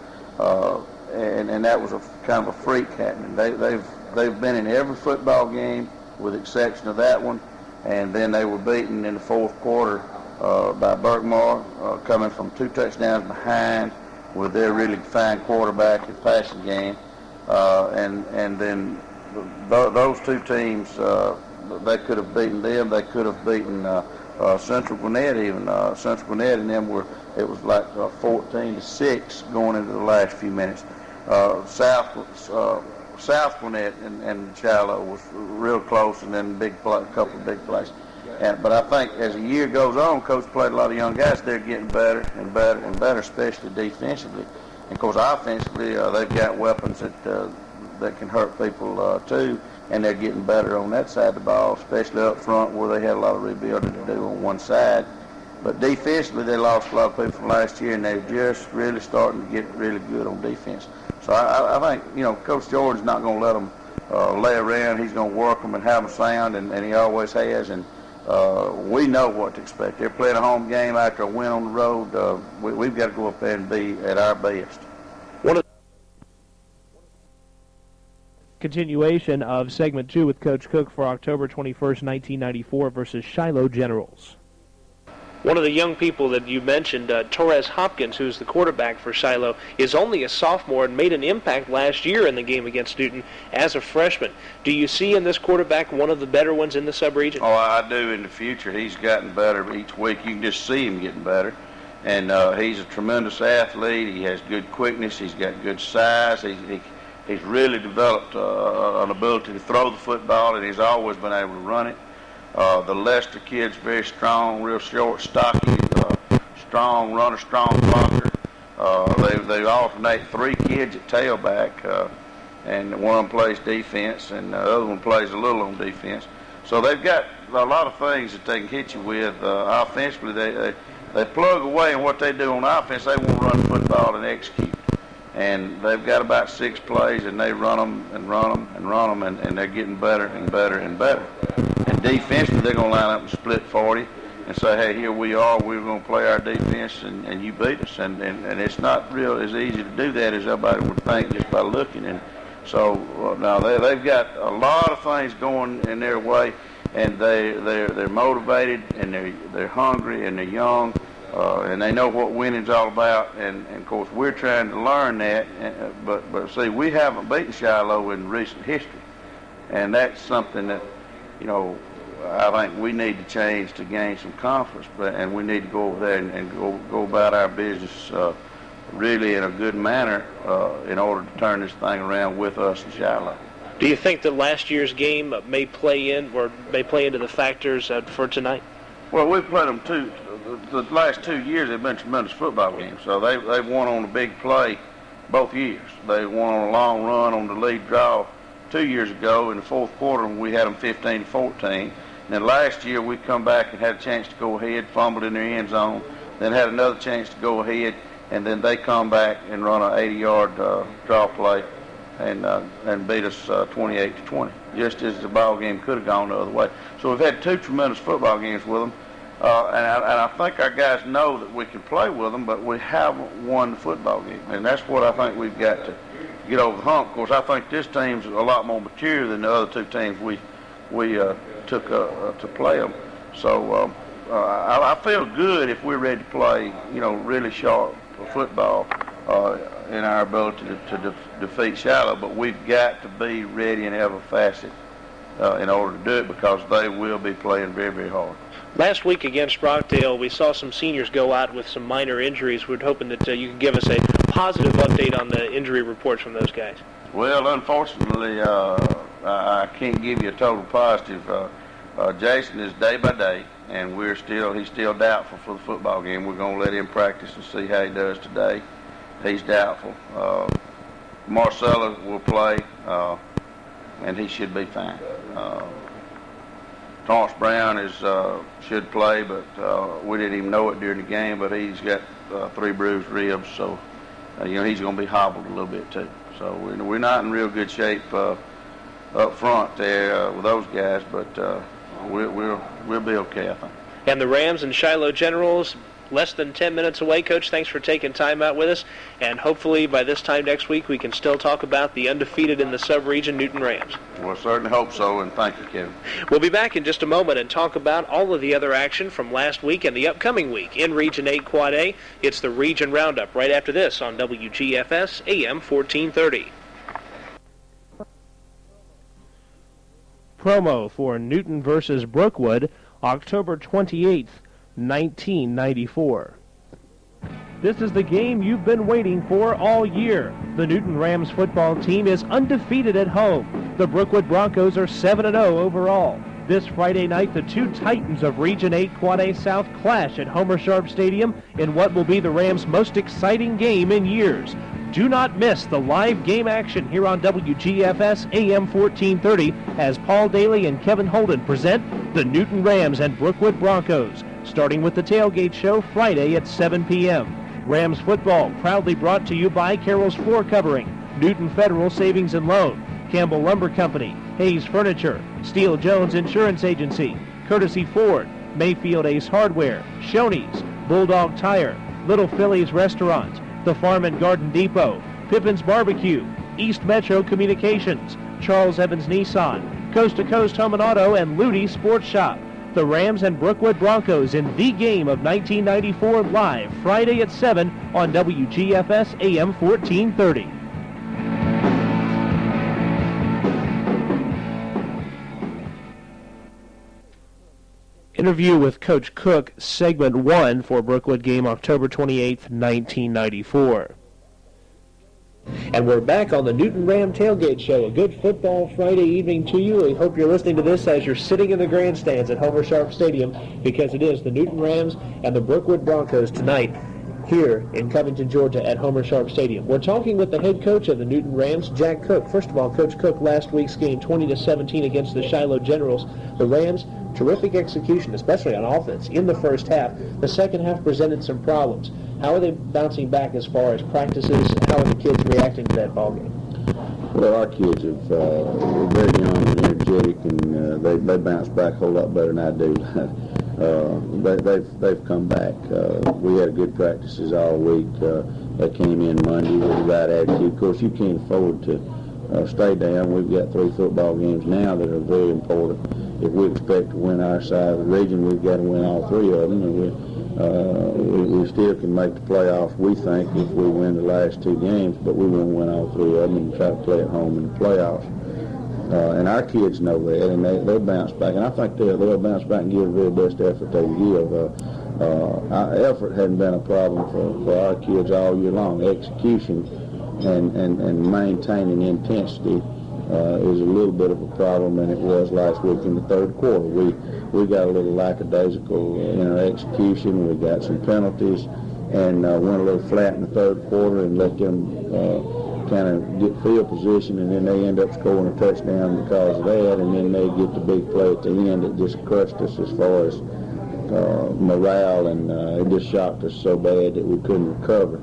And that was a kind of a freak happening. They've been in every football game with the exception of that one, and then they were beaten in the fourth quarter by Berkmar, coming from 2 touchdowns behind with their really fine quarterback and passing game. And then those two teams, they could have beaten them. They could have beaten Central Gwinnett even. Central Gwinnett and them it was like 14-6 going into the last few minutes. South Gwinnett and Shiloh was real close, and then a couple of big plays. But I think as the year goes on, Coach played a lot of young guys. They're getting better and better and better, especially defensively. And of course, offensively, they've got weapons that can hurt people too, and they're getting better on that side of the ball, especially up front where they had a lot of rebuilding to do on one side. But defensively, they lost a lot of people from last year, and they're just really starting to get really good on defense. So I think, Coach Jordan's not going to let them lay around. He's going to work them and have them sound, and he always has. And we know what to expect. They're playing a home game after a win on the road. We've got to go up there and be at our best. Continuation of segment 2 with Coach Cook for October 21st, 1994 versus Shiloh Generals. One of the young people that you mentioned, Torres Hopkins, who's the quarterback for Shiloh, is only a sophomore and made an impact last year in the game against Newton as a freshman. Do you see in this quarterback one of the better ones in the sub-region? Oh, I do in the future. He's gotten better each week. You can just see him getting better. And he's a tremendous athlete. He has good quickness. He's got good size. He's really developed an ability to throw the football, and he's always been able to run it. The Lester kid's very strong, real short, stocky, strong runner, strong blocker. They alternate 3 kids at tailback, and one of them plays defense, and the other one plays a little on defense. So they've got a lot of things that they can hit you with. Offensively, they plug away, and what they do on offense, they want to run the football and execute. And they've got about 6 plays, and they run them and run them and run them, and they're getting better and better and better. And defensively, they're going to line up and split 40 and say, hey, here we are, we're going to play our defense, and you beat us. And it's not real as easy to do that as everybody would think just by looking. And so now they've got a lot of things going in their way, and they're motivated, and they're hungry, and they're young. And they know what winning's all about, and of course we're trying to learn that. But see, we haven't beaten Shiloh in recent history, and that's something that I think we need to change to gain some confidence. And we need to go over there and go about our business really in a good manner in order to turn this thing around with us in Shiloh. Do you think that last year's game may play into the factors for tonight? Well, we've played them the last 2 years. They've been tremendous football games. So they've won on a big play both years. They won on a long run on the lead draw 2 years ago in the fourth quarter when we had them 15-14. And then last year we come back and had a chance to go ahead, fumbled in their end zone, then had another chance to go ahead, and then they come back and run an 80-yard draw play and beat us 28-20, just as the ball game could have gone the other way. So we've had 2 tremendous football games with them, and I think our guys know that we can play with them, but we haven't won the football game, and that's what I think we've got to get over the hump. Of course, I think this team's a lot more mature than the other 2 teams we took to play them. So I feel good if we're ready to play, really sharp football in our ability to defeat Shiloh. But we've got to be ready in every facet in order to do it, because they will be playing very, very hard. Last week against Rockeal, we saw some seniors go out with some minor injuries. We're hoping that you can give us a positive update on the injury reports from those guys. Well, unfortunately, I can't give you a total positive. Jason is day by day, and he's still doubtful for the football game. We're going to let him practice and see how he does today. He's doubtful. Marcella will play, and he should be fine. Torrance Brown should play, but we didn't even know it during the game, but he's got 3 bruised ribs, so he's going to be hobbled a little bit too. So we're not in real good shape up front there with those guys, but we'll be okay, I think. And the Rams and Shiloh Generals, less than 10 minutes away. Coach, thanks for taking time out with us, and hopefully by this time next week we can still talk about the undefeated in the sub-region Newton Rams. Well, certainly hope so, and thank you, Kevin. We'll be back in just a moment and talk about all of the other action from last week and the upcoming week in Region 8 Quad A. It's the Region Roundup right after this on WGFS AM 1430. Promo for Newton versus Brookwood, October 28th, 1994. This is the game you've been waiting for all year. The Newton Rams football team is undefeated at home. The Brookwood Broncos are 7-0 overall. This Friday night, the two titans of Region 8 Quad A South clash at Homer Sharp Stadium in what will be the Rams' most exciting game in years. Do not miss the live game action here on WGFS AM 1430 as Paul Daly and Kevin Holden present the Newton Rams and Brookwood Broncos, starting with the tailgate show Friday at 7 p.m. Rams football proudly brought to you by Carroll's Floor Covering, Newton Federal Savings and Loan, Campbell Lumber Company, Hayes Furniture, Steele Jones Insurance Agency, Courtesy Ford, Mayfield Ace Hardware, Shoney's, Bulldog Tire, Little Phillies Restaurant, the Farm and Garden Depot, Pippin's Barbecue, East Metro Communications, Charles Evans Nissan, Coast to Coast Home and Auto, and Ludy Sports Shop. The Rams and Brookwood Broncos in the game of 1994 live Friday at 7 on WGFS AM 1430. Interview with Coach Cook, segment 1 for Brookwood game October 28th, 1994. And we're back on the Newton Ram Tailgate Show. A good football Friday evening to you. We hope you're listening to this as you're sitting in the grandstands at Homer Sharp Stadium, because it is the Newton Rams and the Brookwood Broncos tonight here in Covington, Georgia at Homer Sharp Stadium. We're talking with the head coach of the Newton Rams, Jack Cook. First of all, Coach Cook, last week's game 20-17 against the Shiloh Generals. The Rams, terrific execution, especially on offense, in the first half. The second half presented some problems. How are they bouncing back as far as practices? How are the kids reacting to that ballgame? Well, our kids are very young and energetic, and they bounce back a whole lot better than I do. They've come back. We had good practices all week. They came in Monday with the right attitude. Of course, you can't afford to stay down. We've got 3 football games now that are very important. If we expect to win our side of the region, we've got to win all 3 of them, and we still can make the playoffs, we think, if we win the last 2 games, but we want to win all 3 of them and try to play at home in the playoffs. And our kids know that, and they'll bounce back, and I think they'll bounce back and give the very best effort they can give. Our effort hadn't been a problem for our kids all year long. Execution and maintaining intensity is a little bit of a problem than it was last week in the third quarter. We got a little lackadaisical in our execution. We got some penalties and went a little flat in the third quarter and let them kind of get field position, and then they end up scoring a touchdown because of that, and then they get the big play at the end that just crushed us as far as morale, and it just shocked us so bad that we couldn't recover.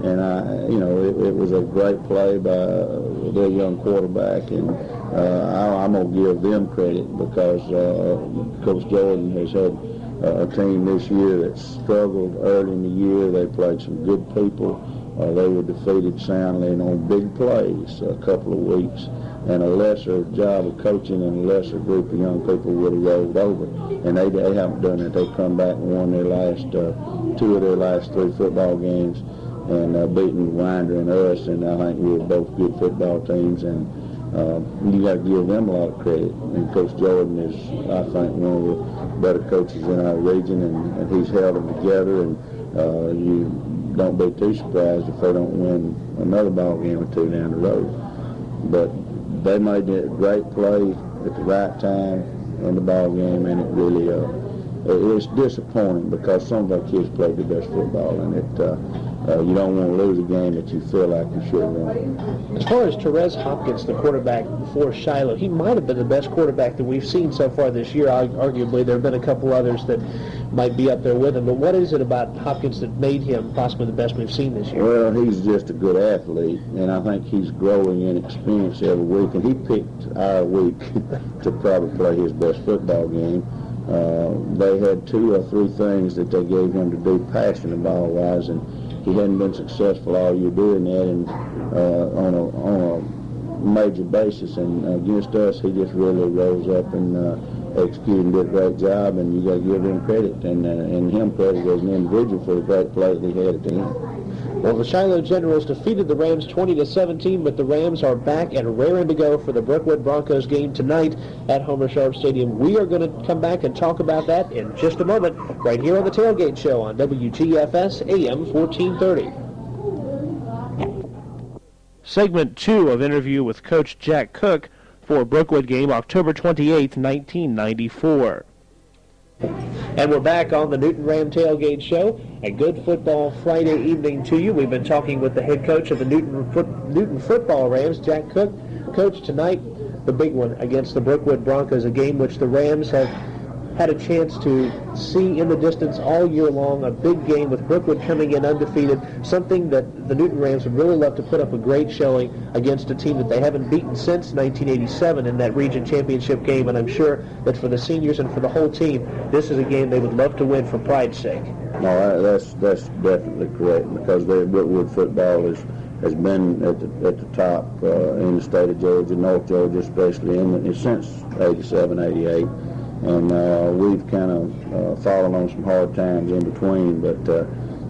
And it was a great play by their young quarterback, and I'm going to give them credit because Coach Jordan has had a team this year that struggled early in the year. They played some good people. They were defeated soundly and on big plays a couple of weeks, and a lesser job of coaching and a lesser group of young people would have rolled over. And they haven't done it. They've come back and won their last 2 of their last 3 football games, and beating Winder and us, and I think we were both good football teams, and you got to give them a lot of credit. And Coach Jordan is, I think, one of the better coaches in our region, and he's held them together, and you don't be too surprised if they don't win another ball game or 2 down the road. But they made a great play at the right time in the ball game, and it really it was disappointing because some of our kids played the best football, and you don't want to lose a game that you feel like you should have won. As far as Therese Hopkins, the quarterback for Shiloh, he might have been the best quarterback that we've seen so far this year. Arguably, there have been a couple others that might be up there with him. But what is it about Hopkins that made him possibly the best we've seen this year? Well, he's just a good athlete, and I think he's growing in experience every week. And he picked our week to probably play his best football game. they had 2 or 3 things that they gave him to do passing the ball wise, and he hadn't been successful all year doing that, and on a major basis. And against us, he just really rose up and executed and did a great job, and you got to give him credit and him credit as an individual for the great play that he had at the end. Well, the Shiloh Generals defeated the Rams 20-17, but the Rams are back and raring to go for the Brookwood Broncos game tonight at Homer Sharp Stadium. We are going to come back and talk about that in just a moment, right here on the Tailgate Show on WGFS AM 1430. Segment 2 of interview with Coach Jack Cook for Brookwood game October 28, 1994. And we're back on the Newton Ram Tailgate Show. A good football Friday evening to you. We've been talking with the head coach of the Newton football Rams, Jack Cook. Coach, tonight, the big one against the Brookwood Broncos, a game which the Rams have had a chance to see in the distance all year long, a big game with Brookwood coming in undefeated, something that the Newton Rams would really love to put up a great showing against a team that they haven't beaten since 1987 in that region championship game, and I'm sure that for the seniors and for the whole team, this is a game they would love to win for pride's sake. No, that's definitely correct, because Brookwood football has been at the top in the state of Georgia, North Georgia especially, since 87, 88. And we've kind of fallen on some hard times in between, but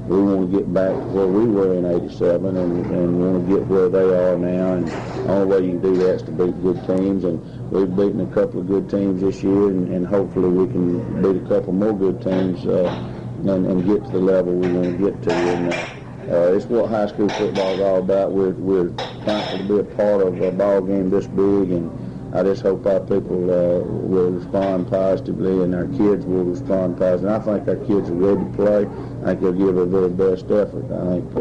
we want to get back to where we were in 87 and want to get where they are now, and the only way you can do that is to beat good teams, and we've beaten a couple of good teams this year, and hopefully we can beat a couple more good teams and get to the level we want to get to. And it's what high school football is all about. We're thankful to be a part of a ball game this big, and I just hope our people will respond positively, and our kids will respond positively. I think our kids are ready to play. I think they'll give their very best effort. I think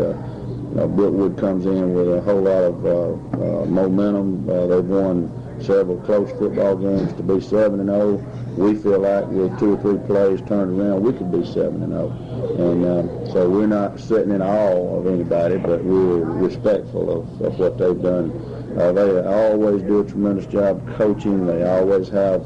Brookwood comes in with a whole lot of momentum. They've won several close football games to be 7-0. We feel like with 2 or 3 plays turned around, we could be 7-0. And so we're not sitting in awe of anybody, but we're respectful of what they've done. They always do a tremendous job coaching. They always have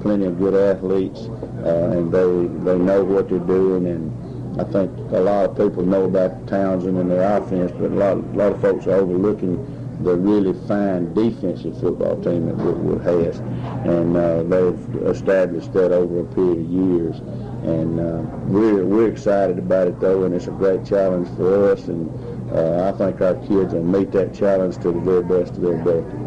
plenty of good athletes, and they know what they're doing. And I think a lot of people know about Townsend and their offense, but a lot of folks are overlooking the really fine defensive football team that Brookwood has. And they've established that over a period of years. And we're excited about it, though, and it's a great challenge for us. And I think our kids will meet that challenge to the very best of their ability.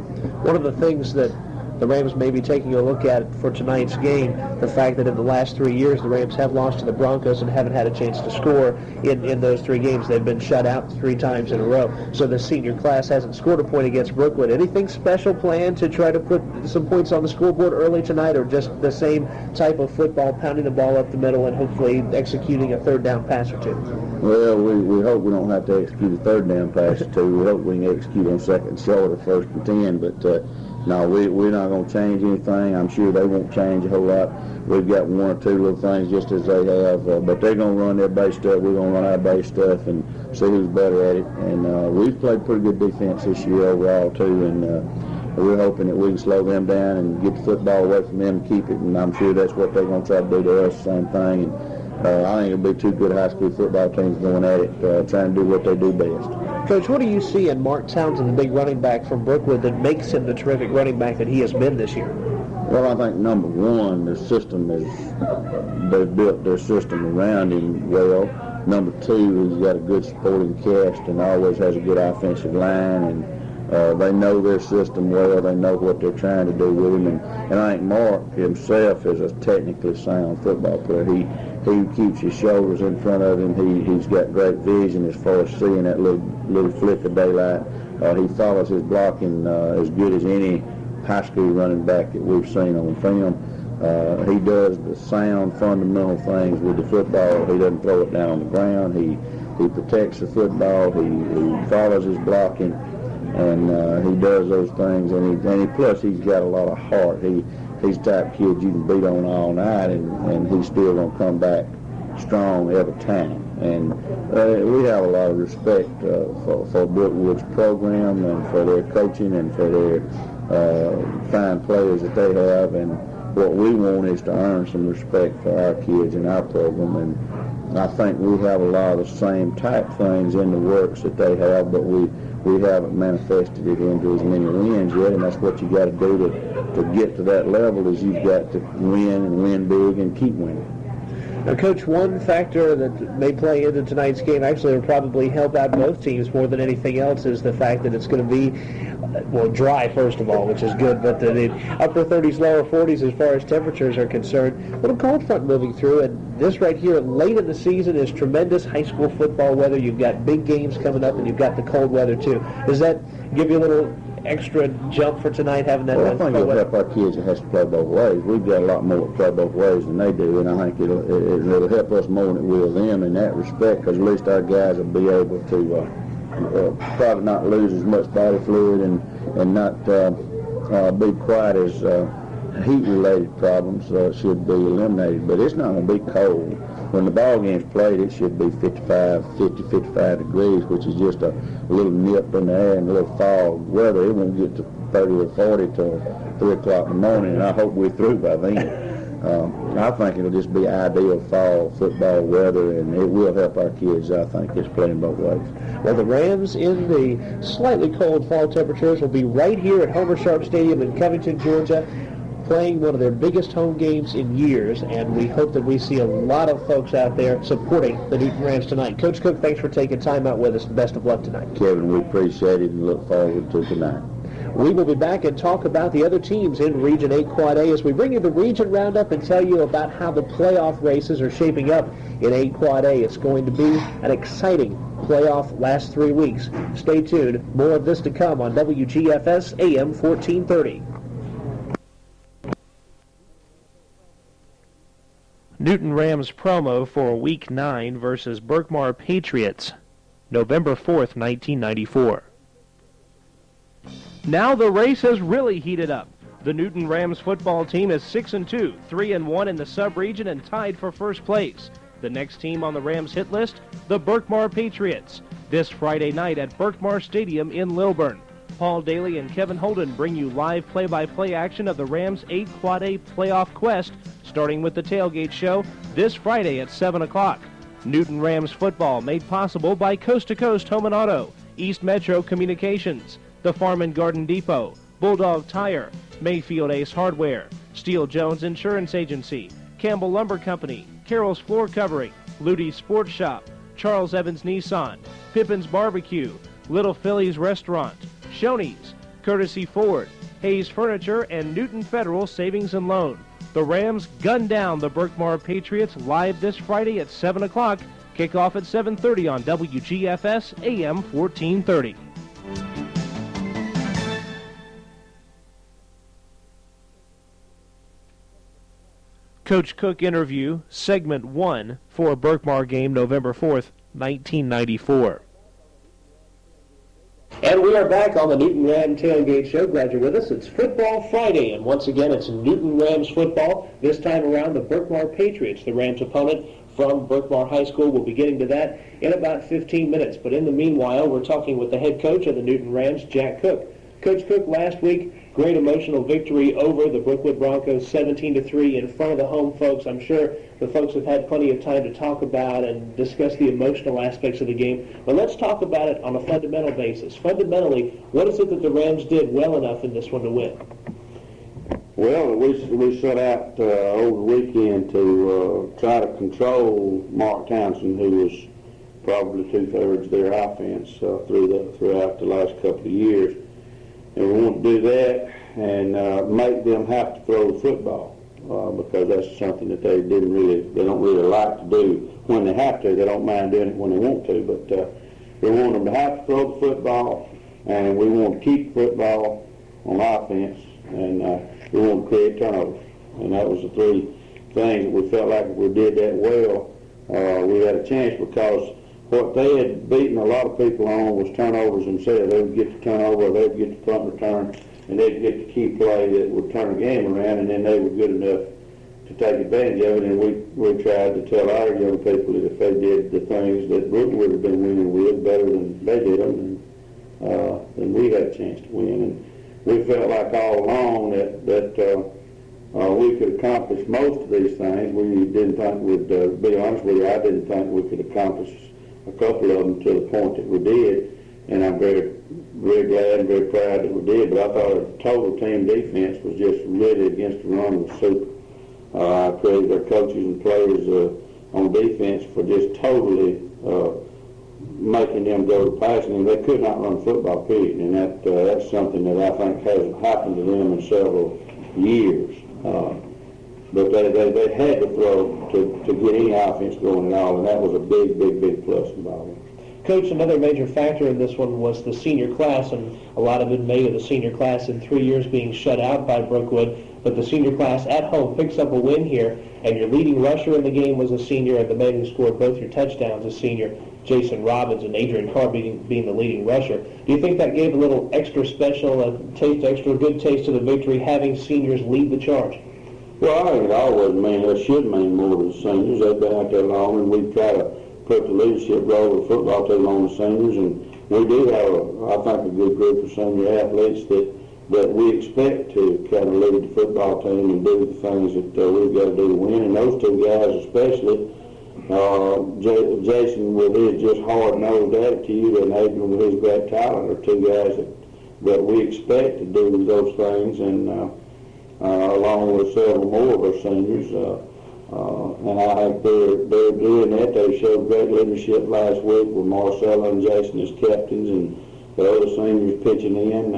One of the things that the Rams may be taking a look at for tonight's game, the fact that in the last 3 years the Rams have lost to the Broncos and haven't had a chance to score in those 3 games. They've been shut out 3 times in a row. So the senior class hasn't scored a point against Brookwood. Anything special planned to try to put some points on the scoreboard early tonight, or just the same type of football, pounding the ball up the middle and hopefully executing a 3rd down pass or 2? Well, we hope we don't have to execute a 3rd down pass or 2. We hope we can execute on 2nd and short or 1st and 10, but no, we're not going to change anything. I'm sure they won't change a whole lot. We've got 1 or 2 little things just as they have, but they're going to run their base stuff. We're going to run our base stuff and see who's better at it. And we've played pretty good defense this year overall, too, and we're hoping that we can slow them down and get the football away from them and keep it, and I'm sure that's what they're going to try to do to us, same thing. And I think it'll be 2 good high school football teams going at it, trying to do what they do best. Coach, what do you see in Mark Townsend, the big running back from Brookwood, that makes him the terrific running back that he has been this year? Well, I think number one, their system they've built their system around him well. Number two, he's got a good supporting cast and always has a good offensive line, and they know their system well. They know what they're trying to do with him, and I think Mark himself is a technically sound football player. He keeps his shoulders in front of him. He's got great vision as far as seeing that little flick of daylight. He follows his blocking as good as any high school running back that we've seen on film. He does the sound fundamental things with the football. He doesn't throw it down on the ground. He protects the football. He follows his blocking, and he does those things. And plus he's got a lot of heart. He's the type of kid you can beat on all night, and he's still going to come back strong every time. And we have a lot of respect for Brookwood's program and for their coaching and for their fine players that they have. And what we want is to earn some respect for our kids in our program, and I think we have a lot of the same type things in the works that they have, but we haven't manifested it into as many wins yet, and that's what you got to do to get to that level, is you've got to win and win big and keep winning. Now, Coach, one factor that may play into tonight's game, actually will probably help out both teams more than anything else, is the fact that it's going to be, well, dry, first of all, which is good, but the upper 30s, lower 40s as far as temperatures are concerned. Little cold front moving through, and this right here, late in the season, is tremendous high school football weather. You've got big games coming up, and you've got the cold weather, too. Does that give you a little extra jump for tonight, having that? Well, I think it'll help our kids that has to play both ways. We've got a lot more to play both ways than they do, and I think it'll help us more than it will them in that respect, because at least our guys will be able to probably not lose as much body fluid and not be quite as heat-related problems should be eliminated. But it's not going to be cold. When the ball game's played, it should be 55 degrees, which is just a little nip in the air and a little fog weather. It won't get to 30 or 40 till 3 o'clock in the morning, and I hope we're through by then. I think it'll just be ideal fall football weather, and it will help our kids, I think, just playing both ways. Well, the Rams in the slightly cold fall temperatures will be right here at Homer Sharp Stadium in Covington, Georgia, playing one of their biggest home games in years, and we hope that we see a lot of folks out there supporting the Newton Rams tonight. Coach Cook, thanks for taking time out with us. Best of luck tonight. Kevin, we appreciate it and look forward to tonight. We will be back and talk about the other teams in Region 8 Quad A as we bring you the Region Roundup and tell you about how the playoff races are shaping up in 8 Quad A. It's going to be an exciting playoff last 3 weeks. Stay tuned. More of this to come on WGFS AM 1430. Newton Rams promo for Week 9 versus Berkmar Patriots, November 4th, 1994. Now the race has really heated up. The Newton Rams football team is 6-2, 3-1 in the sub-region and tied for first place. The next team on the Rams hit list, the Berkmar Patriots, this Friday night at Berkmar Stadium in Lilburn. Paul Daly and Kevin Holden bring you live play-by-play action of the Rams 8 Quad A playoff quest, starting with the tailgate show this Friday at 7 o'clock. Newton Rams football made possible by Coast to Coast Home and Auto, East Metro Communications, the Farm and Garden Depot, Bulldog Tire, Mayfield Ace Hardware, Steele Jones Insurance Agency, Campbell Lumber Company, Carroll's Floor Covering, Ludy's Sports Shop, Charles Evans Nissan, Pippin's Barbecue, Little Phillies Restaurant, Shoney's, Courtesy Ford, Hayes Furniture, and Newton Federal Savings and Loan. The Rams gun down the Berkmar Patriots live this Friday at 7 o'clock. Kickoff at 7:30 on WGFS AM 1430. Coach Cook interview, segment 1 for Berkmar game November 4th, 1994. And we are back on the Newton Ram Tailgate Show. Glad you're with us. It's Football Friday, and once again, it's Newton Rams football. This time around, the Berkmar Patriots, the Rams' opponent from Berkmar High School. We'll be getting to that in about 15 minutes. But in the meanwhile, we're talking with the head coach of the Newton Rams, Jack Cook. Coach Cook, last week, great emotional victory over the Brookwood Broncos, 17-3 in front of the home folks. I'm sure the folks have had plenty of time to talk about and discuss the emotional aspects of the game. But let's talk about it on a fundamental basis. Fundamentally, what is it that the Rams did well enough in this one to win? Well, we set out over the weekend to try to control Mark Townsend, who was probably two-thirds their offense throughout the last couple of years. And we want to do that and make them have to throw the football because that's something that they don't really like to do when they have to. They don't mind doing it when they want to, but we want them to have to throw the football, and we want to keep the football on offense, and we want to create turnovers. And that was the three things that we felt like if we did that well, we had a chance, because what they had beaten a lot of people on was turnovers themselves. They would get the turnover, they would get the punt return, and they'd get the key play that would turn the game around, and then they were good enough to take advantage of it. And we tried to tell our young people that if they did the things that Brooklyn would have been winning with better than they did them, then we had a chance to win. And we felt like all along that we could accomplish most of these things. We didn't think we'd, be honest with you, I didn't think we could accomplish a couple of them to the point that we did, and I'm very, very glad and very proud that we did. But I thought our total team defense was just really against the run was super. I credit our coaches and players on defense for just totally making them go to passing. And they could not run football, period, and that's something that I think hasn't happened to them in several years. But they had to throw to get any offense going at all, and that was a big, big, big plus in the ball. Coach, another major factor in this one was the senior class, and a lot of it made of the senior class in 3 years being shut out by Brookwood. But the senior class at home picks up a win here, and your leading rusher in the game was a senior, and the man who scored both your touchdowns, a senior, Jason Robbins, and Adrian Carr being the leading rusher. Do you think that gave a little extra special extra good taste to the victory, having seniors lead the charge? Well, I think it always should mean more to the seniors. They've been out there long, and we try to put the leadership role of the football team on the seniors, and we do have, I think, a good group of senior athletes that we expect to kind of lead the football team and do the things that we've got to do to win. And those two guys especially, Jason with his just hard-nosed attitude and Adrian with his great talent, are two guys that we expect to do those things, and along with several more of our seniors. And I think they're doing that. They showed great leadership last week with Marcella and Jason as captains, and the other seniors pitching in.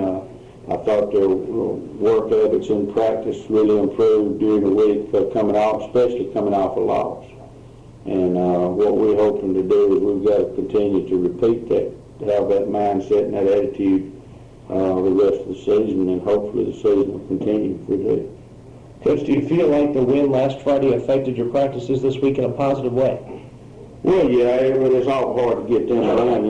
I thought their work habits in practice really improved during the week, especially coming off a loss. And what we're hoping to do is we've got to continue to repeat that, to have that mindset and that attitude the rest of the season, and hopefully the season will continue if we do. Coach, do you feel like the win last Friday affected your practices this week in a positive way? Well, yeah, it's all hard to get them around.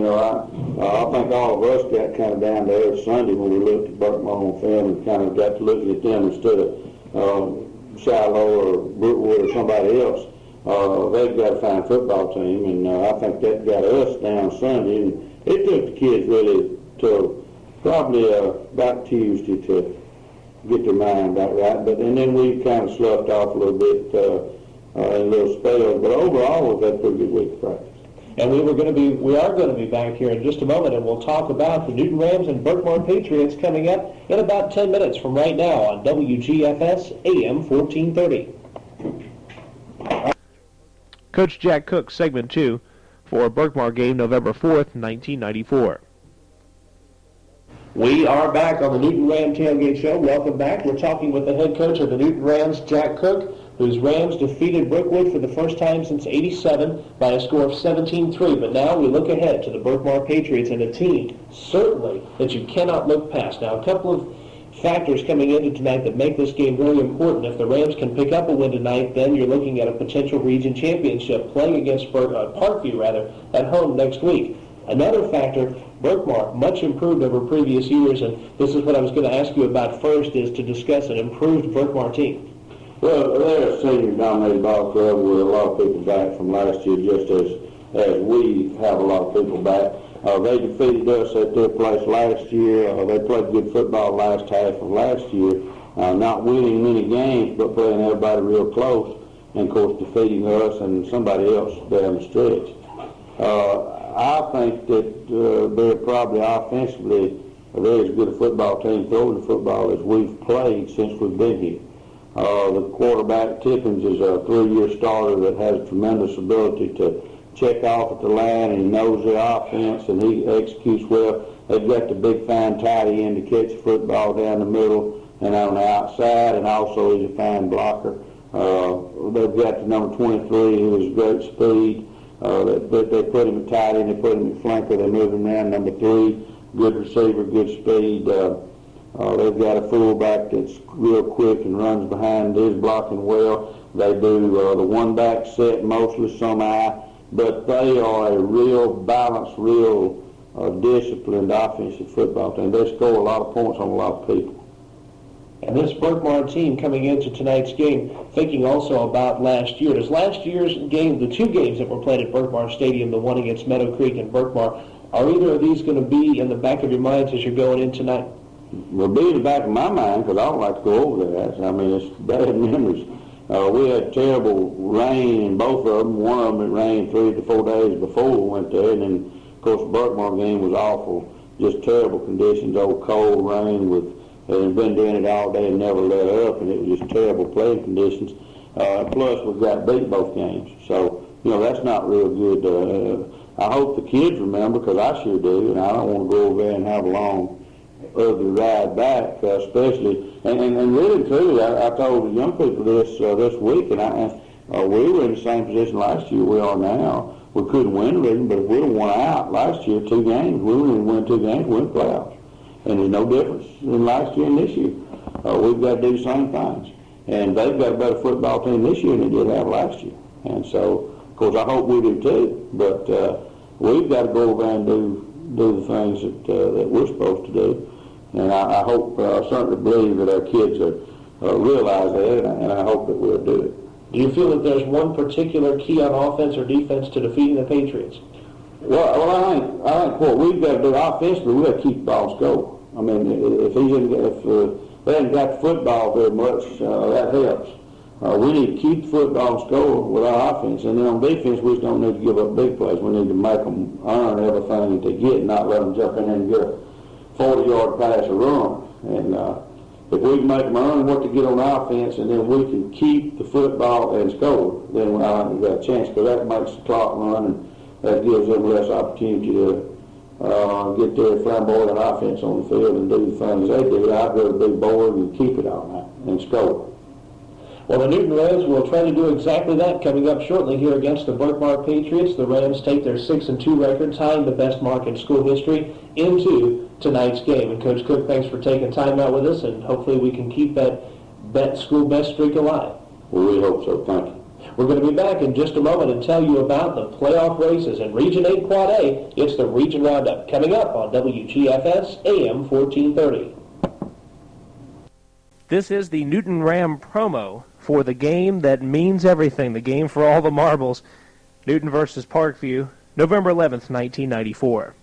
I think all of us got kind of down there every Sunday when we looked at Burkmore on film and kind of got to looking at them instead of Shiloh or Brookwood or somebody else. They've got a fine football team, and I think that got us down Sunday. And it took the kids really to probably about Tuesday to get their mind back right. And then we kind of sloughed off a little bit in a little spell. But overall, we've had a pretty good week of practice. And we are going to be back here in just a moment, and we'll talk about the Newton Rams and Burkmore Patriots coming up in about 10 minutes from right now on WGFS AM 1430. Coach Jack Cook, segment 2 for Burkmore game November 4th, 1994. We are back on the Newton Ram Tailgate Show. Welcome back. We're talking with the head coach of the Newton Rams, Jack Cook, whose Rams defeated Brookwood for the first time since '87 by a score of 17-3. But now we look ahead to the Burkmore Patriots and a team certainly that you cannot look past. Now, a couple of factors coming into tonight that make this game very important. If the Rams can pick up a win tonight, then you're looking at a potential region championship playing against Parkview at home next week. Another factor, Burkmore, much improved over previous years, and this is what I was going to ask you about first, is to discuss an improved Burkmore team. Well, they're a senior-dominated ball club with a lot of people back from last year, just as we have a lot of people back. They defeated us at their place last year. They played good football last half of last year, not winning many games, but playing everybody real close, and, of course, defeating us and somebody else down the stretch. I think that they're probably offensively they're as good a football team throwing the football as we've played since we've been here. The quarterback, Tippins, is a 3-year starter that has tremendous ability to check off at the line, and he knows the offense, and he executes well. They've got the big, fine tight end to catch the football down the middle and on the outside, and also he's a fine blocker. They've got the number 23, who has great speed. They put him at tight end, they put him at flanker, they move him around. Number 3, good receiver, good speed. They've got a fullback that's real quick and runs behind, is blocking well. They do the one-back set mostly semi, but they are a real balanced, real disciplined offensive football team. They score a lot of points on a lot of people. And this Burkmore team coming into tonight's game, thinking also about last year. Does last year's game, the 2 games that were played at Burkmore Stadium, the one against Meadow Creek and Burkmore, are either of these going to be in the back of your minds as you're going in tonight? will be in the back of my mind because I don't like to go over there. I mean, it's bad memories. We had terrible rain in both of them. One of them, it rained 3 to 4 days before we went there, and then, of course, the Berkmar game was awful. Just terrible conditions, old cold rain with, and been doing it all day and never let up, and it was just terrible playing conditions. Plus, we got beat both games. So, that's not real good. I hope the kids remember, because I sure do, and I don't want to go over there and have a long, ugly ride back, especially. And really, truly, I told the young people this week, and we were in the same position last year we are now. We couldn't win the region, but if we'd have won out last year 2 games, we would have won 2 games, we win playoffs. And there's no difference in last year and this year. We've got to do the same things. And they've got a better football team this year than they did have last year. And so, of course, I hope we do too. But we've got to go over and do the things that we're supposed to do. And I hope, I certainly believe that our kids realize that, and I hope that we'll do it. Do you feel that there's one particular key on offense or defense to defeating the Patriots? Well, I think what we've got to do offensively, we've got to keep the ball score. I mean, if they haven't got the football very much, that helps. We need to keep the football score with our offense, and then on defense, we just don't need to give up big plays. We need to make them earn everything that they get, and not let them jump in there and get a 40-yard pass or run. And if we can make them earn what to get on offense, and then we can keep the football and score, then I think we've got a chance, because that makes the clock run, and that gives them less opportunity to get their flamboyant offense on the field and do the things they do. I'd rather be bored and keep it all night and score. Well, the Newton Rams will try to do exactly that coming up shortly here against the Berkmar Patriots. The Rams take their 6-2 record, tying the best mark in school history, into tonight's game. And Coach Cook, thanks for taking time out with us, and hopefully we can keep that school best streak alive. Well, we hope so. Thank you. We're going to be back in just a moment and tell you about the playoff races in Region 8 Quad A. It's the Region Roundup coming up on WGFS AM 1430. This is the Newton Ram promo for the game that means everything, the game for all the marbles. Newton versus Parkview, November 11th, 1994.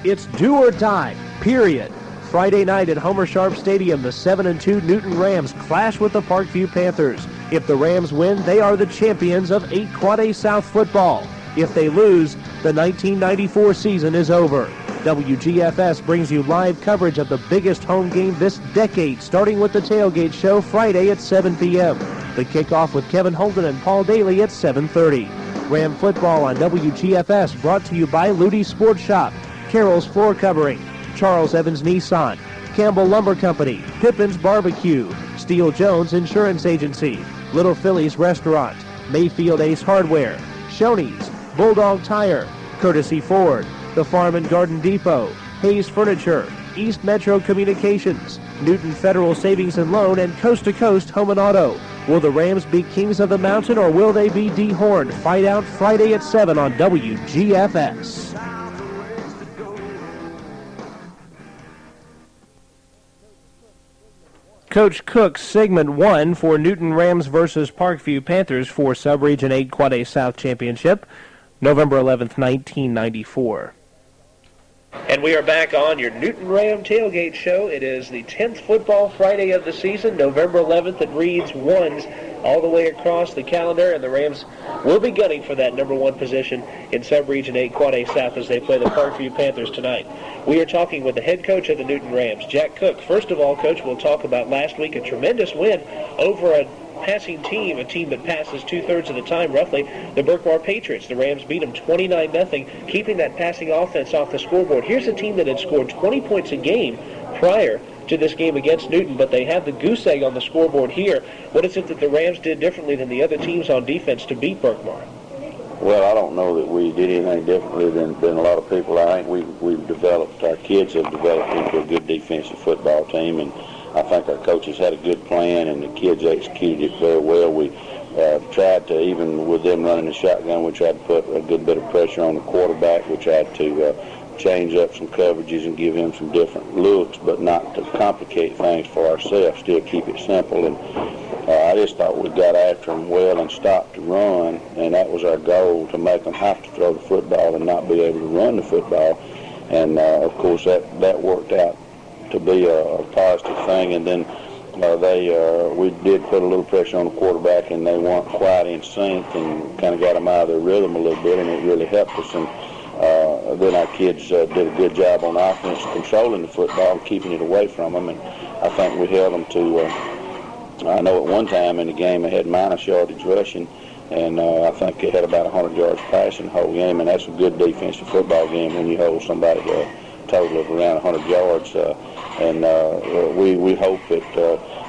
It's do or die, period. Friday night at Homer Sharp Stadium, the 7-2 Newton Rams clash with the Parkview Panthers. If the Rams win, they are the champions of 8 Quad A South football. If they lose, the 1994 season is over. WGFS brings you live coverage of the biggest home game this decade, starting with the Tailgate Show Friday at 7 p.m. The kickoff with Kevin Holden and Paul Daly at 7:30. Ram football on WGFS brought to you by Ludy Sports Shop, Carroll's Floor Covering, Charles Evans Nissan, Campbell Lumber Company, Pippin's Barbecue, Steele Jones Insurance Agency, Little Phillies Restaurant, Mayfield Ace Hardware, Shoney's, Bulldog Tire, Courtesy Ford, the Farm and Garden Depot, Hayes Furniture, East Metro Communications, Newton Federal Savings and Loan, and Coast to Coast Home and Auto. Will the Rams be kings of the mountain, or will they be dehorned? Fight out Friday at 7 on WGFS. Coach Cook's segment 1 for Newton Rams versus Parkview Panthers for Sub-Region 8 Quad A South Championship, November 11th, 1994. And we are back on your Newton Ram Tailgate Show. It is the 10th Football Friday of the season, November 11th. It reads ones all the way across the calendar, and the Rams will be gunning for that number 1 position in Sub-Region 8 Quad A South as they play the Parkview Panthers tonight. We are talking with the head coach of the Newton Rams, Jack Cook. First of all, Coach, we'll talk about last week, a tremendous win over a passing team, a team that passes 2/3 of the time, roughly, the Berkmar Patriots. The Rams beat them 29-0, keeping that passing offense off the scoreboard. Here's a team that had scored 20 points a game prior to this game against Newton, but they have the goose egg on the scoreboard here. What is it that the Rams did differently than the other teams on defense to beat Berkmar? Well, I don't know that we did anything differently than a lot of people. I think we've developed, our kids have developed into a good defensive football team, and I think our coaches had a good plan, and the kids executed it very well. We tried to, even with them running the shotgun, we tried to put a good bit of pressure on the quarterback. We tried to change up some coverages and give him some different looks, but not to complicate things for ourselves, still keep it simple. And I just thought we got after them well and stopped the run, and that was our goal, to make them have to throw the football and not be able to run the football. of course that worked out to be a positive thing. And then we did put a little pressure on the quarterback, and they weren't quite in sync, and kind of got them out of their rhythm a little bit, and it really helped us. And then our kids did a good job on offense controlling the football and keeping it away from them, and I think we held them to, I know at one time in the game they had minus yardage rushing, and I think they had about 100 yards passing the whole game, and that's a good defensive football game when you hold somebody to a total of around 100 yards. We hope that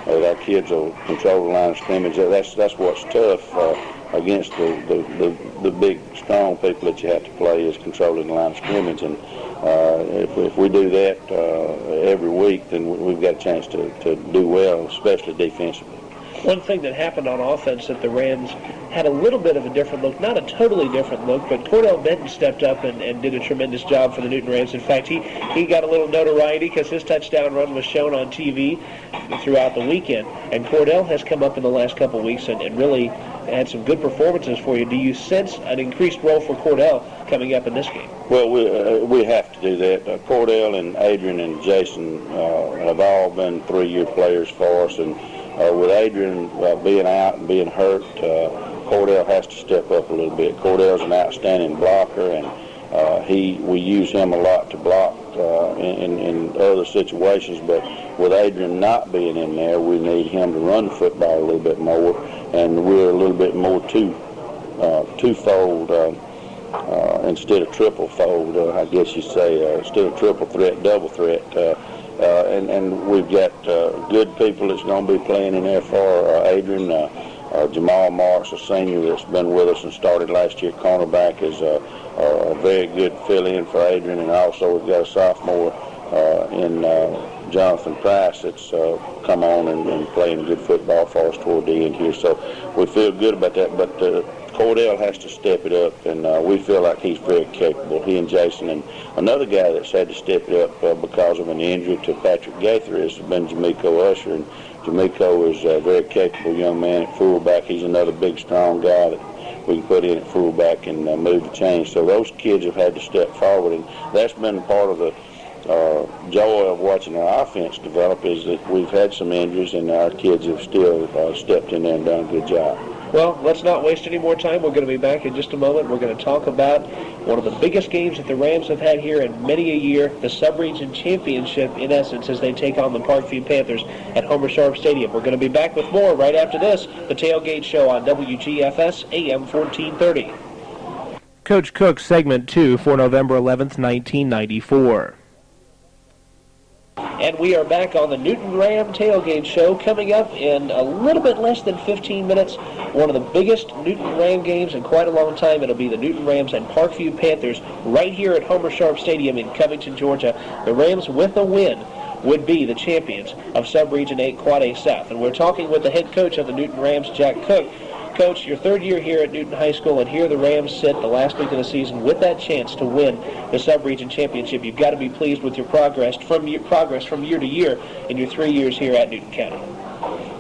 our kids will control the line of scrimmage. That's what's tough against the big, strong people that you have to play, is controlling the line of scrimmage. And if we do that every week, then we've got a chance to do well, especially defensively. One thing that happened on offense that the Rams had a little bit of a different look, not a totally different look, but Cordell Benton stepped up and did a tremendous job for the Newton Rams. In fact, he got a little notoriety because his touchdown run was shown on TV throughout the weekend. And Cordell has come up in the last couple of weeks and really had some good performances for you. Do you sense an increased role for Cordell coming up in this game? Well, we have to do that. Cordell and Adrian and Jason have all been 3-year players for us, and with Adrian being out and being hurt, Cordell has to step up a little bit. Cordell's an outstanding blocker, and we use him a lot to block in other situations, but with Adrian not being in there, we need him to run the football a little bit more, and we're a little bit more twofold instead of triple-fold, I guess you say, instead of triple threat, double threat. And we've got good people that's going to be playing in there for Adrian. Jamal Marks, a senior that's been with us and started last year, cornerback, is a very good fill-in for Adrian. And also we've got a sophomore in Jonathan Price that's come on and playing good football for us toward the end here. So we feel good about that. But Cordell has to step it up, and we feel like he's very capable. He and Jason, and another guy that's had to step it up because of an injury to Patrick Gaither has been Jamiko Usher, and Jamiko is a very capable young man at fullback. He's another big, strong guy that we can put in at fullback and move the chains. So those kids have had to step forward, and that's been part of the joy of watching our offense develop, is that we've had some injuries, and our kids have still stepped in there and done a good job. Well, let's not waste any more time. We're going to be back in just a moment. We're going to talk about one of the biggest games that the Rams have had here in many a year, the Sub-Region Championship, in essence, as they take on the Parkview Panthers at Homer Sharp Stadium. We're going to be back with more right after this, the Tailgate Show on WGFS AM 1430. Coach Cook, segment 2 for November 11th, 1994. And we are back on the Newton Ram Tailgate Show. Coming up in a little bit less than 15 minutes, one of the biggest Newton Ram games in quite a long time. It'll be the Newton Rams and Parkview Panthers right here at Homer Sharp Stadium in Covington, Georgia. The Rams, with a win, would be the champions of Sub-Region 8 Quad A South. And we're talking with the head coach of the Newton Rams, Jack Cook. Coach, your third year here at Newton High School, and here the Rams sit the last week of the season with that chance to win the Sub-Region Championship. You've got to be pleased with your progress from year to year in your 3 years here at Newton County.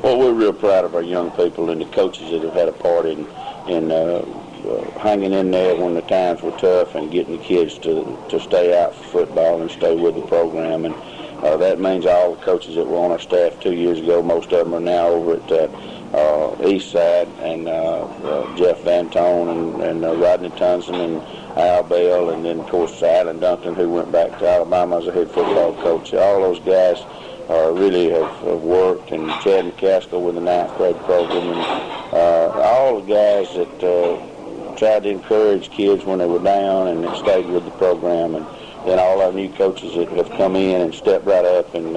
Well, we're real proud of our young people and the coaches that have had a part in hanging in there when the times were tough and getting the kids to stay out for football and stay with the program. And that means all the coaches that were on our staff 2 years ago, most of them are now over at East Side, and Jeff Vantone and Rodney Tunson and Al Bell, and then of course Alan Duncan, who went back to Alabama as a head football coach. All those guys really have worked, and Chad McCaskill with the 9th grade program, and all the guys that tried to encourage kids when they were down and that stayed with the program, and then all our new coaches that have come in and stepped right up and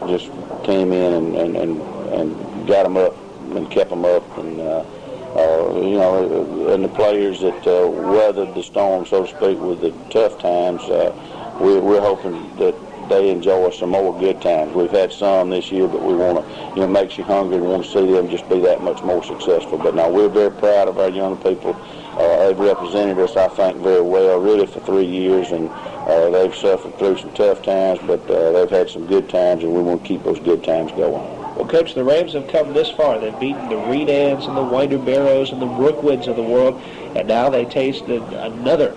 just came in and got them up and kept them up, and and the players that weathered the storm, so to speak, with the tough times. We're hoping that they enjoy some more good times. We've had some this year, but we want to, it makes you hungry and want to see them just be that much more successful. But now we're very proud of our young people. They've represented us, I think, very well, really for 3 years, and they've suffered through some tough times, but they've had some good times, and we want to keep those good times going. Well, Coach, the Rams have come this far. They've beaten the Redans and the Winder Barrows and the Brookwoods of the world, and now they taste another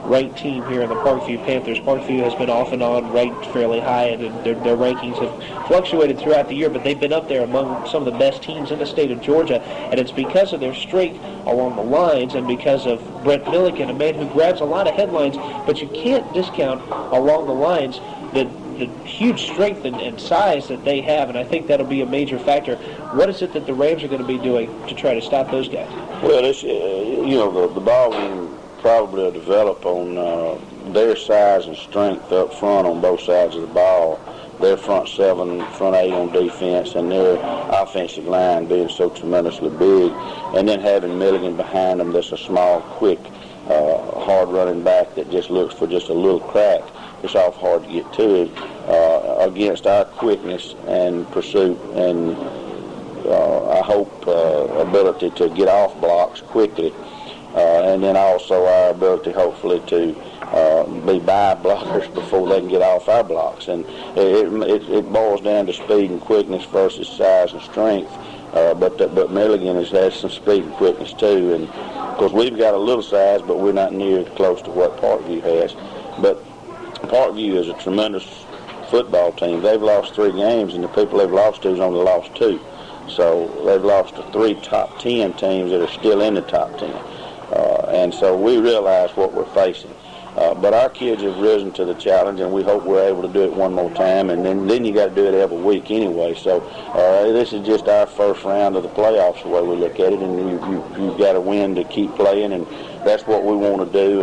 ranked team here in the Parkview Panthers. Parkview has been off and on ranked fairly high, and their rankings have fluctuated throughout the year, but they've been up there among some of the best teams in the state of Georgia, and it's because of their strength along the lines and because of Brent Milliken, a man who grabs a lot of headlines, but you can't discount along the lines the huge strength and size that they have, and I think that'll be a major factor. What is it that the Rams are going to be doing to try to stop those guys? Well, it's, the ball game probably will develop on their size and strength up front on both sides of the ball. Their front seven, front eight on defense, and their offensive line being so tremendously big, and then having Milligan behind them that's a small, quick, hard running back that just looks for just a little crack. It's awful hard to get to him against our quickness and pursuit and I hope ability to get off blocks quickly, and then also our ability hopefully to be by blockers before they can get off our blocks. And it boils down to speed and quickness versus size and strength. But Milligan has had some speed and quickness too, and of course we've got a little size, but we're not near close to what Parkview has. But Parkview is a tremendous football team. They've lost 3 games, and the people they've lost to has only lost 2. So they've lost to 3 top 10 teams that are still in the top 10. And so we realize what we're facing. But our kids have risen to the challenge, and we hope we're able to do it one more time. And then you got to do it every week anyway. So this is just our first round of the playoffs, the way we look at it. And you've got to win to keep playing, and that's what we want to do.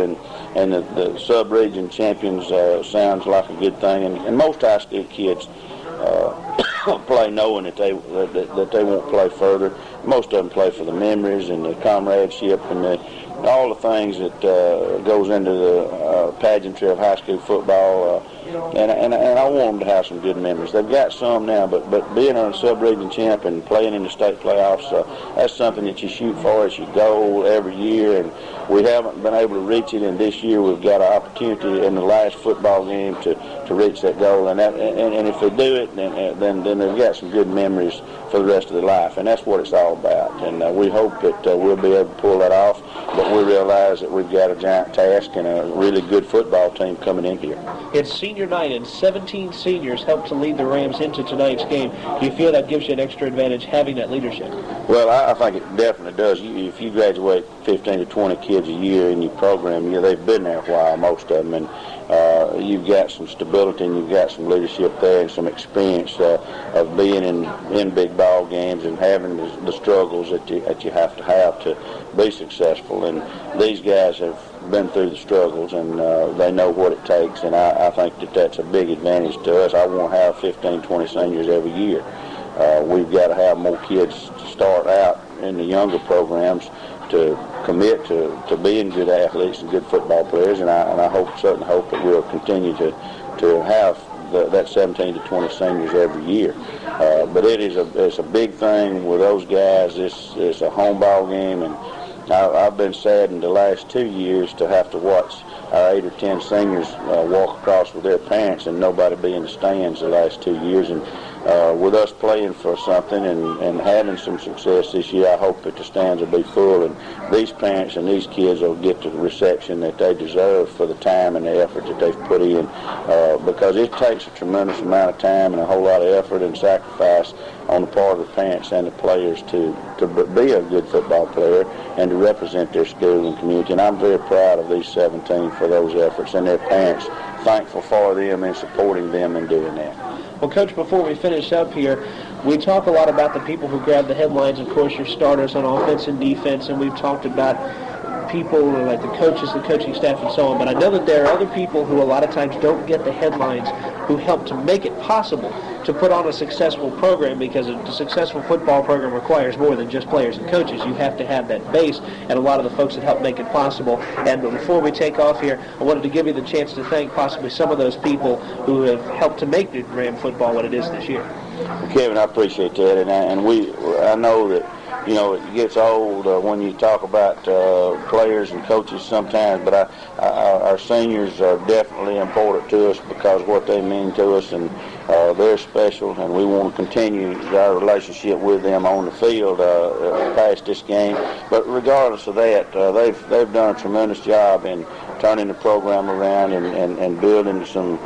And the sub-region champions sounds like a good thing. And most high school kids play knowing that they won't play further. Most of them play for the memories and the comradeship and all the things that goes into the pageantry of high school football. And I want them to have some good memories. They've got some now, but being a sub-region champ and playing in the state playoffs, that's something that you shoot for as your goal every year. And we haven't been able to reach it, and this year we've got an opportunity in the last football game to reach that goal. And if they do it, then they've got some good memories for the rest of their life, and that's what it's all about. And we hope that we'll be able to pull that off, but we realize that we've got a giant task and a really good football team coming in here. It's senior night, and 17 seniors helped to lead the Rams into tonight's game. Do you feel that gives you an extra advantage having that leadership? Well, I think it definitely does. If you graduate 15 to 20 kids a year in your program, they've been there a while, most of them, and you've got some stability and you've got some leadership there and some experience of being in big ball games and having the struggles that you have to be successful. And these guys have been through the struggles, and they know what it takes, and I think that's a big advantage to us. I want to have 15, 20 seniors every year. We've got to have more kids to start out in the younger programs to commit to being good athletes and good football players, and I certainly hope that we'll continue to have that 17 to 20 seniors every year. But it's a big thing with those guys. It's a home ball game, and I've been saddened the last 2 years to have to watch our 8 or 10 seniors walk across with their parents and nobody be in the stands the last 2 years. And with us playing for something and having some success this year, I hope that the stands will be full and these parents and these kids will get the reception that they deserve for the time and the effort that they've put in, because it takes a tremendous amount of time and a whole lot of effort and sacrifice on the part of the parents and the players to be a good football player and to represent their school and community. And I'm very proud of these 17 for those efforts, and their parents thankful for them and supporting them in doing that. Well, Coach, before we finish up here, we talk a lot about the people who grab the headlines, of course, your starters on offense and defense, and we've talked about people like the coaches, the coaching staff, and so on. But I know that there are other people who a lot of times don't get the headlines who help to make it possible to put on a successful program, because a successful football program requires more than just players and coaches. You have to have that base, and a lot of the folks that help make it possible. And before we take off here, I wanted to give you the chance to thank possibly some of those people who have helped to make the Ram football what it is this year. Well, Kevin, I appreciate that, and I know that it gets old when you talk about players and coaches sometimes, but our seniors are definitely important to us because what they mean to us, and They're special, and we want to continue our relationship with them on the field past this game. But regardless of that, they've done a tremendous job in turning the program around and building some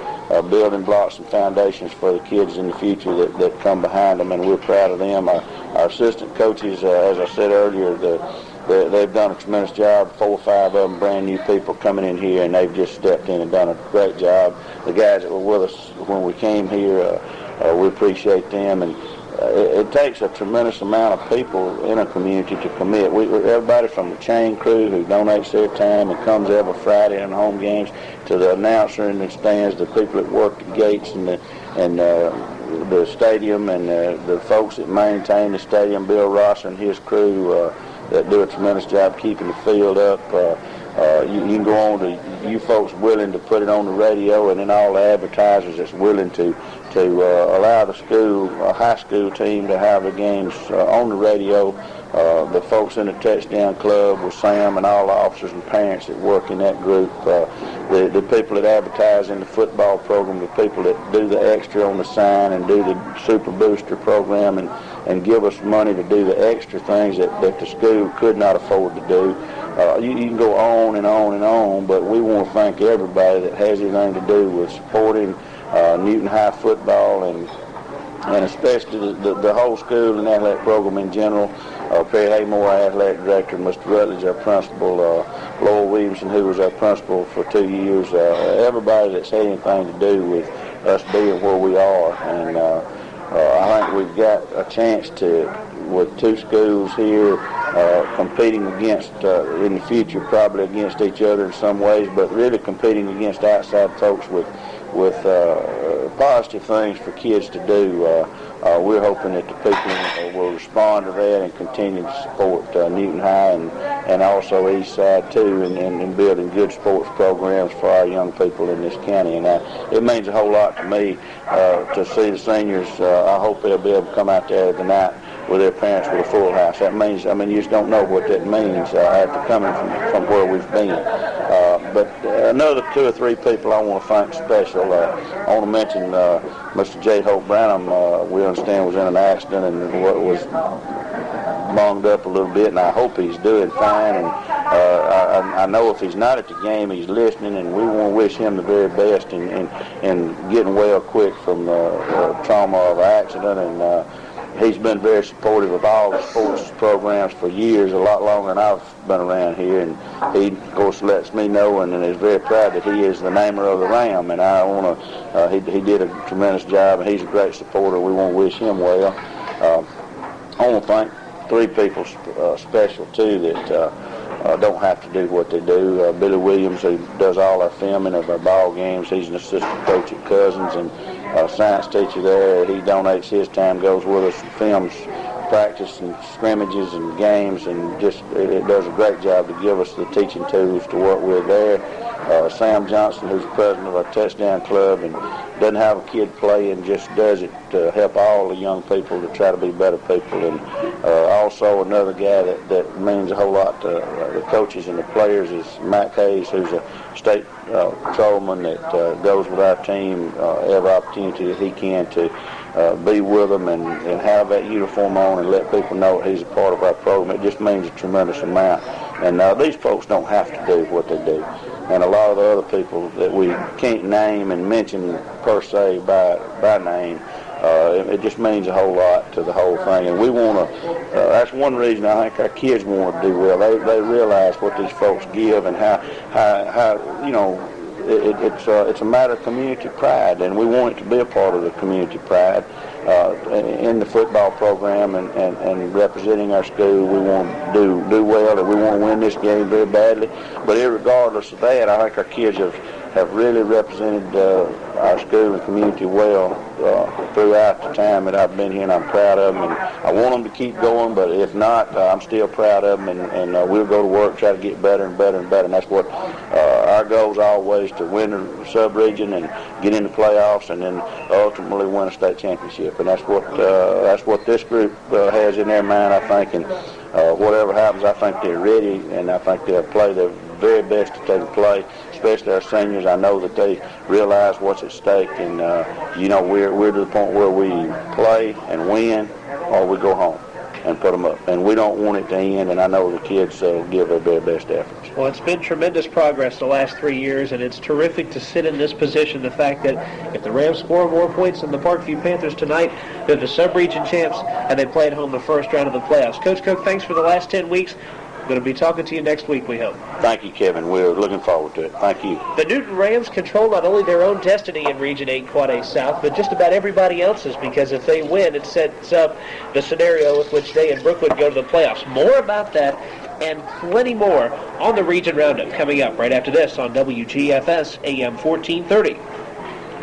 building blocks and foundations for the kids in the future that come behind them, and we're proud of them. Our assistant coaches, as I said earlier, they've done a tremendous job. 4 or 5 of them brand new people coming in here, and they've just stepped in and done a great job. The guys that were with us when we came here, we appreciate them. And it takes a tremendous amount of people in a community to commit. Everybody from the chain crew who donates their time and comes every Friday on home games, to the announcer in the stands, the people that work the gates and the stadium, and the folks that maintain the stadium, Bill Rosser and his crew, that do a tremendous job keeping the field up. You can go on to you folks willing to put it on the radio, and then all the advertisers that's willing to allow the school, high school team to have the games on the radio. The folks in the touchdown club with Sam and all the officers and parents that work in that group, the people that advertise in the football program, the people that do the extra on the sign and do the Super Booster program and give us money to do the extra things that the school could not afford to do. You can go on and on and on, but we want to thank everybody that has anything to do with supporting Newton High football and especially the whole school and athletic program in general. Perry Haymore, our athletic director, Mr. Rutledge, our principal, Laura Williamson, who was our principal for 2 years, everybody that's had anything to do with us being where we are. And I think we've got a chance to, with 2 schools here competing against, in the future, probably against each other in some ways, but really competing against outside folks with positive things for kids to do. We're hoping that the people will respond to that and continue to support Newton High and also East Side too, and building good sports programs for our young people in this county. And it means a whole lot to me to see the seniors. I hope they'll be able to come out there tonight with their parents with a full house. That means, I mean, you just don't know what that means after coming from where we've been. But another 2 or 3 people I want to thank special. I want to mention Mr. J. Hope Branham, we understand was in an accident and was bunged up a little bit, and I hope he's doing fine. And I know if he's not at the game, he's listening, and we want to wish him the very best in getting well quick from the trauma of the accident. And he's been very supportive of all the sports programs for years, a lot longer than I've been around here, and he, of course, lets me know and is very proud that he is the namer of the Ram, and I want to, he did a tremendous job, and he's a great supporter. We want to wish him well. I want to thank 3 people special, too, that don't have to do what they do. Billy Williams, who does all our filming of our ball games. He's an assistant coach at Cousins and science teacher there. He donates his time, goes with us, films practice and scrimmages and games, and just it does a great job to give us the teaching tools to work with there. Sam Johnson, who's president of our touchdown club and doesn't have a kid play and just does it to help all the young people to try to be better people. And also another guy that means a whole lot to the coaches and the players is Matt Hayes, who's a state patrolman that goes with our team every opportunity that he can to be with them and have that uniform on and let people know that he's a part of our program. It just means a tremendous amount. And these folks don't have to do what they do. And a lot of the other people that we can't name and mention per se by name, it just means a whole lot to the whole thing. And we want to, that's one reason I think our kids want to do well. They realize what these folks give and how you know, it's a matter of community pride, and we want it to be a part of the community pride in the football program and representing our school. We want to do well, and we want to win this game very badly. But regardless of that, I think our kids have really represented our school and community well throughout the time that I've been here, and I'm proud of them. And I want them to keep going, but if not, I'm still proud of them, and we'll go to work, try to get better and better and better. And that's what our goal is always, to win the sub-region and get in the playoffs, and then ultimately win a state championship. And that's what this group has in their mind, I think. And whatever happens, I think they're ready, and I think they'll play their very best that they can play, especially our seniors. I know that they realize what's at stake, and we're to the point where we play and win, or we go home and put them up. And we don't want it to end, and I know the kids give their very best efforts. Well, it's been tremendous progress the last 3 years, and it's terrific to sit in this position. The fact that if the Rams score more points than the Parkview Panthers tonight, they're the sub-region champs, and they play at home the first round of the playoffs. Coach Cook, thanks for the last 10 weeks. We're going to be talking to you next week, we hope. Thank you, Kevin. We're looking forward to it. Thank you. The Newton Rams control not only their own destiny in Region 8 Quad A South, but just about everybody else's, because if they win, it sets up the scenario with which they and Brookwood go to the playoffs. More about that and plenty more on the Region Roundup coming up right after this on WGFS AM 1430.